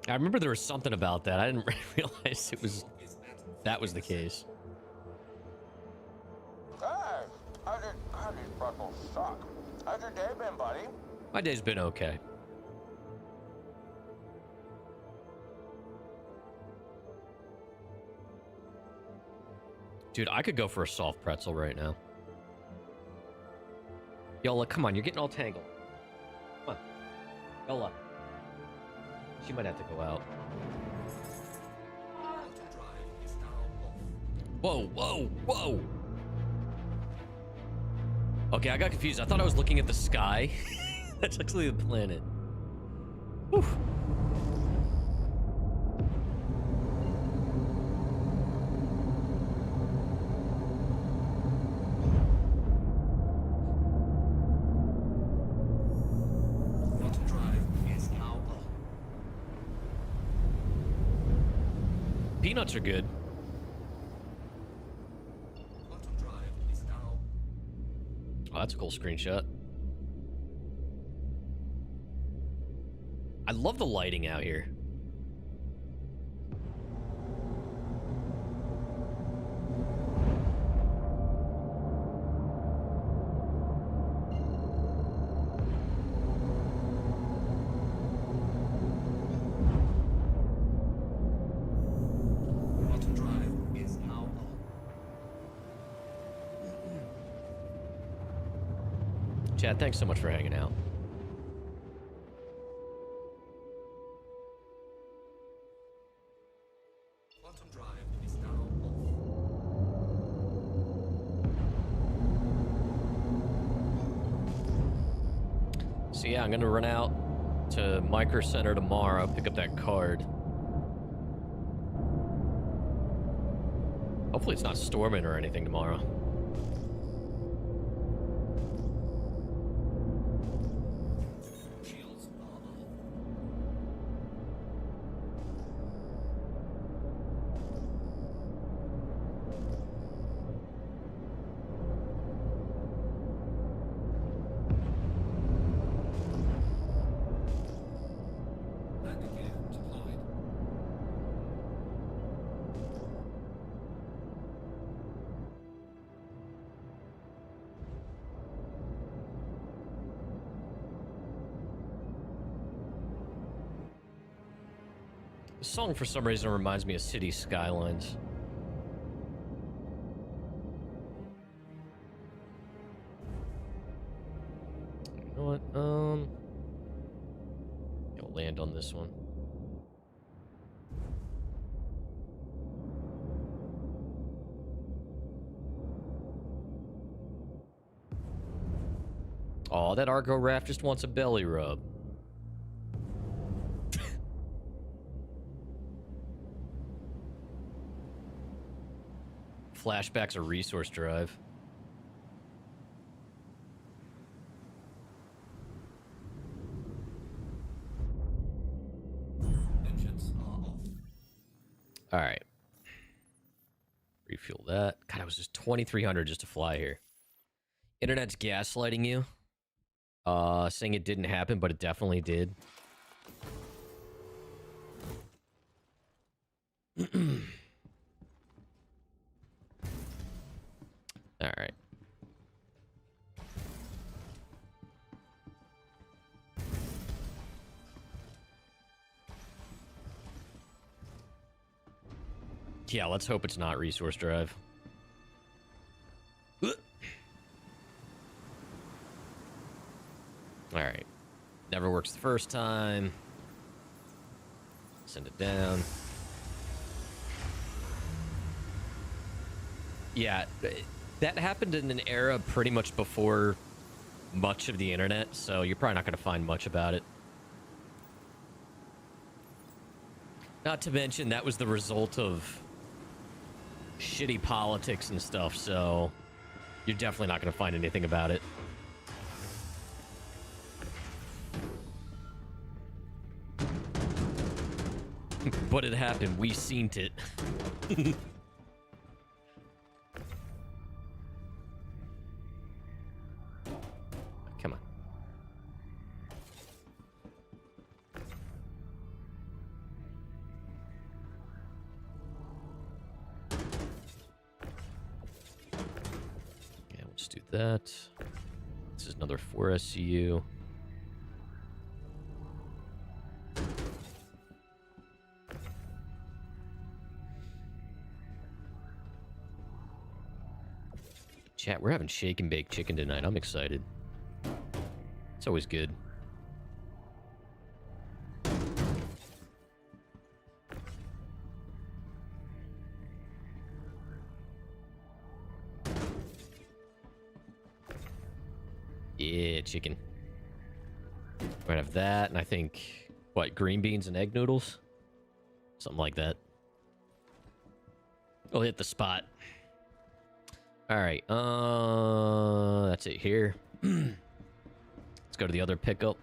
Speaker 1: I remember there was something about that. I didn't realize that was the case.
Speaker 7: Hey, how did pretzels suck? How's your day been, buddy?
Speaker 1: My day's been okay. Dude, I could go for a soft pretzel right now. Yola, come on, you're getting all tangled. Come on. Yola. She might have to go out. Whoa, whoa, whoa! Okay, I got confused. I thought I was looking at the sky. That's actually the planet. Whew. Peanuts are good. Oh, that's a cool screenshot. I love the lighting out here. Chad, thanks so much for hanging out.
Speaker 6: Quantum drive is now off.
Speaker 1: So yeah, I'm gonna run out to Micro Center tomorrow, pick up that card. Hopefully it's not storming or anything tomorrow. This song, for some reason, reminds me of City Skylines. You know what? I'll land on this one. Oh, that Argo Raft just wants a belly rub. Flashback's a resource drive.
Speaker 9: Engines are off.
Speaker 1: All right. Refuel that. God, it was just 2,300 just to fly here. Internet's gaslighting you. Saying it didn't happen, but it definitely did. All right. Yeah, let's hope it's not resource drive. All right. Never works the first time. Send it down. Yeah, that happened in an era pretty much before much of the internet, so you're probably not going to find much about it. Not to mention, that was the result of shitty politics and stuff, so you're definitely not going to find anything about it. But it happened. We seen it. Come on. Yeah, we'll just do that. This is another 4 SCU. Chat, we're having shake and bake chicken tonight. I'm excited. It's always good. Yeah, chicken. Might have that, and I think, what, green beans and egg noodles? Something like that. We'll hit the spot. All right, that's it here. Let's go to the other pickup.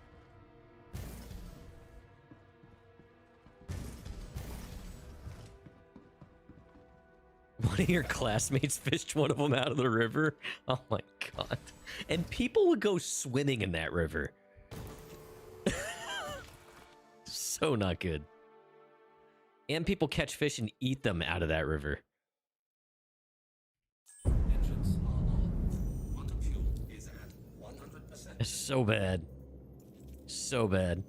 Speaker 1: One of your classmates fished one of them out of the river. Oh my god. And people would go swimming in that river. So not good. And people catch fish and eat them out of that river.
Speaker 9: Engines are on. Quantum fuel is at 100%.
Speaker 1: It's so bad. So bad.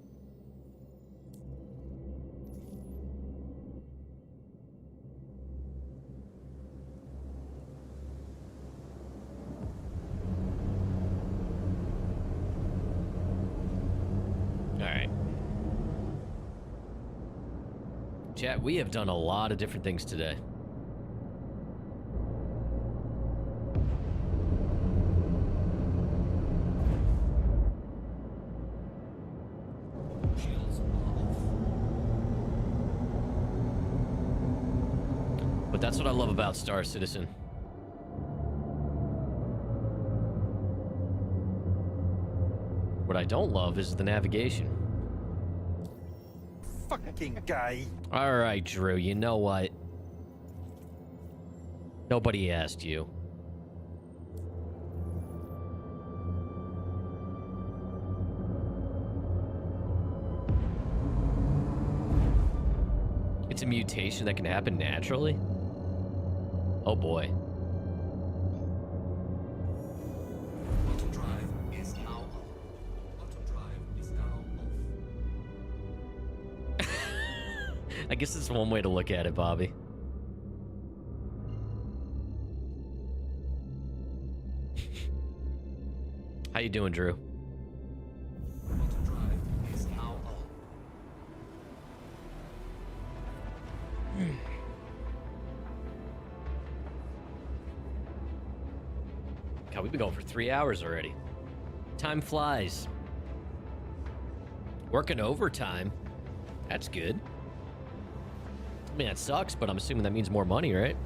Speaker 1: Alright. Chat, we have done a lot of different things today.
Speaker 9: Shields are off.
Speaker 1: But that's what I love about Star Citizen. What I don't love is the navigation.
Speaker 8: Fucking guy.
Speaker 1: All right, Drew, you know what? Nobody asked you. It's a mutation that can happen naturally? Oh boy.
Speaker 9: Quantum drive is now on. Quantum drive is now
Speaker 1: I guess it's one way to look at it, Bobby. How you doing, Drew?
Speaker 9: Quantum drive is now on.
Speaker 1: God, we've been going for 3 hours already. Time flies. Working overtime. That's good. I mean, that sucks, but I'm assuming that means more money, right?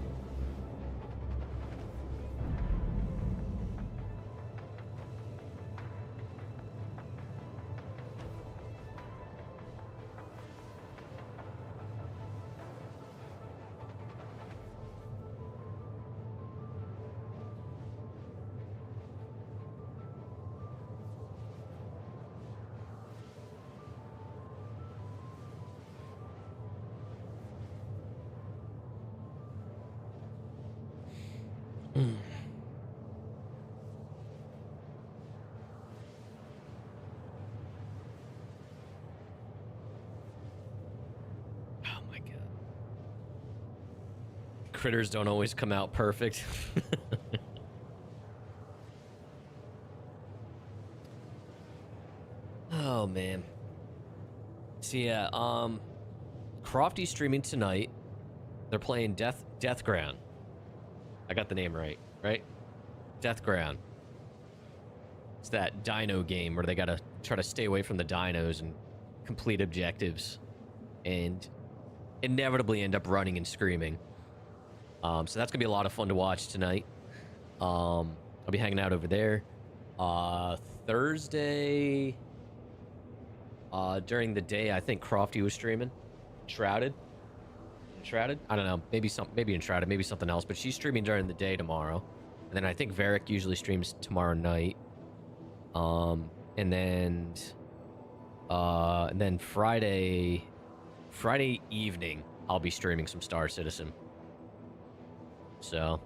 Speaker 1: Oh my god. Critters don't always come out perfect. Oh man. So yeah, Crofty's streaming tonight. They're playing Deathground. I got the name right? Deathground. It's that dino game where they gotta try to stay away from the dinos and complete objectives and inevitably end up running and screaming. So that's gonna be a lot of fun to watch tonight. I'll be hanging out over there. Thursday, during the day, I think Crofty was streaming. Shrouded? I don't know. Maybe Enshrouded, maybe something else. But she's streaming during the day tomorrow. And then I think Varric usually streams tomorrow night. And then Friday evening, I'll be streaming some Star Citizen. So,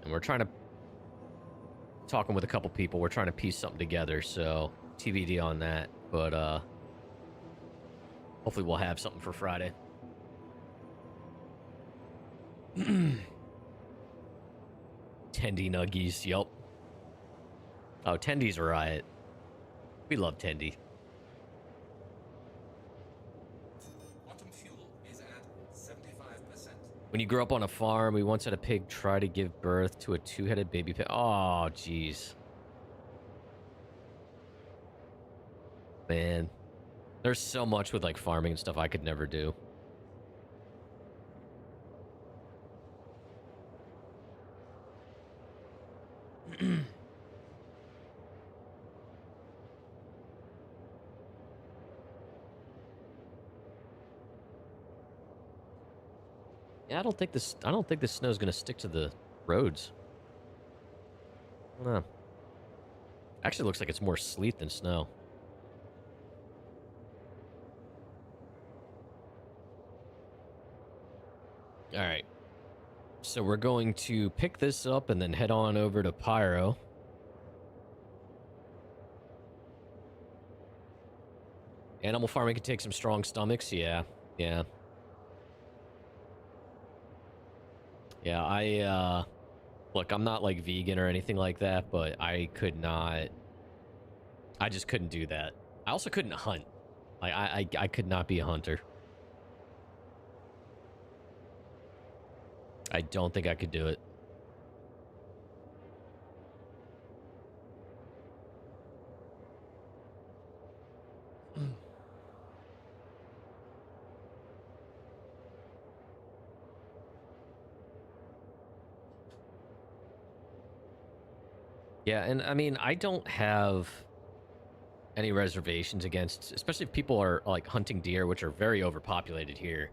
Speaker 1: and we're trying to talking with a couple people. We're trying to piece something together. So TBD on that. But hopefully we'll have something for Friday. Tendy Nuggies, yup. Oh, Tendy's a riot. We love Tendy.
Speaker 9: Quantum fuel is at 75%.
Speaker 1: When you grew up on a farm, we once had a pig try to give birth to a two-headed baby pig. Oh, jeez. Man. There's so much with, like, farming and stuff I could never do. Yeah, I don't think this snow's gonna stick to the roads. I don't know. Actually looks like it's more sleet than snow. All right. So we're going to pick this up and then head on over to Pyro. Animal farming can take some strong stomachs. Yeah. Yeah. Yeah, look, I'm not like vegan or anything like that, but I just couldn't do that. I also couldn't hunt. Like, I could not be a hunter. I don't think I could do it. Yeah, and I mean, I don't have any reservations against, especially if people are like hunting deer, which are very overpopulated here.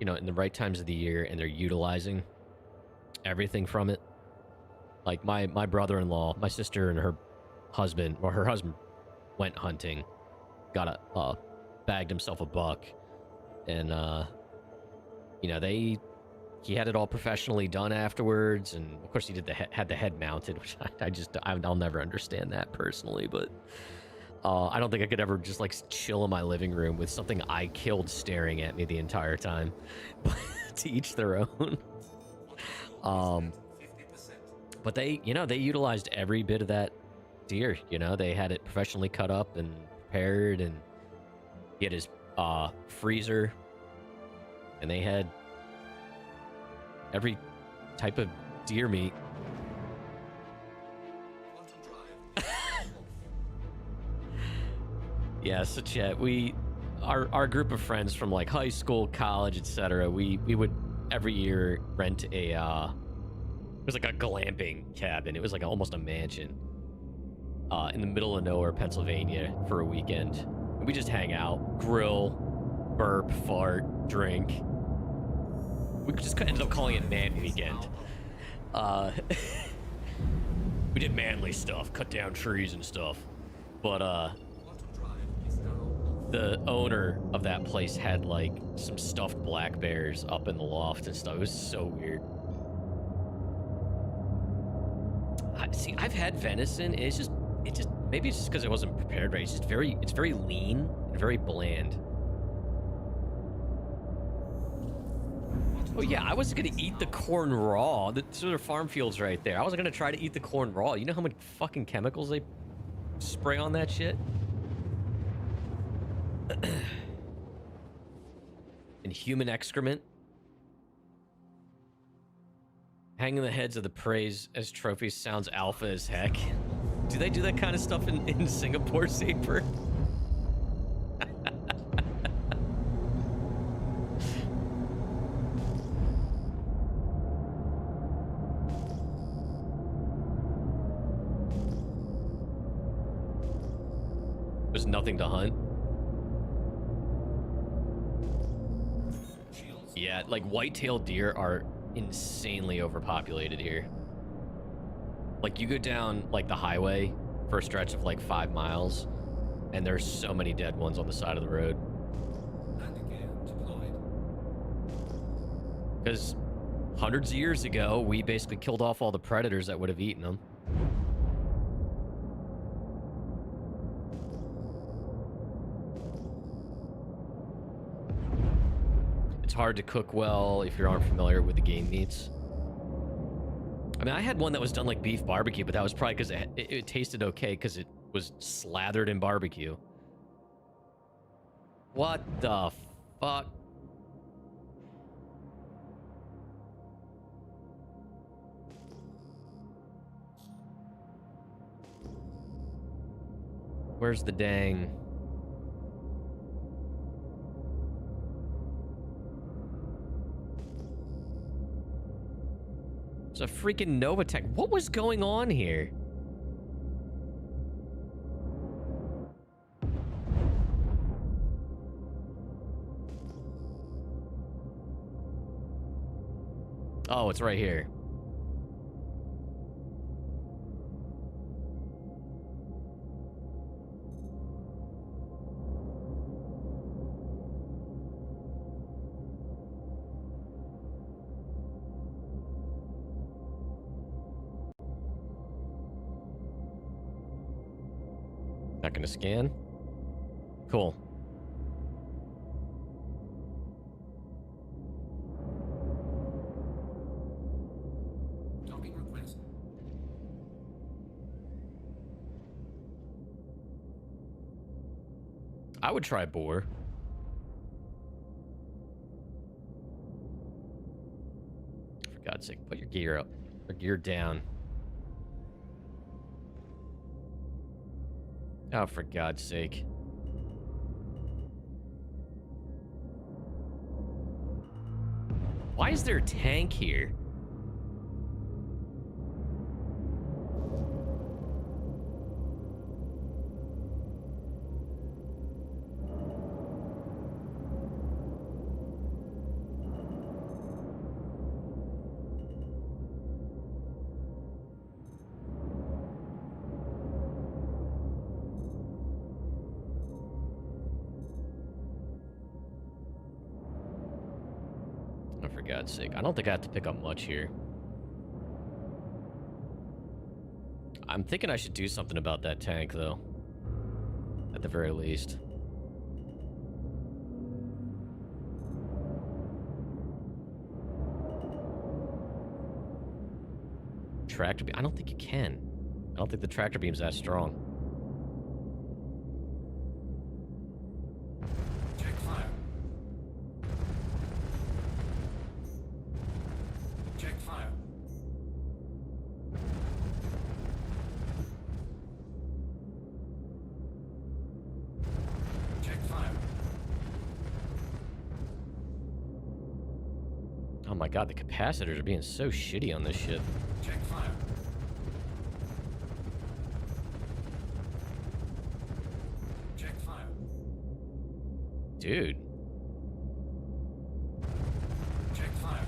Speaker 1: You know, in the right times of the year, and they're utilizing everything from it. Like my brother-in-law, my sister and her husband, or her husband, went hunting, bagged himself a buck, and you know, he had it all professionally done afterwards, and of course he did had the head mounted, which I'll never understand that personally, but I don't think I could ever just like chill in my living room with something I killed staring at me the entire time. To each their own. But they, you know, they utilized every bit of that deer. You know, they had it professionally cut up and prepared, and he had his freezer, and they had every type of deer meat. Yeah, so Chet, our group of friends from like high school, college, etc. We would every year rent a it was like a glamping cabin. It was like almost a mansion in the middle of nowhere, Pennsylvania, for a weekend. And we just hang out, grill, burp, fart, drink. We just ended up calling it Man Weekend. We did manly stuff, cut down trees and stuff. But the owner of that place had like some stuffed black bears up in the loft and stuff. It was so weird. See, I've had venison. It just maybe it's just because it wasn't prepared right. It's very lean and very bland. Oh yeah, I was gonna eat the corn raw. Those are farm fields right there. I was gonna try to eat the corn raw. You know how many fucking chemicals they spray on that shit? And human excrement. Hanging the heads of the prey as trophies sounds alpha as heck. Do they do that kind of stuff in Singapore, Saber? There's nothing to hunt. Yeah, like white-tailed deer are insanely overpopulated here. Like you go down like the highway for a stretch of like 5 miles, and there's so many dead ones on the side of the road. Because hundreds of years ago, we basically killed off all the predators that would have eaten them. It's hard to cook well if you aren't familiar with the game meats. I mean, I had one that was done like beef barbecue, but that was probably because it tasted okay because it was slathered in barbecue. What the fuck? Where's the dang? It's a freaking Novatech. What was going on here? Oh, it's right here. Not gonna scan. Cool. I would try boar. For God's sake, put your gear up. Or gear down. Oh, for God's sake. Why is there a tank here? For God's sake. I don't think I have to pick up much here. I'm thinking I should do something about that tank, though. at the very least. Tractor beam? I don't think you can. I don't think the tractor beam's that strong.
Speaker 9: Check fire. Check fire. Check fire.
Speaker 1: Oh my god, the capacitors are being so shitty on this shit.
Speaker 9: Check fire. Check fire.
Speaker 1: Dude.
Speaker 9: Check fire.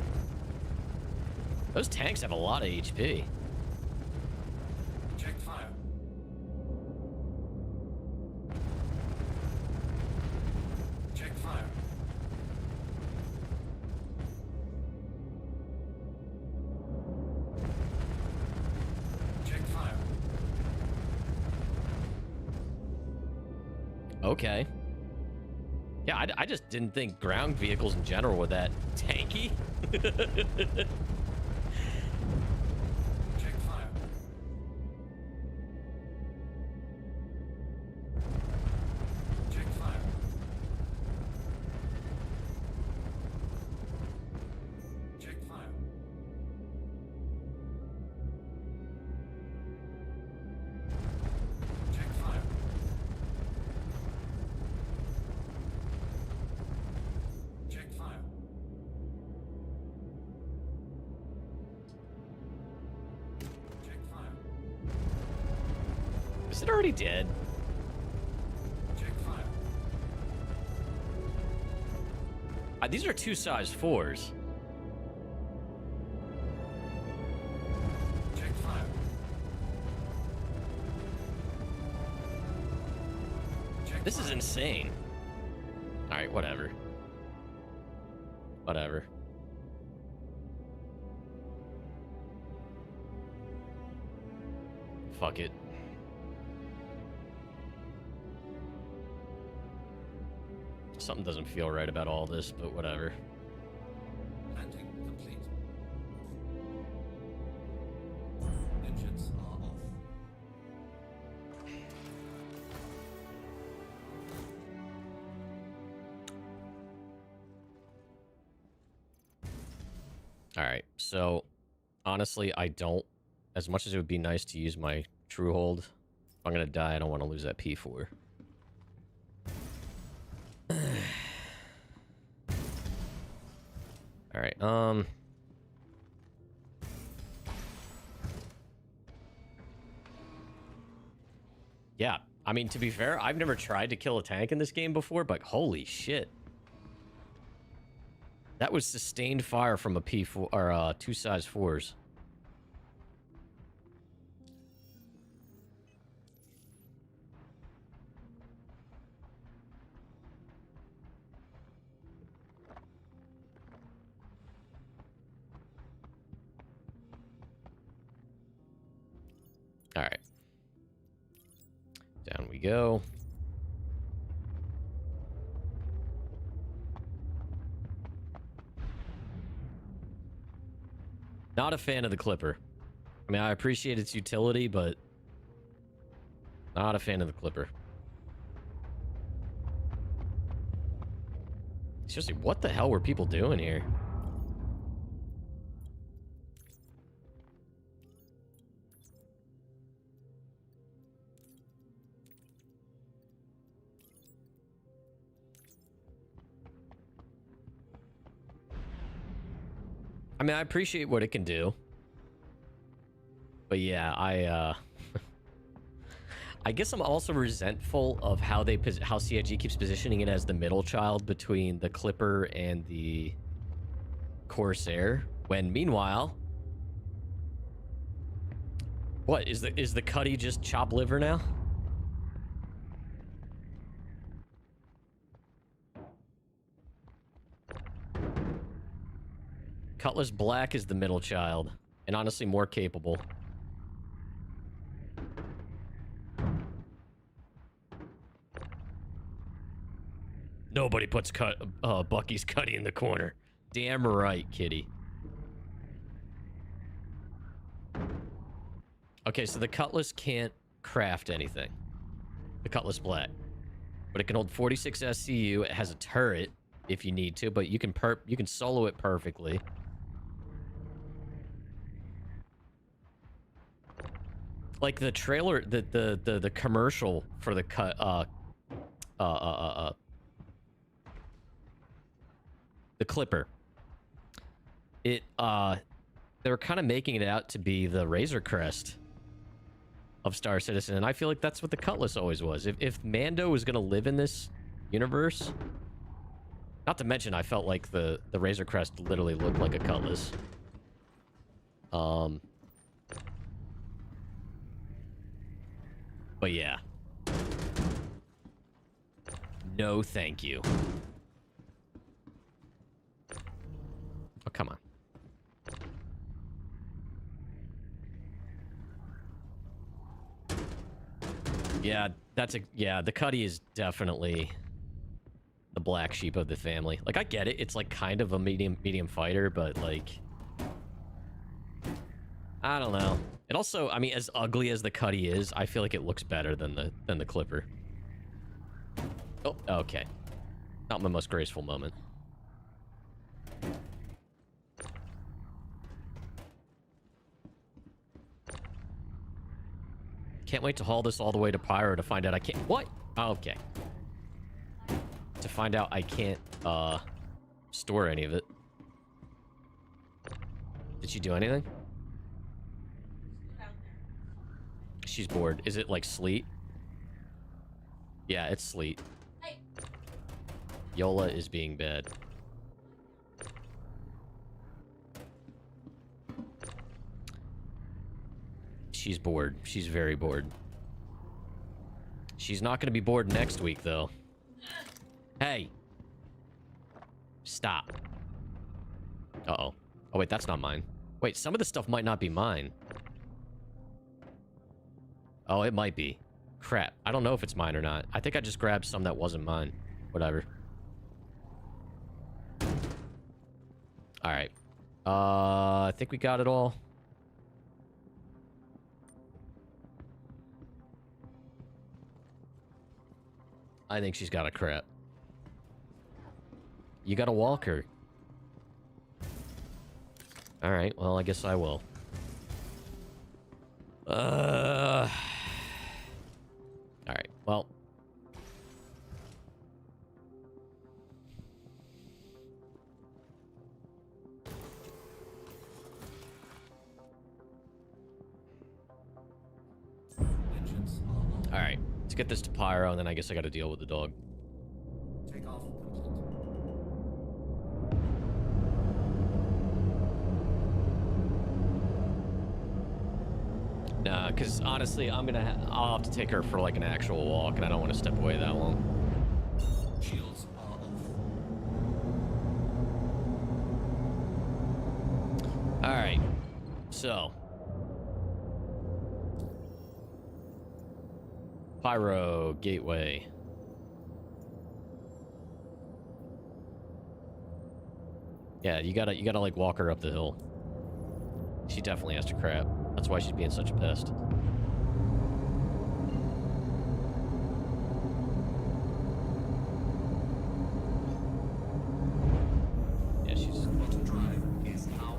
Speaker 1: Those tanks have a lot of HP.
Speaker 9: Check fire. Check fire. Check fire.
Speaker 1: Okay. Yeah, I just didn't think ground vehicles in general were that tanky.
Speaker 9: Check fire. Check fire. Check fire. Check fire. Check fire. Check fire.
Speaker 1: Is it already dead?
Speaker 9: Check fire.
Speaker 1: These are 2 size 4s.
Speaker 9: Check fire. Check
Speaker 1: This is
Speaker 9: fire.
Speaker 1: insane. Alright, whatever. Whatever. Fuck it. Something doesn't feel right about all this, but whatever.
Speaker 9: Landing complete. Engines are off.
Speaker 1: Alright, so honestly, I don't, as much as it would be nice to use my true hold, if I'm gonna die, I don't want to lose that P4. Alright, yeah, I mean, to be fair, I've never tried to kill a tank in this game before, but holy shit. That was sustained fire from a P4, or 2 size 4s. All right. Down we go. Not a fan of the Clipper. I mean, I appreciate its utility, but not a fan of the Clipper. Seriously, what the hell were people doing here? I mean, I appreciate what it can do. But yeah, I guess I'm also resentful of how how CIG keeps positioning it as the middle child between the Clipper and the Corsair, when meanwhile, what is the Cuddy just chop liver now? Cutlass Black is the middle child, and honestly more capable. Nobody puts Bucky's Cuddy in the corner. Damn right, kitty. Okay, so the Cutlass can't craft anything. The Cutlass Black. But it can hold 46 SCU. It has a turret if you need to, but you can solo it perfectly. Like the trailer, the commercial for the the Clipper. They were kind of making it out to be the Razor Crest of Star Citizen, and I feel like that's what the Cutlass always was. If Mando was gonna live in this universe, not to mention I felt like the Razor Crest literally looked like a Cutlass. But yeah. No, thank you. Oh, come on. Yeah, the Cuddy is definitely the black sheep of the family. Like, I get it. It's like kind of a medium fighter, but like, I don't know. It also, I mean, as ugly as the Cuddy is, I feel like it looks better than the Clipper. Oh, okay. Not my most graceful moment. Can't wait to haul this all the way to Pyro to find out I can't... What? Oh, okay. To find out I can't, store any of it. Did she do anything? She's bored. Is it like sleet? Yeah, it's sleet. Yola is being bad. She's bored. She's very bored. She's not going to be bored next week, though. Hey. Stop. Uh-oh. Oh, wait, that's not mine. Wait, some of the stuff might not be mine. Oh, it might be. Crap. I don't know if it's mine or not. I think I just grabbed some that wasn't mine. Whatever. Alright. I think we got it all. I think she's got a crap. You gotta walk her. Alright, well, I guess I will. Alright, well. Alright, let's get this to Pyro, and then I guess I gotta deal with the dog.
Speaker 6: Take off.
Speaker 1: Nah, because honestly, I'll have to take her for like an actual walk, and I don't want to step away that long.
Speaker 6: Shields are off.
Speaker 1: Alright, so. Pyro Gateway. Yeah, you gotta like walk her up the hill. She definitely has to crap. That's why she's being such a pest. Yeah, she's...
Speaker 6: Bottom drive is now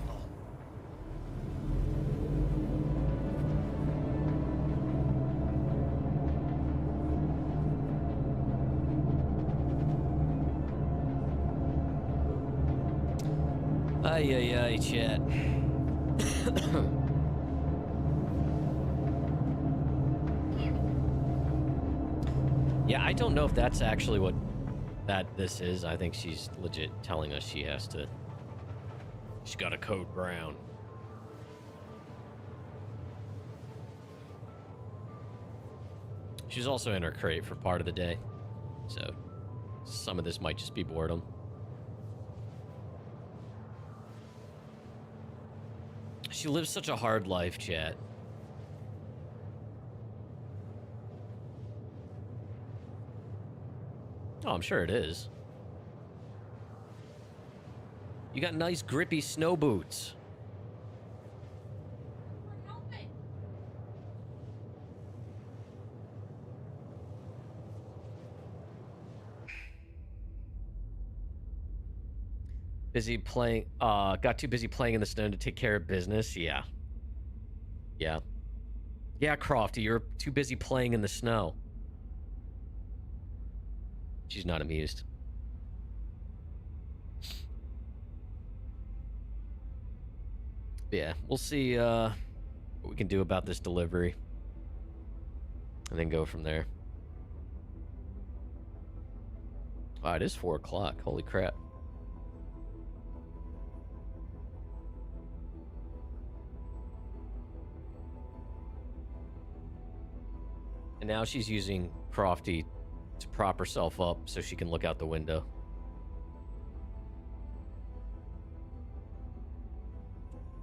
Speaker 6: on.
Speaker 1: Ay, ay, ay, chat. Yeah, I don't know if that's actually what this is. I think she's legit telling us she's got a code brown. She's also in her crate for part of the day. So some of this might just be boredom. She lives such a hard life, chat. Oh, I'm sure it is. You got nice grippy snow boots. Busy playing, got too busy playing in the snow to take care of business. Yeah. Yeah. Yeah, Crofty, you're too busy playing in the snow. She's not amused. But yeah, we'll see what we can do about this delivery. And then go from there. Wow, it is 4 o'clock. Holy crap. And now she's using Crofty to prop herself up so she can look out the window.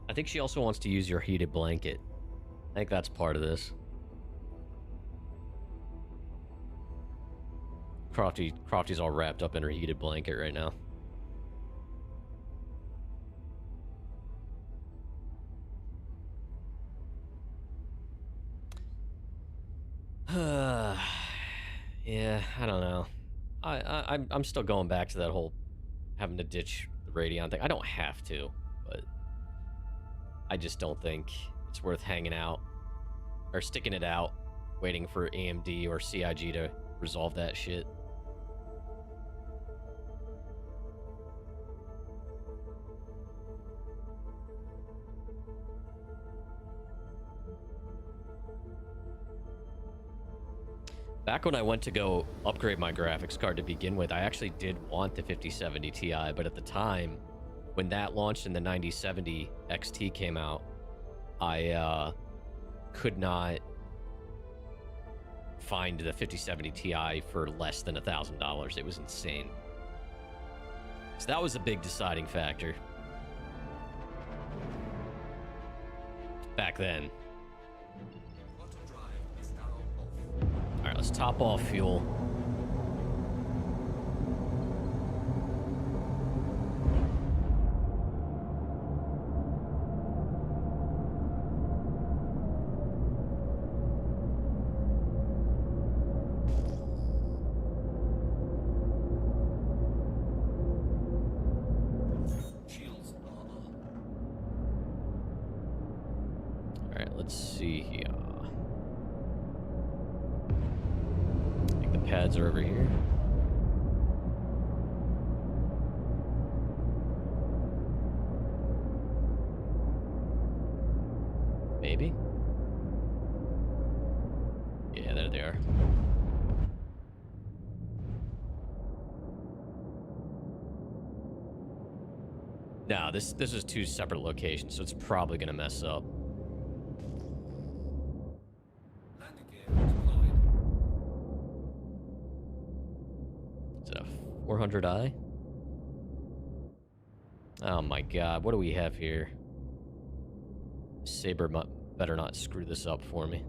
Speaker 1: I think she also wants to use your heated blanket. I think that's part of this. Crofty's all wrapped up in her heated blanket right now. Yeah, I don't know. I'm still going back to that whole having to ditch the Radeon thing. I don't have to, but I just don't think it's worth hanging out or sticking it out, waiting for AMD or CIG to resolve that shit. Back when I went to go upgrade my graphics card to begin with, I actually did want the 5070 Ti, but at the time, when that launched and the 9070 XT came out, I could not find the 5070 Ti for less than $1,000. It was insane. So that was a big deciding factor. Back then. All right, let's top off fuel. All right, let's see here. Pads are over here. Maybe? Yeah, there they are. No, this is 2 separate locations, so it's probably gonna mess up. Is it a 400i? Oh my god, what do we have here? Saber better not screw this up for me.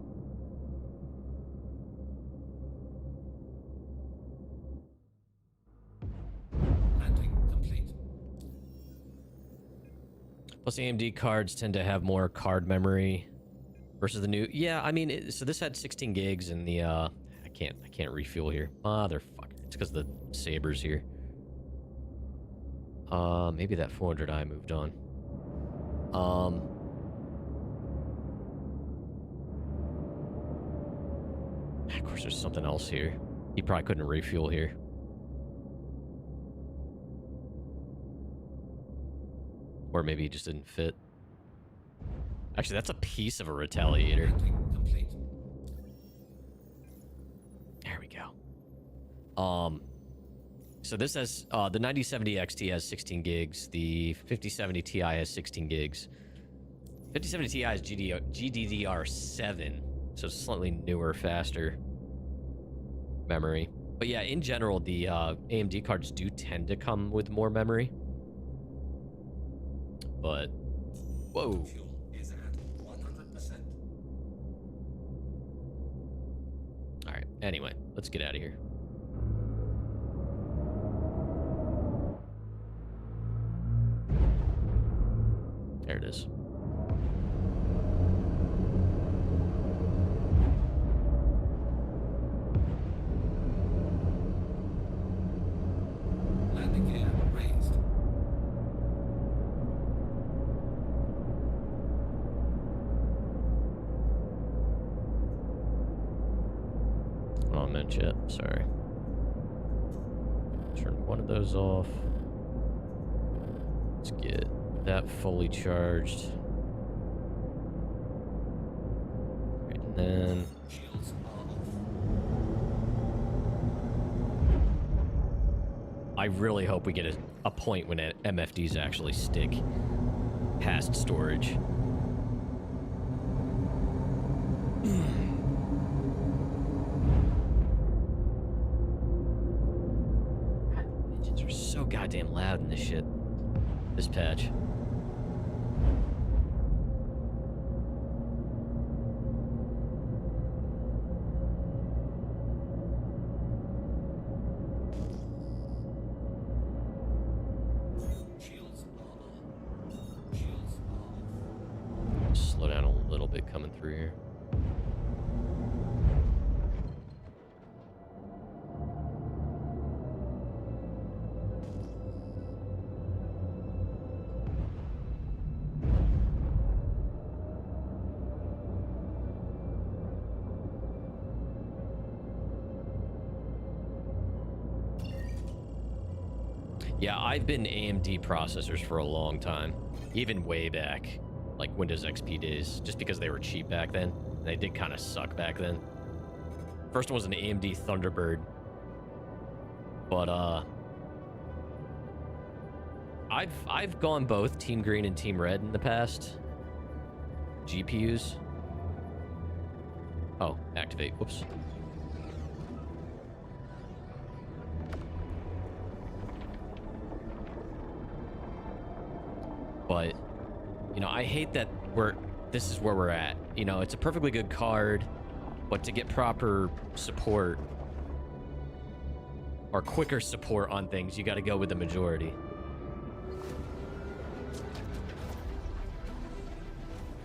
Speaker 10: Landing complete.
Speaker 1: Plus AMD cards tend to have more card memory versus the new. Yeah, I mean, so this had 16 gigs in the I can't refuel here. Motherfucker. It's because the Sabers here. Maybe that 400i moved on. Of course, there's something else here. He probably couldn't refuel here. Or maybe he just didn't fit. Actually, that's a piece of a Retaliator. There we go. So this has, the 9070 XT has 16 gigs. The 5070 Ti has 16 gigs. 5070 Ti is GDDR7, so it's slightly newer, faster memory. But yeah, in general, the AMD cards do tend to come with more memory. But, whoa.
Speaker 10: Fuel is at 100%.
Speaker 1: All right, anyway, let's get out of here. There it is.
Speaker 10: Landing gear raised.
Speaker 1: Oh, I meant jet. Sorry. Turn one of those off. Let's get that fully charged. Right, and then
Speaker 10: Shields are off.
Speaker 1: I really hope we get a point when MFDs actually stick past storage. Engines are so goddamn loud in this shit. This patch.
Speaker 10: Shields are on. Shields are off.
Speaker 1: Slow down a little bit coming through here. Yeah, I've been AMD processors for a long time, even way back, like Windows XP days, just because they were cheap back then. They did kind of suck back then. First one was an AMD Thunderbird, but I've gone both Team Green and Team Red in the past. GPUs. Oh, activate. Whoops. But, you know, I hate that this is where we're at. You know, it's a perfectly good card, but to get proper support or quicker support on things, you got to go with the majority.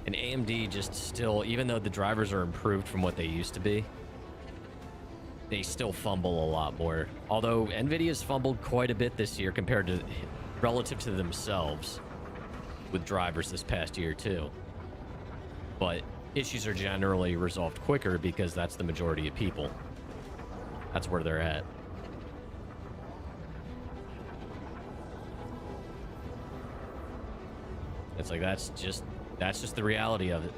Speaker 1: And AMD just still, even though the drivers are improved from what they used to be, they still fumble a lot more. Although NVIDIA's fumbled quite a bit this year compared to relative to themselves with drivers this past year too. But issues are generally resolved quicker because that's the majority of people. That's where they're at. It's like that's just the reality of it.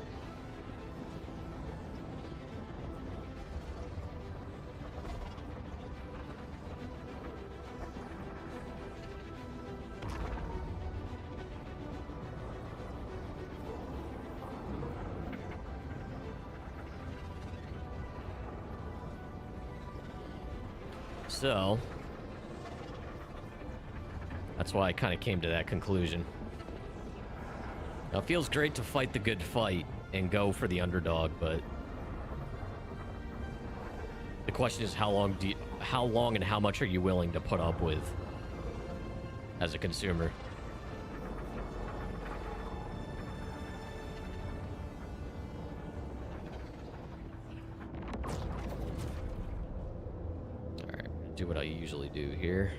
Speaker 1: So, that's why I kind of came to that conclusion. Now, it feels great to fight the good fight and go for the underdog, but the question is how long and how much are you willing to put up with as a consumer? Do what I usually do here.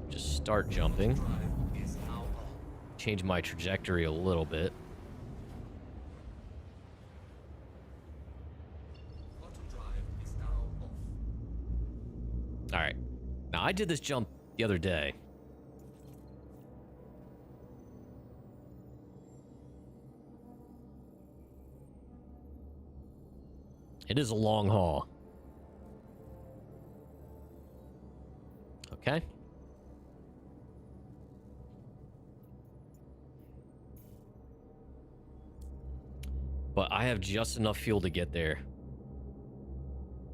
Speaker 1: Just start jumping. Change my trajectory a little bit. All right. Now, I did this jump the other day. It is a long haul. Okay. But I have just enough fuel to get there.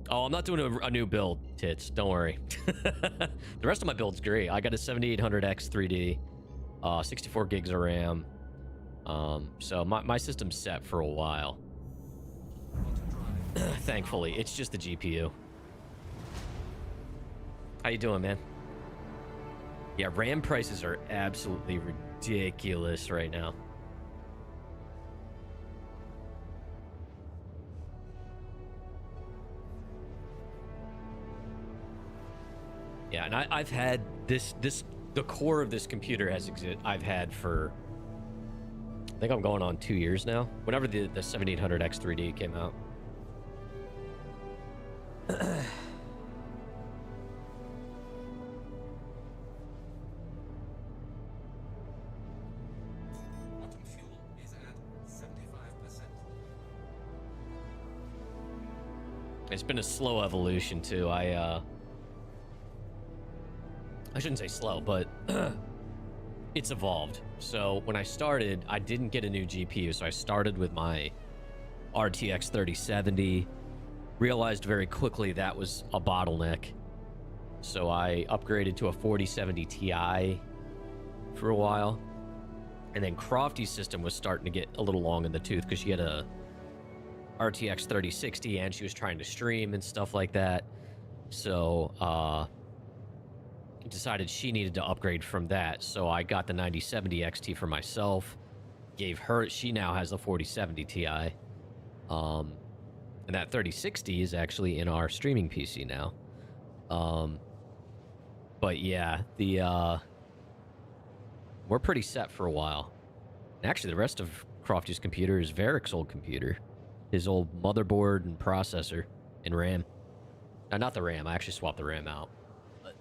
Speaker 1: Oh, I'm not doing a new build, tits. Don't worry. The rest of my build's great. I got a 7800X 3D, 64 gigs of RAM. So my system's set for a while. Thankfully, it's just the GPU. How you doing, man? Yeah, RAM prices are absolutely ridiculous right now. Yeah, and I've had the core of this computer I've had for, I think I'm going on 2 years now. Whenever the 7800X3D came out.
Speaker 10: Bottom fuel is at 75%.
Speaker 1: It's been a slow evolution too. I shouldn't say slow, but it's evolved. So when I started, I didn't get a new GPU, so I started with my RTX 3070. Realized very quickly that was a bottleneck, so I upgraded to a 4070 Ti for a while, and then Crofty's system was starting to get a little long in the tooth because she had a RTX 3060 and she was trying to stream and stuff like that. So decided she needed to upgrade from that, so I got the 9070 XT for myself, gave her, she now has a 4070 Ti, and that 3060 is actually in our streaming PC now. But yeah, we're pretty set for a while. And actually, the rest of Crofty's computer is Varric's old computer, his old motherboard and processor and RAM. Not the RAM, I actually swapped the RAM out. But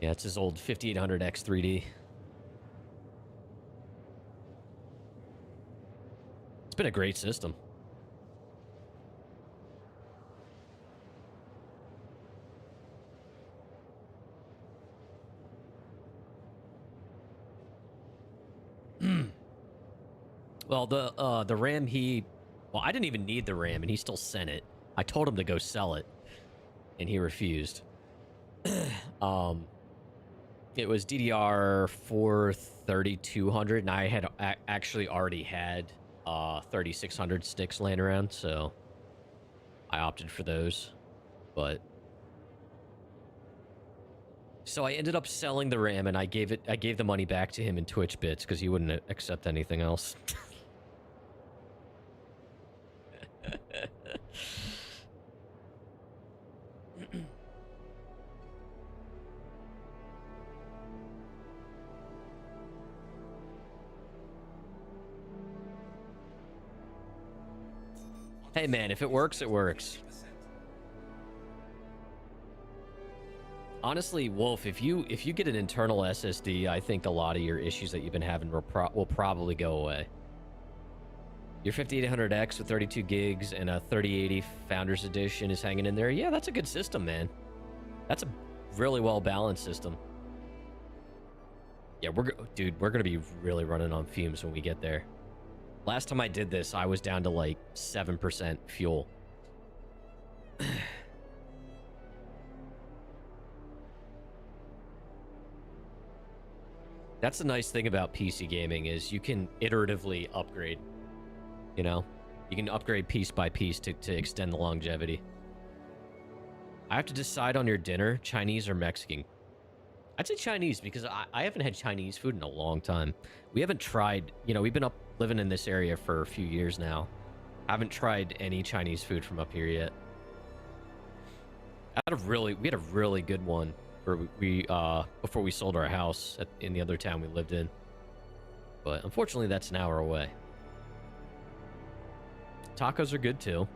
Speaker 1: yeah, it's his old 5800X3D. It's been a great system. Well, the RAM well, I didn't even need the RAM, and he still sent it. I told him to go sell it, and he refused. It was DDR4 3200, and I had actually already had 3600 sticks laying around, so I opted for those. But so I ended up selling the RAM, and I gave the money back to him in Twitch bits because he wouldn't accept anything else. Hey man, if it works, it works. Honestly, Wolf, if you get an internal SSD, I think a lot of your issues that you've been having will probably go away. Your 5800X with 32 gigs and a 3080 Founders Edition is hanging in there. Yeah, that's a good system, man. That's a really well-balanced system. Yeah, dude, we're gonna be really running on fumes when we get there. Last time I did this, I was down to like 7% fuel. That's the nice thing about PC gaming is you can iteratively upgrade. You know, you can upgrade piece by piece to extend the longevity. I have to decide on your dinner, Chinese or Mexican. I'd say Chinese because I haven't had Chinese food in a long time. We haven't tried, you know, we've been living in this area for a few years now. I haven't tried any Chinese food from up here yet. We had a really good one where we before we sold our house in the other town we lived in. But unfortunately, that's an hour away. Tacos are good too.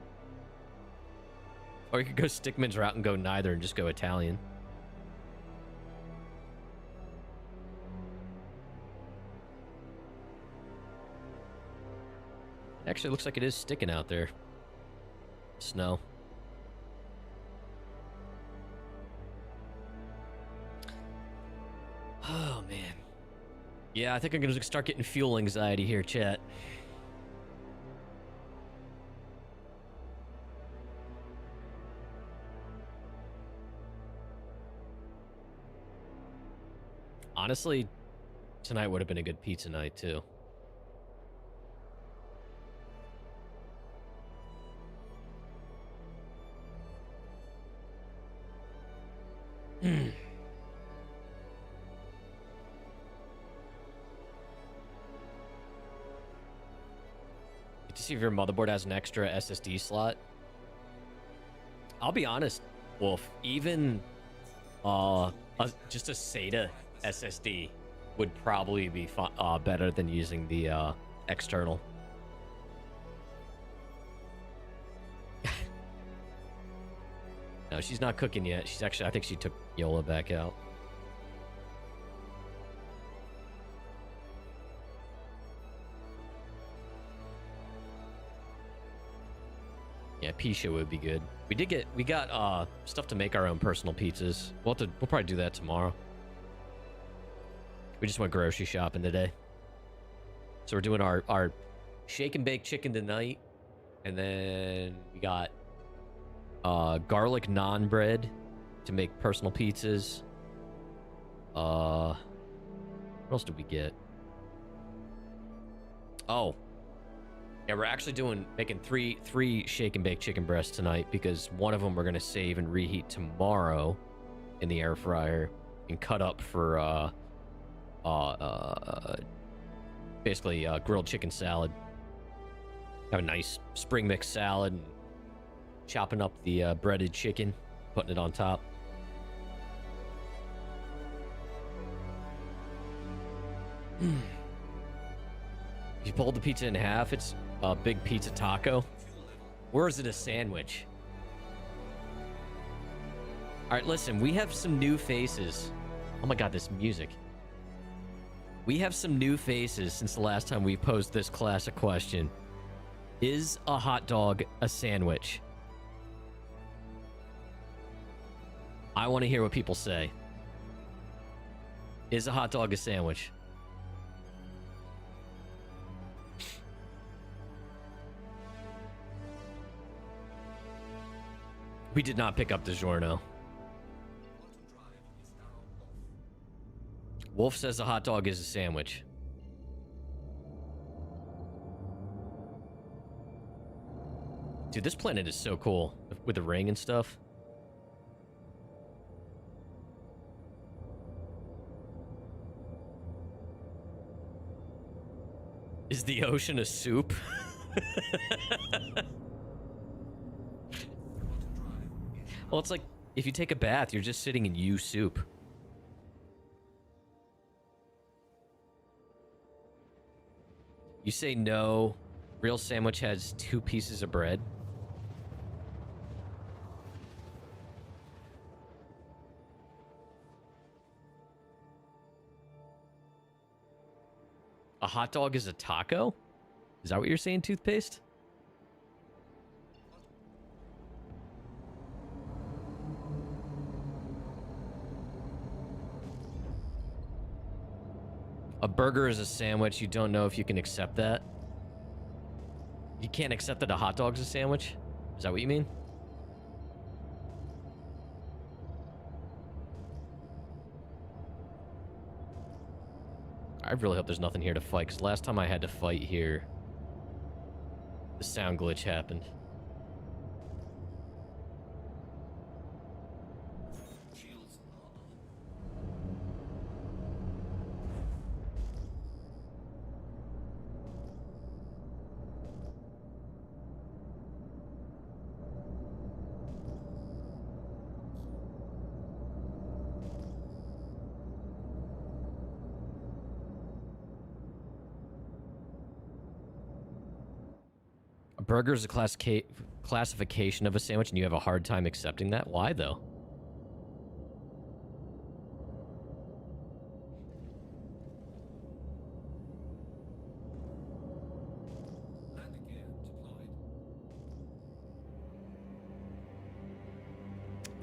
Speaker 1: Or you could go Stickman's route and go neither and just go Italian. Actually, looks like it is sticking out there. Snow. Oh, man. Yeah, I think I'm going to start getting fuel anxiety here, chat. Honestly, tonight would have been a good pizza night, too. Get to see if your motherboard has an extra SSD slot. I'll be honest, Wolf. Even just a SATA SSD would probably be better than using the external. No, she's not cooking yet. She's actually, I think she took Yola back out. Yeah, pizza would be good. We got stuff to make our own personal pizzas. We'll probably do that tomorrow. We just went grocery shopping today. So we're doing our shake and bake chicken tonight. And then we got garlic naan bread to make personal pizzas. What else did we get? Oh. Yeah, we're actually making three shake and bake chicken breasts tonight because one of them we're gonna save and reheat tomorrow in the air fryer and cut up for basically grilled chicken salad. Have a nice spring mix salad and chopping up the breaded chicken, putting it on top. If you pulled the pizza in half, it's a big pizza taco. Or is it a sandwich? All right, listen, we have some new faces. Oh my god, this music. We have some new faces since the last time we posed this classic question. Is a hot dog a sandwich? I want to hear what people say. Is a hot dog a sandwich? We did not pick up DiGiorno. Wolf says a hot dog is a sandwich. Dude, this planet is so cool with the ring and stuff. Is the ocean a soup? Well, it's like if you take a bath, you're just sitting in you soup. You say no. Real sandwich has 2 pieces of bread. A hot dog is a taco? Is that what you're saying, Toothpaste? A burger is a sandwich. You don't know if you can accept that? You can't accept that a hot dog's a sandwich? Is that what you mean? I really hope there's nothing here to fight, because last time I had to fight here, the sound glitch happened. Burger is a classification of a sandwich, and you have a hard time accepting that? Why, though?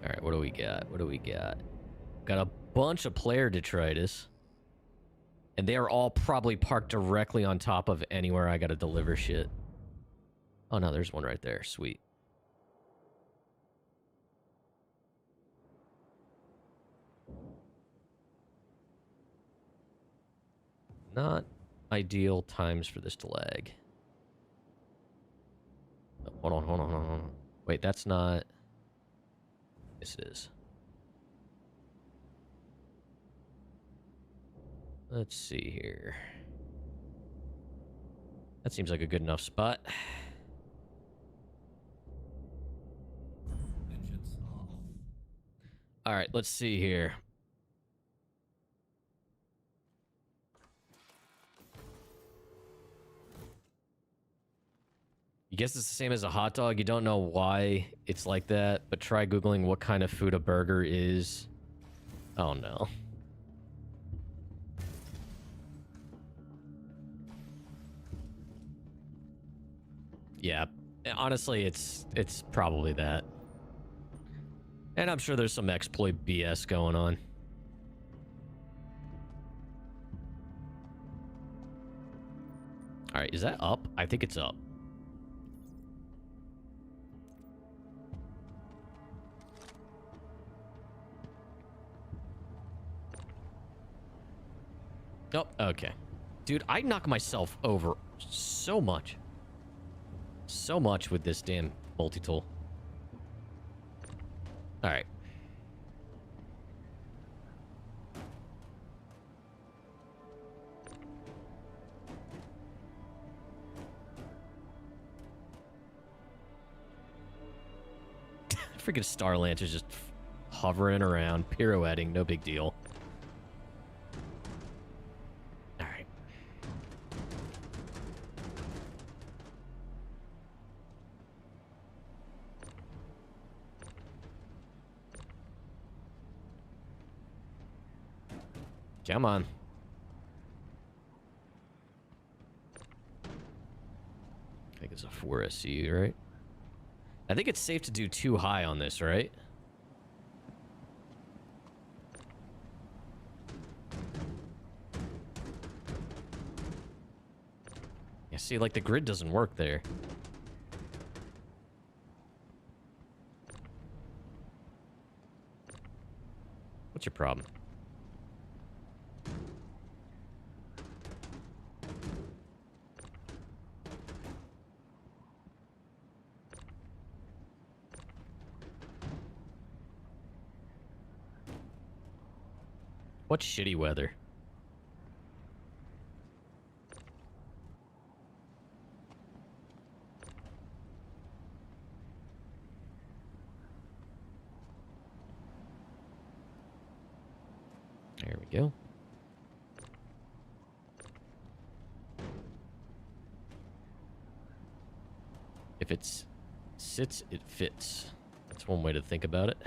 Speaker 1: All right, what do we got? What do we got? Got a bunch of player detritus. And they are all probably parked directly on top of anywhere I gotta deliver shit. Oh no, there's one right there. Sweet. Not ideal times for this to lag. Oh, hold on, hold on, hold on. Wait, that's not... This is. Let's see here. That seems like a good enough spot.
Speaker 10: Engines are off.
Speaker 1: All right, let's see here. I guess it's the same as a hot dog. You don't know why it's like that, but try Googling what kind of food a burger is. Oh, no. Yeah, honestly, it's probably that. And I'm sure there's some exploit BS going on. All right, is that up? I think it's up. Oh, okay. Dude, I knock myself over so much. So much with this damn multi-tool. All right. Freaking Star Lancer's just hovering around, pirouetting, no big deal. All right. Come on. I think it's a 4 SCU, right? I think it's safe to do too high on this, right? Yeah, see, like, the grid doesn't work there. What's your problem? What shitty weather? There we go. If it sits, it fits. That's one way to think about it.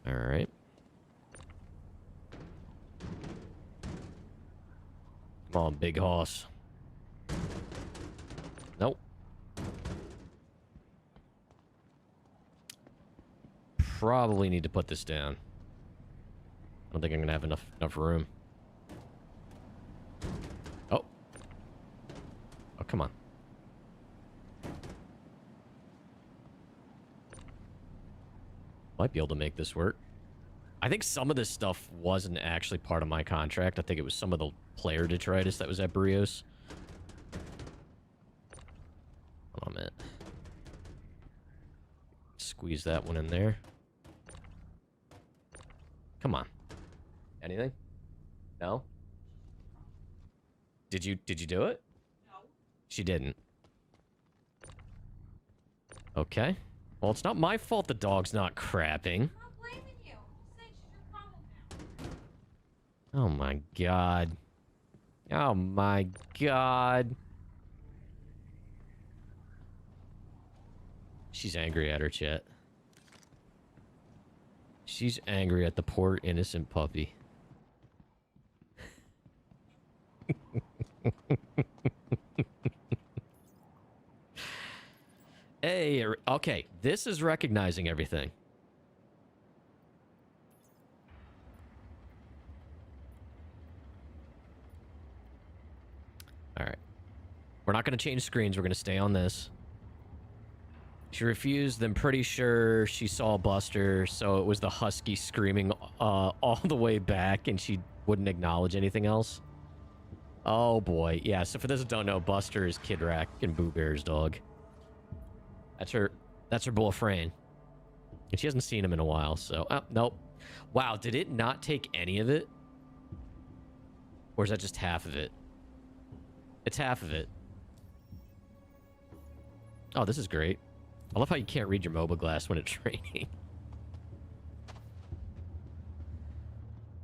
Speaker 1: All right. Come on, big hoss. Nope. Probably need to put this down. I don't think I'm gonna have enough room. Oh. Oh, come on. Might be able to make this work. I think some of this stuff wasn't actually part of my contract. I think it was some of the player detritus that was at Brios. Hold on a minute. Squeeze that one in there. Come on. Anything? No? Did you do it? No. She didn't. Okay. Well, it's not my fault the dog's not crapping.
Speaker 2: I'm not blaming you. I'm just saying she's your problem now.
Speaker 1: Oh my god. Oh my god. She's angry at her, chat. She's angry at the poor innocent puppy. Hey, okay, this is recognizing everything. All right. We're not going to change screens. We're going to stay on this. She refused. I'm pretty sure she saw Buster, so it was the husky screaming all the way back, and she wouldn't acknowledge anything else. Oh boy, yeah. So for those who don't know, Buster is Kid Rack and Boo Bear's dog. That's her boyfriend, and she hasn't seen him in a while. So, oh, nope. Wow, did it not take any of it, or is that just half of it? It's half of it. Oh, this is great. I love how you can't read your mobile glass when it's raining.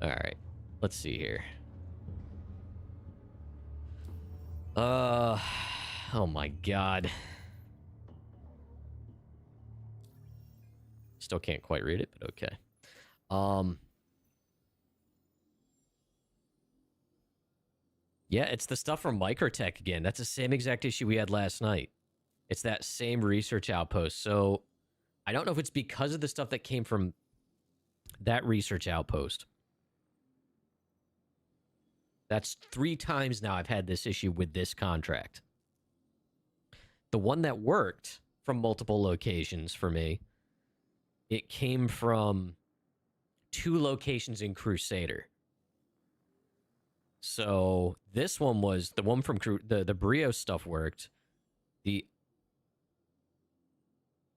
Speaker 1: All right, let's see here. Oh my god. Still can't quite read it, but okay. Yeah, it's the stuff from Microtech again. That's the same exact issue we had last night. It's that same research outpost. So I don't know if it's because of the stuff that came from that research outpost. That's 3 times now I've had this issue with this contract. The one that worked from multiple locations for me, it came from 2 locations in Crusader. So this one was the one from the Brio stuff worked. The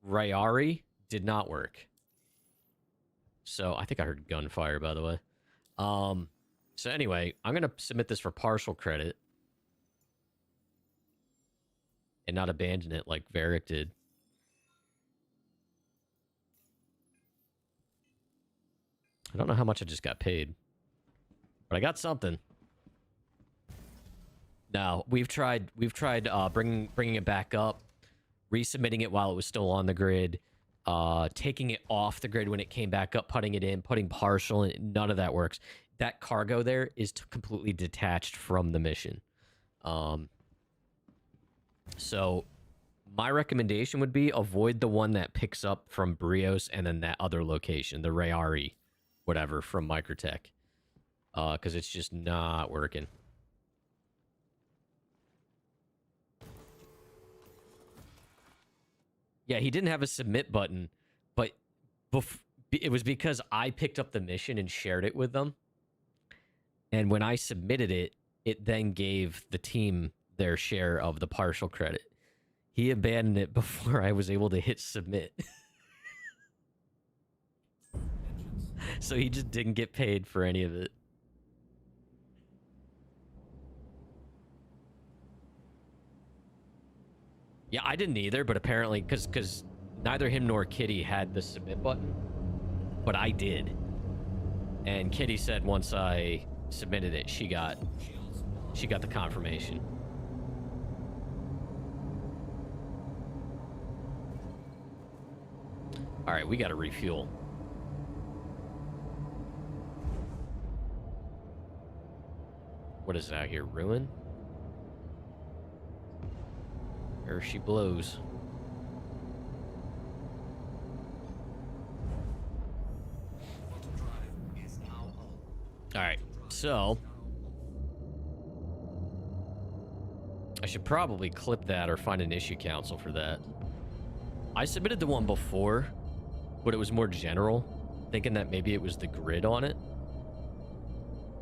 Speaker 1: Rayari did not work. So I think I heard gunfire, by the way. So anyway, I'm gonna submit this for partial credit and not abandon it like Varric did. I don't know how much I just got paid, but I got something. No, we've tried bringing it back up, resubmitting it while it was still on the grid, taking it off the grid when it came back up, putting it in, putting partial, and none of that works. That cargo there is completely detached from the mission. So my recommendation would be avoid the one that picks up from Brios and then that other location, the Rayari, whatever, from Microtech, because it's just not working. Yeah, he didn't have a submit button, but it was because I picked up the mission and shared it with them. And when I submitted it, it then gave the team their share of the partial credit. He abandoned it before I was able to hit submit. So he just didn't get paid for any of it. Yeah, I didn't either, but apparently, because neither him nor Kitty had the submit button, but I did. And Kitty said once I submitted it, she got the confirmation. All right, we got to refuel. What is it out here? Ruin? There she blows. All right, so I should probably clip that or find an issue council for that. I submitted the one before, but it was more general, thinking that maybe it was the grid on it.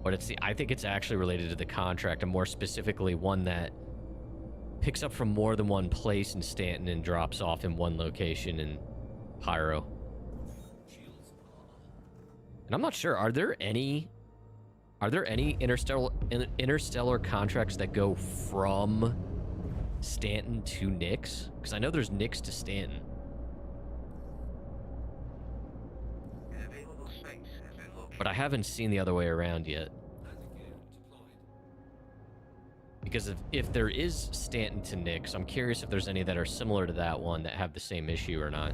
Speaker 1: But I think it's actually related to the contract, and more specifically one that picks up from more than one place in Stanton and drops off in one location in Pyro. And I'm not sure, are there any interstellar contracts that go from Stanton to Nyx? Because I know there's Nyx to Stanton. But I haven't seen the other way around yet. Because if there is Stanton to Nyx, I'm curious if there's any that are similar to that one that have the same issue or not.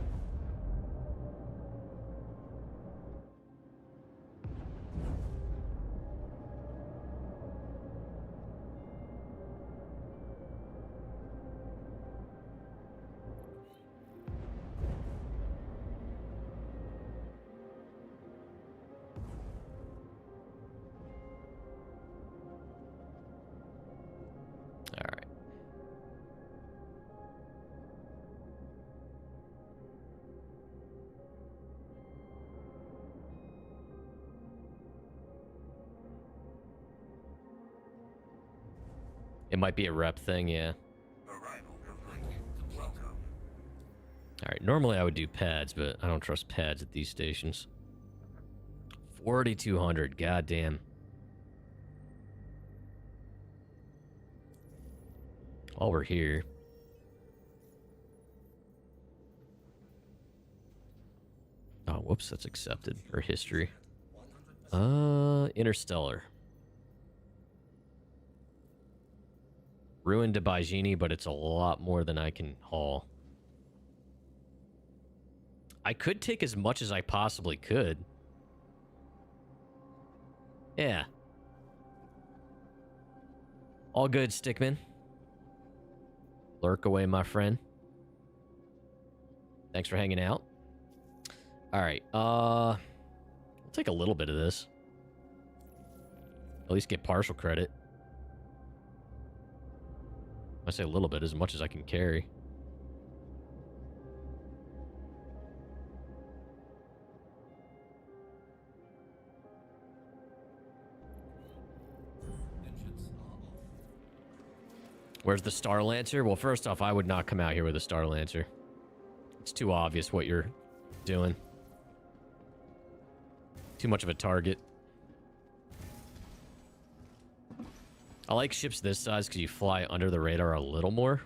Speaker 1: It might be a rep thing, yeah.
Speaker 6: Arrival complete. Welcome.
Speaker 1: Alright, normally I would do pads, but I don't trust pads at these stations. 4,200, goddamn. While we're here. Oh, whoops, that's accepted. Or history. Interstellar. Ruined to Baijini, but it's a lot more than I can haul. I could take as much as I possibly could. Yeah. All good, Stickman. Lurk away, my friend. Thanks for hanging out. Alright, I'll take a little bit of this. At least get partial credit. I say a little bit, as much as I can carry. Where's the Star Lancer? Well, first off, I would not come out here with a Star Lancer. It's too obvious what you're doing. Too much of a target. I like ships this size because you fly under the radar a little more.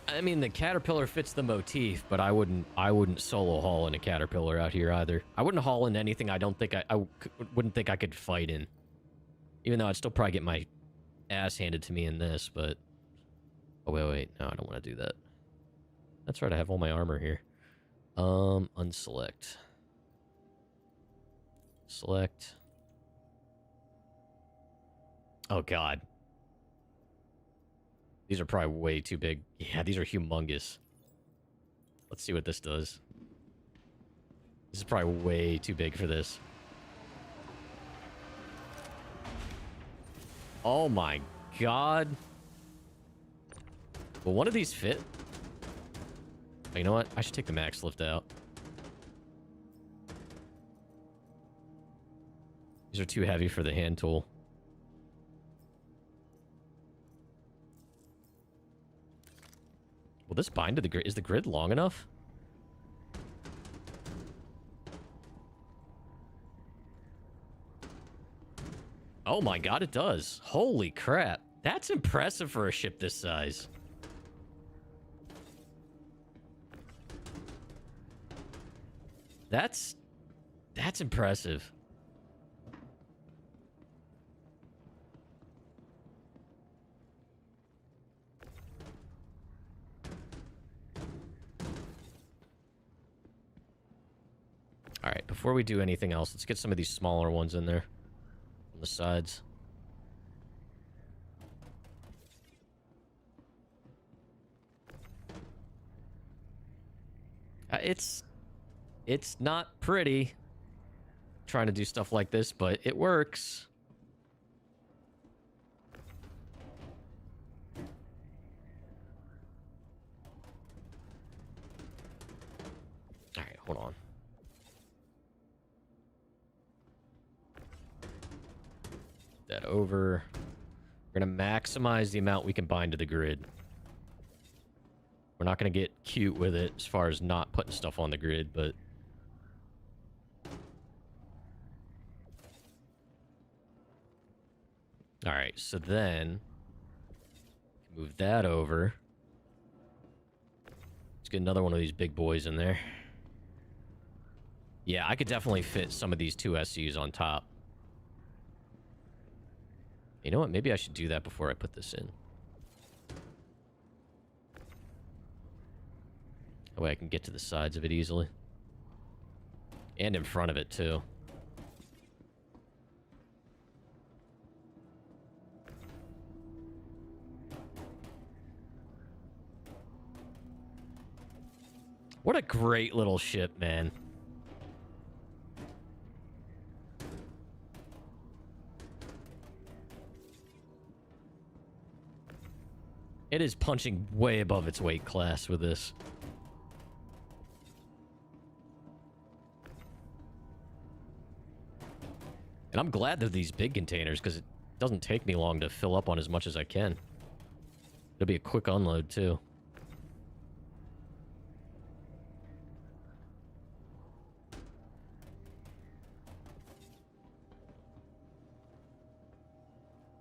Speaker 1: I mean, the Caterpillar fits the motif, but I wouldn't solo haul in a Caterpillar out here either. I wouldn't haul in anything I don't think wouldn't think I could fight in. Even though I'd still probably get my ass handed to me in this, but... Oh, wait. No, I don't want to do that. That's right, I have all my armor here. Unselect. Select. Oh, God. These are probably way too big. Yeah, these are humongous. Let's see what this does. This is probably way too big for this. Oh my God. Will one of these fit? Oh, you know what? I should take the max lift out. These are too heavy for the hand tool. Will this bind to the grid? Is the grid long enough? Oh my God, it does. Holy crap. That's impressive for a ship this size. That's impressive. All right, before we do anything else, let's get some of these smaller ones in there on the sides. It's not pretty trying to do stuff like this, but it works. All right, hold on. That over. We're going to maximize the amount we can bind to the grid. We're not going to get cute with it as far as not putting stuff on the grid, but... Alright, so then... move that over. Let's get another one of these big boys in there. Yeah, I could definitely fit some of these 2 SUs on top. You know what? Maybe I should do that before I put this in. That way I can get to the sides of it easily. And in front of it, too. What a great little ship, man. It is punching way above its weight class with this. And I'm glad they're these big containers, because it doesn't take me long to fill up on as much as I can. It'll be a quick unload, too.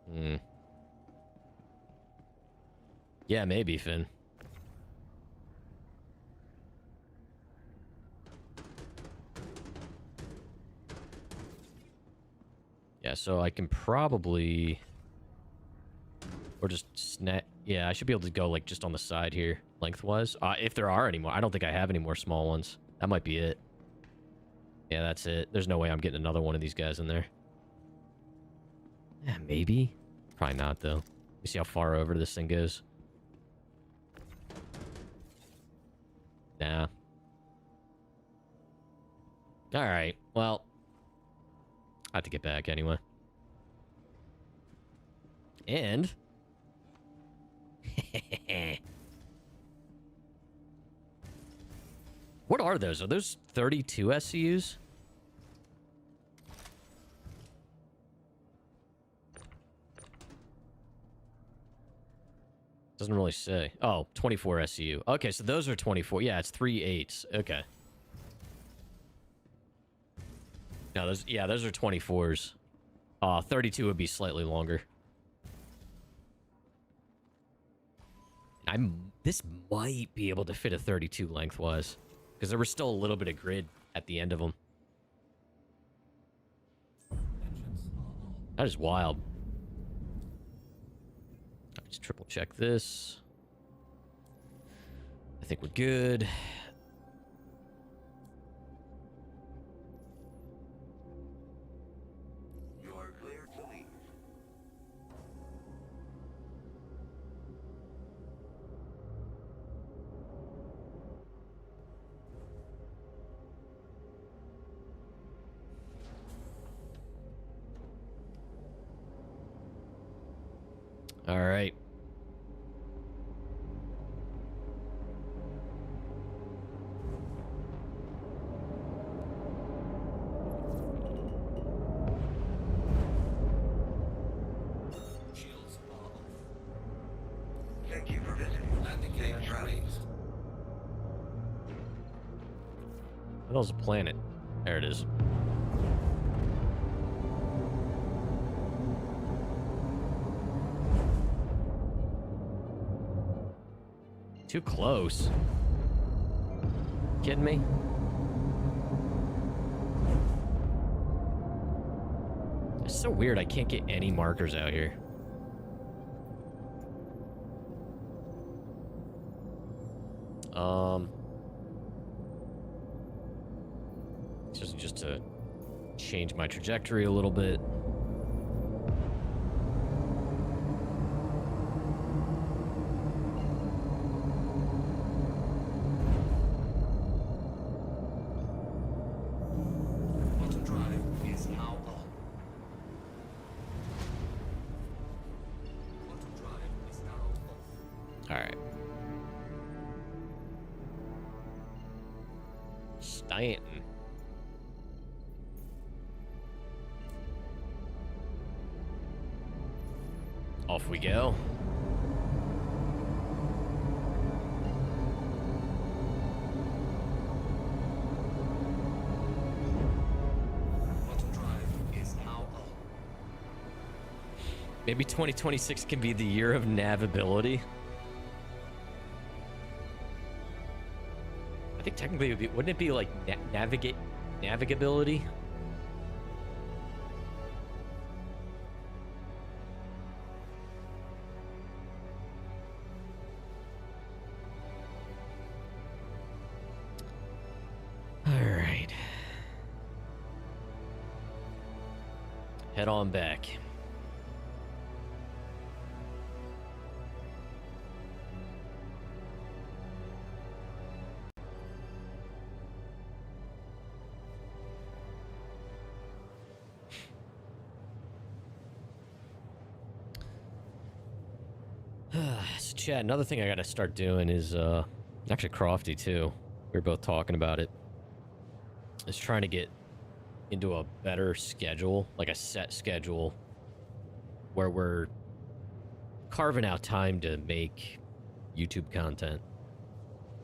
Speaker 1: Hmm. Yeah, maybe, Finn. Yeah, so I can probably... Or just snap... Yeah, I should be able to go, like, just on the side here, lengthwise. If there are any more. I don't think I have any more small ones. That might be it. Yeah, that's it. There's no way I'm getting another one of these guys in there. Yeah, maybe? Probably not, though. Let me see how far over this thing goes. Nah. Alright, well... I have to get back anyway. And... What are those? Are those 32 SCUs? Doesn't really say. Oh, 24 SCU. Okay, so those are 24. Yeah, it's 3 8s. Okay. No, those, yeah, those are 24s. 32 would be slightly longer. This might be able to fit a 32 lengthwise, because there was still a little bit of grid at the end of them. That is wild. I'll just triple check this. I think we're good.
Speaker 6: You're clear to leave.
Speaker 1: All right.
Speaker 10: Shields are off.
Speaker 6: Thank you for visiting.
Speaker 10: Landing
Speaker 6: Stay
Speaker 10: gear
Speaker 6: trapped.
Speaker 10: raised.
Speaker 1: What else is a planet? There it is. Too close. Kidding me? It's so weird. I can't get any markers out here. Just to change my trajectory a little bit.
Speaker 10: Auto drive is now on. Auto drive is now off.
Speaker 1: All right. Stanton. Off we go.
Speaker 10: Auto drive is now on.
Speaker 1: Maybe 2026 can be the year of navigability. I think technically it would be, wouldn't it be like navigability? All right. Head on back. So, Chad, another thing I gotta start doing is, actually Crofty too. We were both talking about it. Is trying to get into a better schedule, like a set schedule, where we're carving out time to make YouTube content.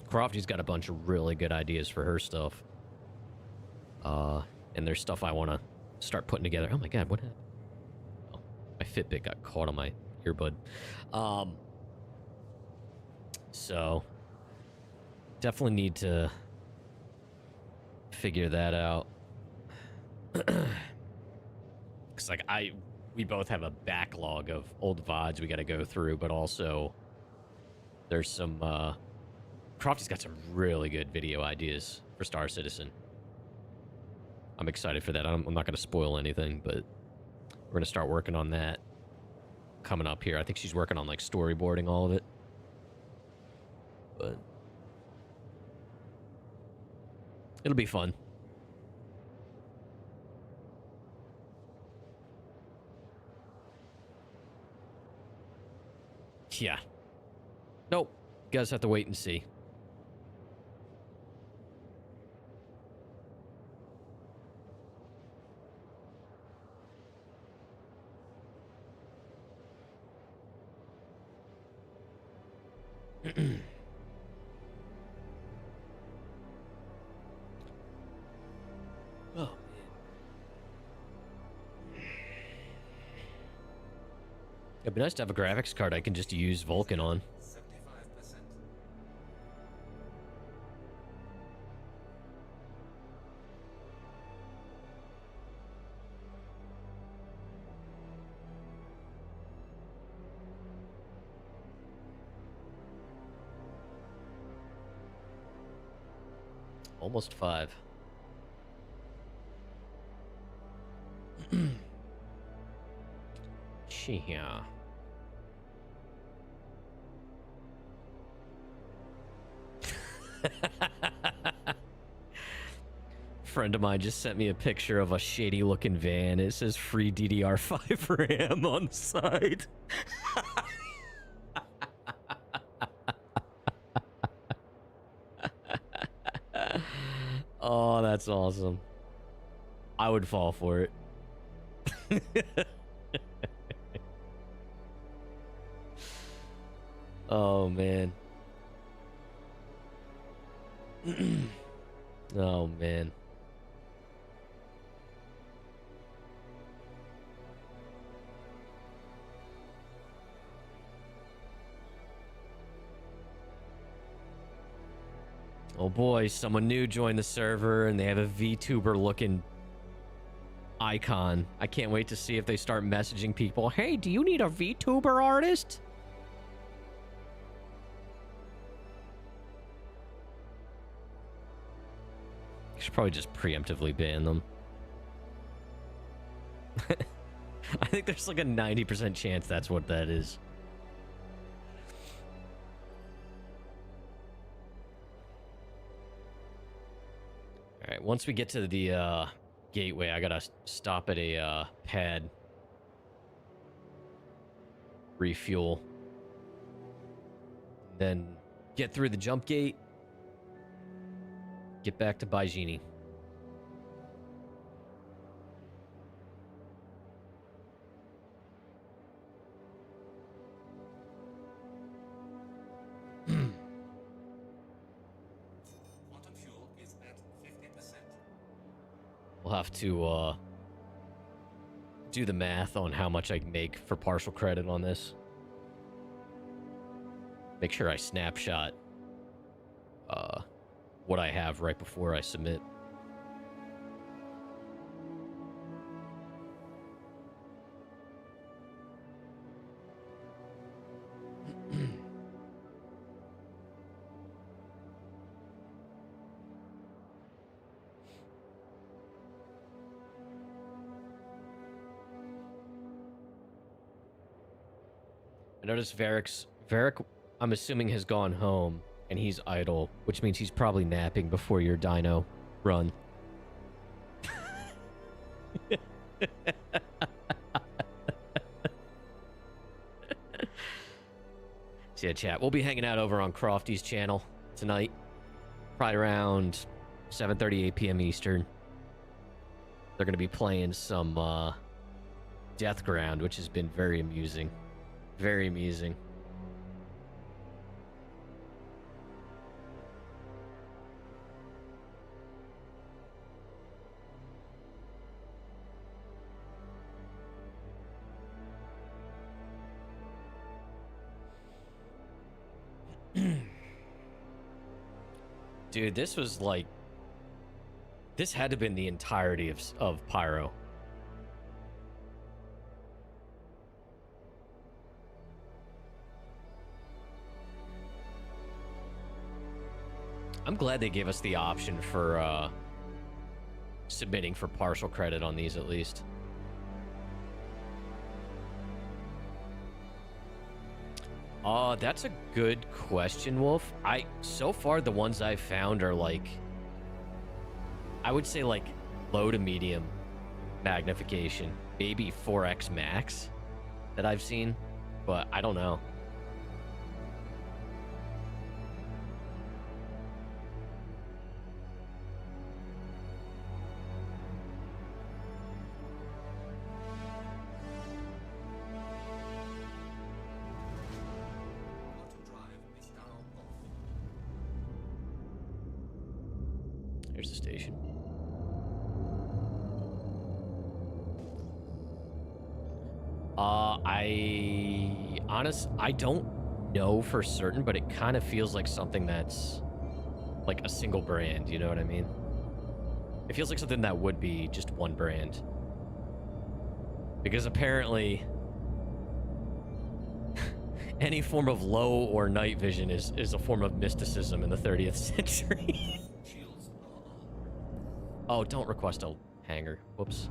Speaker 1: Crofty's got a bunch of really good ideas for her stuff. And there's stuff I want to start putting together. Oh my god, what happened? Oh, my Fitbit got caught on my earbud. So definitely need to figure that out. Cause like we both have a backlog of old VODs we got to go through, but also there's some Crofty's got some really good video ideas for Star Citizen. I'm excited for that. I'm not going to spoil anything, but we're going to start working on that coming up here. I think she's working on like storyboarding all of it. But it'll be fun. Yeah. Nope. You guys have to wait and see. Oh, man. It'd be nice to have a graphics card I can just use Vulkan on.
Speaker 10: 75%.
Speaker 1: Almost 5. Yeah. Friend of mine just sent me a picture of a shady looking van. It says free DDR5 RAM on the side. Oh, that's awesome. I would fall for it. Oh, man. Oh, man. Oh boy, someone new joined the server and they have a VTuber looking icon. I can't wait to see if they start messaging people. Hey, do you need a VTuber artist? I should probably just preemptively ban them. I think there's like a 90% chance that's what that is. All right, once we get to the gateway, I gotta stop at a pad, refuel, then get through the jump gate, get back to Baijini.
Speaker 10: Quantum fuel is at 50%.
Speaker 1: We'll have to do the math on how much I can make for partial credit on this. Make sure I snapshot what I have right before I submit. I noticed Varric, I'm assuming, has gone home, and he's idle, which means he's probably napping before your dino run. So yeah, chat, we'll be hanging out over on Crofty's channel tonight, probably around 7:30, 8 p.m. Eastern. they're going to be playing some Death Ground, which has been very amusing. Very amusing. Dude, this was like... This had to have been the entirety of Pyro. I'm glad they gave us the option for submitting for partial credit on these at least. That's a good question, Wolf. So far the ones I've found are like, I would say like low to medium magnification, maybe 4x max that I've seen, but I don't know. Here's the station. I don't know for certain, but it kind of feels like something that's like a single brand, you know what I mean? It feels like something that would be just one brand. Because apparently any form of low or night vision is a form of mysticism in the 30th century. Oh, don't request a hanger. Whoops.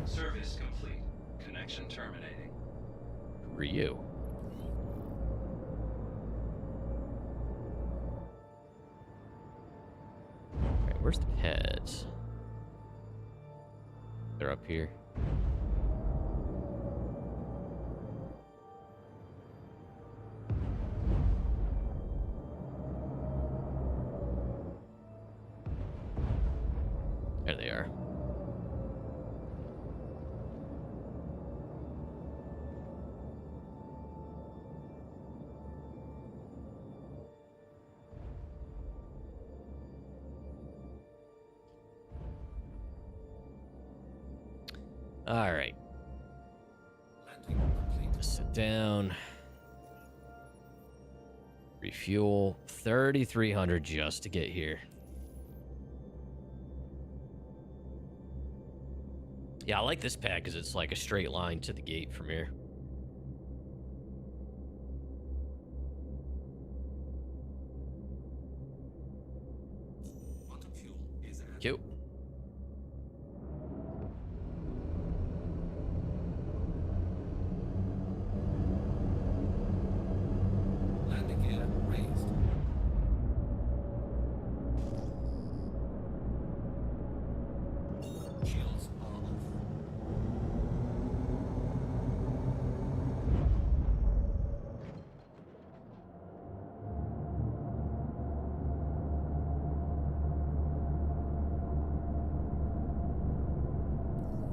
Speaker 6: Service complete. Connection terminating.
Speaker 1: Who are you? Alright, where's the pads? They're up here. There they are. All right. Sit down. Refuel. 3,300 just to get here. Yeah, I like this pad because it's like a straight line to the gate from here. Cute.
Speaker 10: Landing gear raised. Shields are off.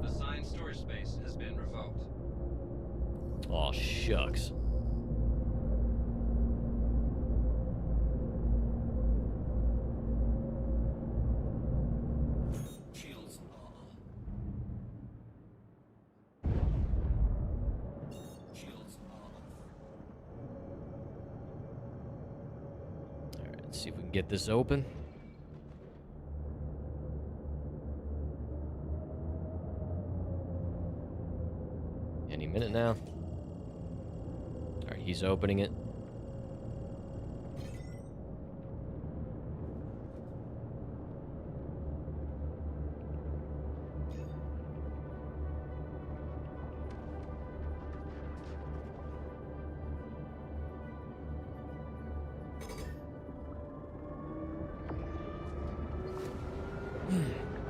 Speaker 6: Assigned storage space has been revoked.
Speaker 1: Oh, shucks.
Speaker 10: Shields are on. Shields are off.
Speaker 1: All right, let's see if we can get this open. Any minute now. All right, he's opening it.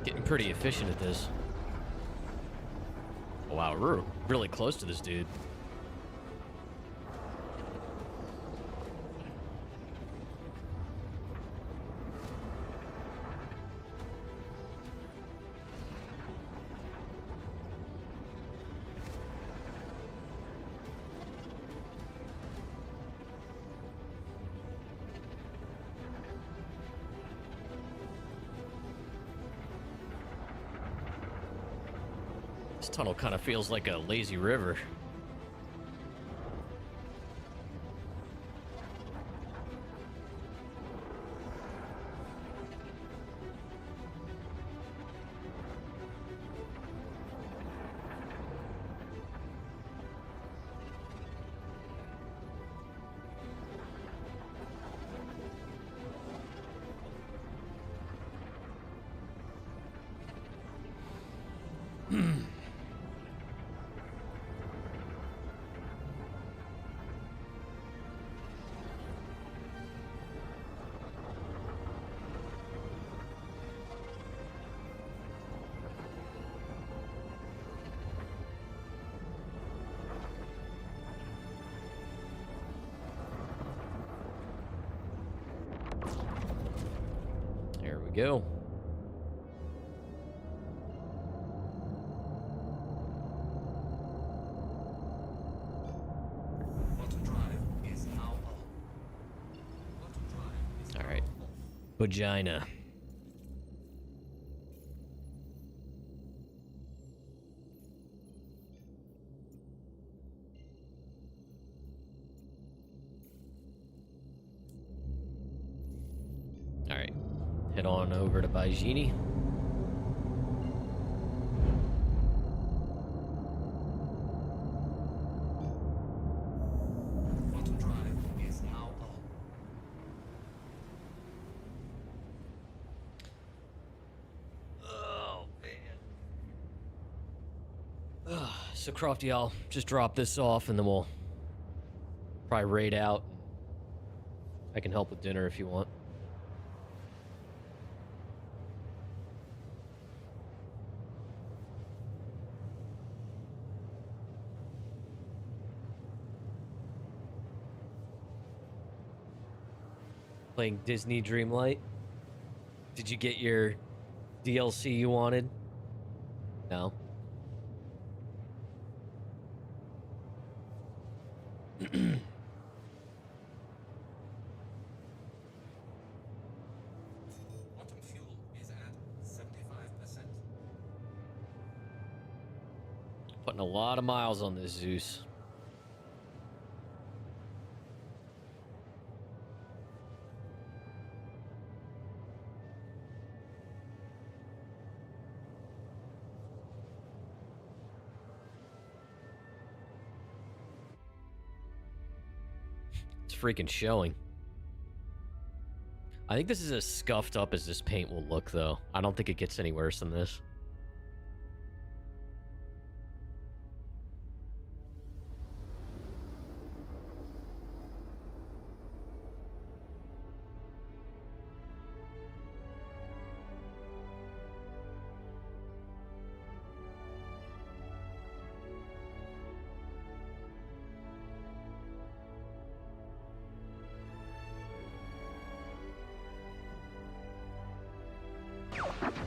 Speaker 1: Getting pretty efficient at this. Oh, wow, we're really close to this dude. This tunnel kind of feels like a lazy river. There we go. All right, vagina. All right, head on over to Baijini. So Crofty, I'll just drop this off and then we'll probably raid out. I can help with dinner if you want. Playing Disney Dreamlight. Did you get your DLC you wanted? No.
Speaker 10: Quantum fuel is at 75%.
Speaker 1: Putting a lot of miles on this Zeus. It's freaking showing. I think this is as scuffed up as this paint will look, though. I don't think it gets any worse than this.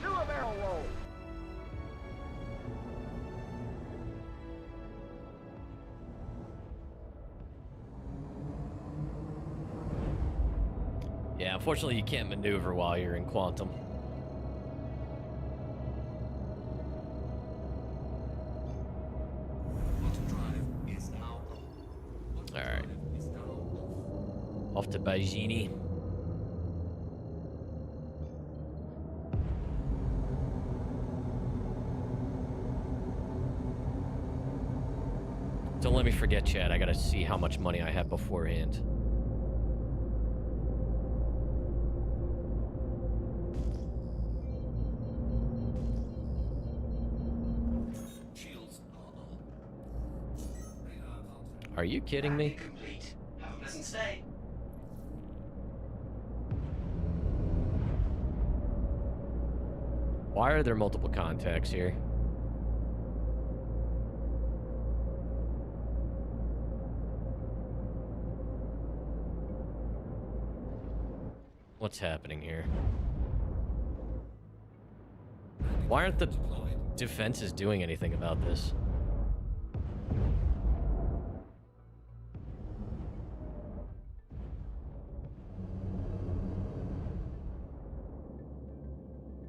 Speaker 7: Do a barrel roll.
Speaker 1: Yeah, unfortunately you can't maneuver while you're in quantum.
Speaker 10: Quantum drive is now on.
Speaker 1: All right.
Speaker 10: Is now on.
Speaker 1: Off to Baijini. Don't let me forget, Chad. I gotta see how much money I have beforehand.
Speaker 10: Shields are on.
Speaker 1: Are you kidding me?
Speaker 6: Landing complete. Have a pleasant stay.
Speaker 1: Why are there multiple contacts here? What's happening here? Why aren't the defenses doing anything about this?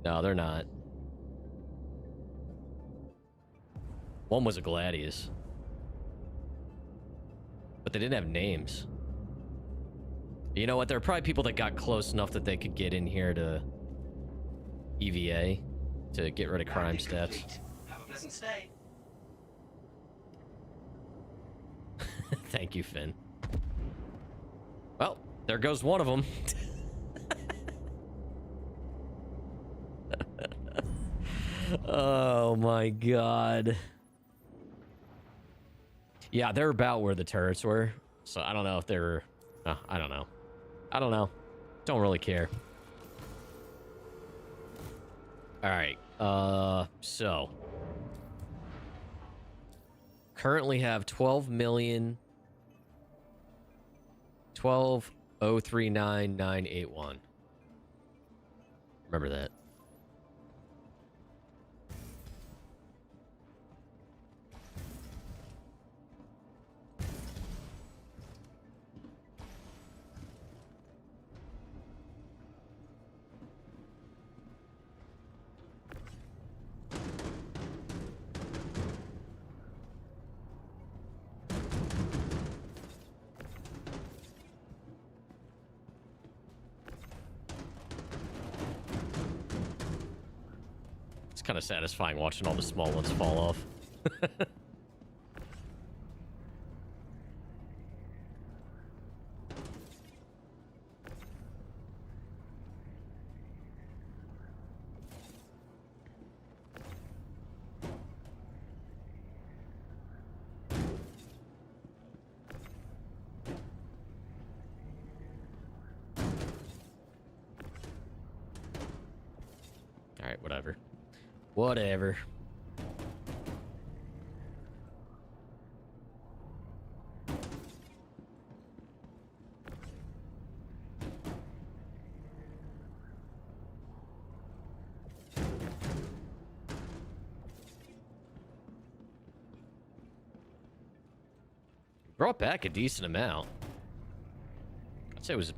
Speaker 1: No, they're not. One was a Gladius. But they didn't have names. You know what? There are probably people that got close enough that they could get in here to EVA to get rid of crime
Speaker 6: Landing
Speaker 1: stats.
Speaker 6: complete. Have a pleasant stay.
Speaker 1: Thank you, Finn. Well, there goes one of them. Oh my god. Yeah, they're about where the turrets were. So I don't know if they're... I don't know. I don't know. Don't really care. Alright. So... Currently have 12,039,981. Remember that. Kind of satisfying watching all the small ones fall off. All right, whatever. Whatever. Brought back a decent amount. I'd say it was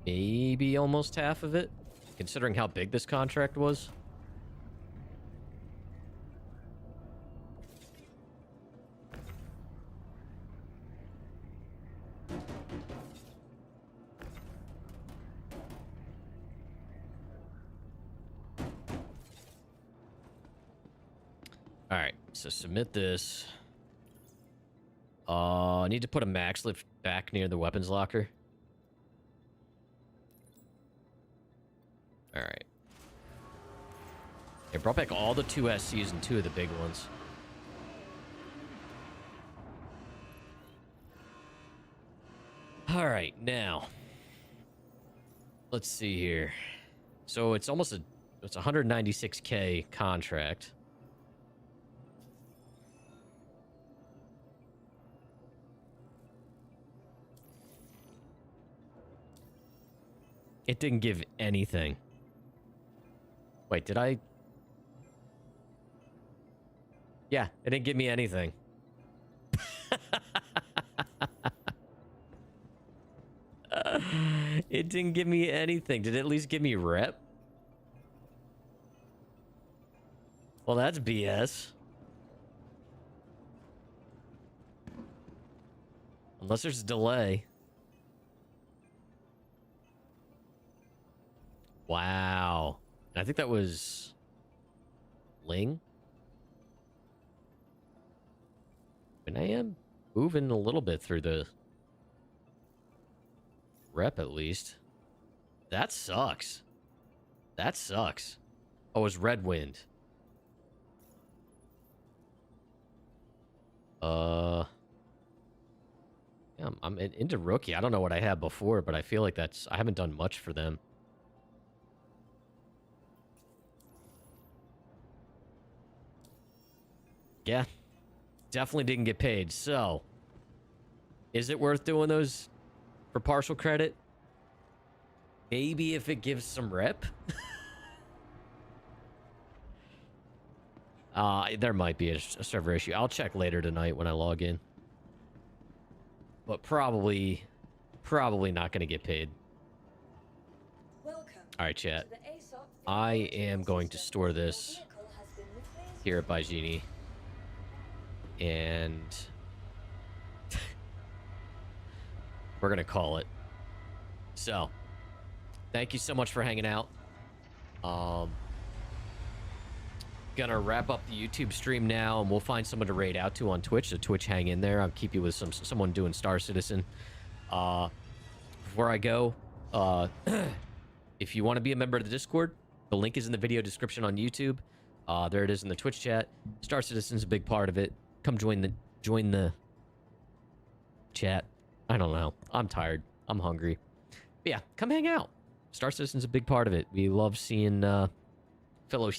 Speaker 1: maybe almost half of it, considering how big this contract was. Alright, so submit this. I need to put a max lift back near the weapons locker. Alright. It brought back all the 2 SCs and 2 of the big ones. Alright, now. Let's see here. So it's almost it's a 196K contract. It didn't give anything. Wait, did I? Yeah, it didn't give me anything. It didn't give me anything. Did it at least give me rep? Well, that's BS. Unless there's a delay. Wow. I think that was Ling. And I am moving a little bit through the rep at least. That sucks. That sucks. Oh, it was Red Wind. Yeah, I'm into rookie. I don't know what I had before, but I feel like I haven't done much for them. Yeah, definitely didn't get paid. So, is it worth doing those for partial credit? Maybe if it gives some rep. There might be a server issue. I'll check later tonight when I log in. But probably not going to get paid.
Speaker 2: Welcome.
Speaker 1: All right, chat.
Speaker 2: To the ASOP
Speaker 1: I am going to store this
Speaker 2: Your vehicle has been replaced.
Speaker 1: here at Baijini. And we're going to call it. So, thank you so much for hanging out. Gonna wrap up the YouTube stream now, and we'll find someone to raid out to on Twitch. So Twitch, hang in there. I'll keep you with someone doing Star Citizen. Before I go, if you want to be a member of the Discord, the link is in the video description on YouTube. There it is in the Twitch chat. Star Citizen's a big part of it. Come join the chat. I don't know. I'm tired. I'm hungry. But yeah, come hang out. Star Citizen's a big part of it. We love seeing fellow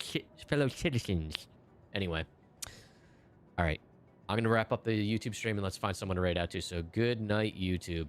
Speaker 1: citizens. Anyway. All right. I'm going to wrap up the YouTube stream and let's find someone to raid out to. So good night, YouTube.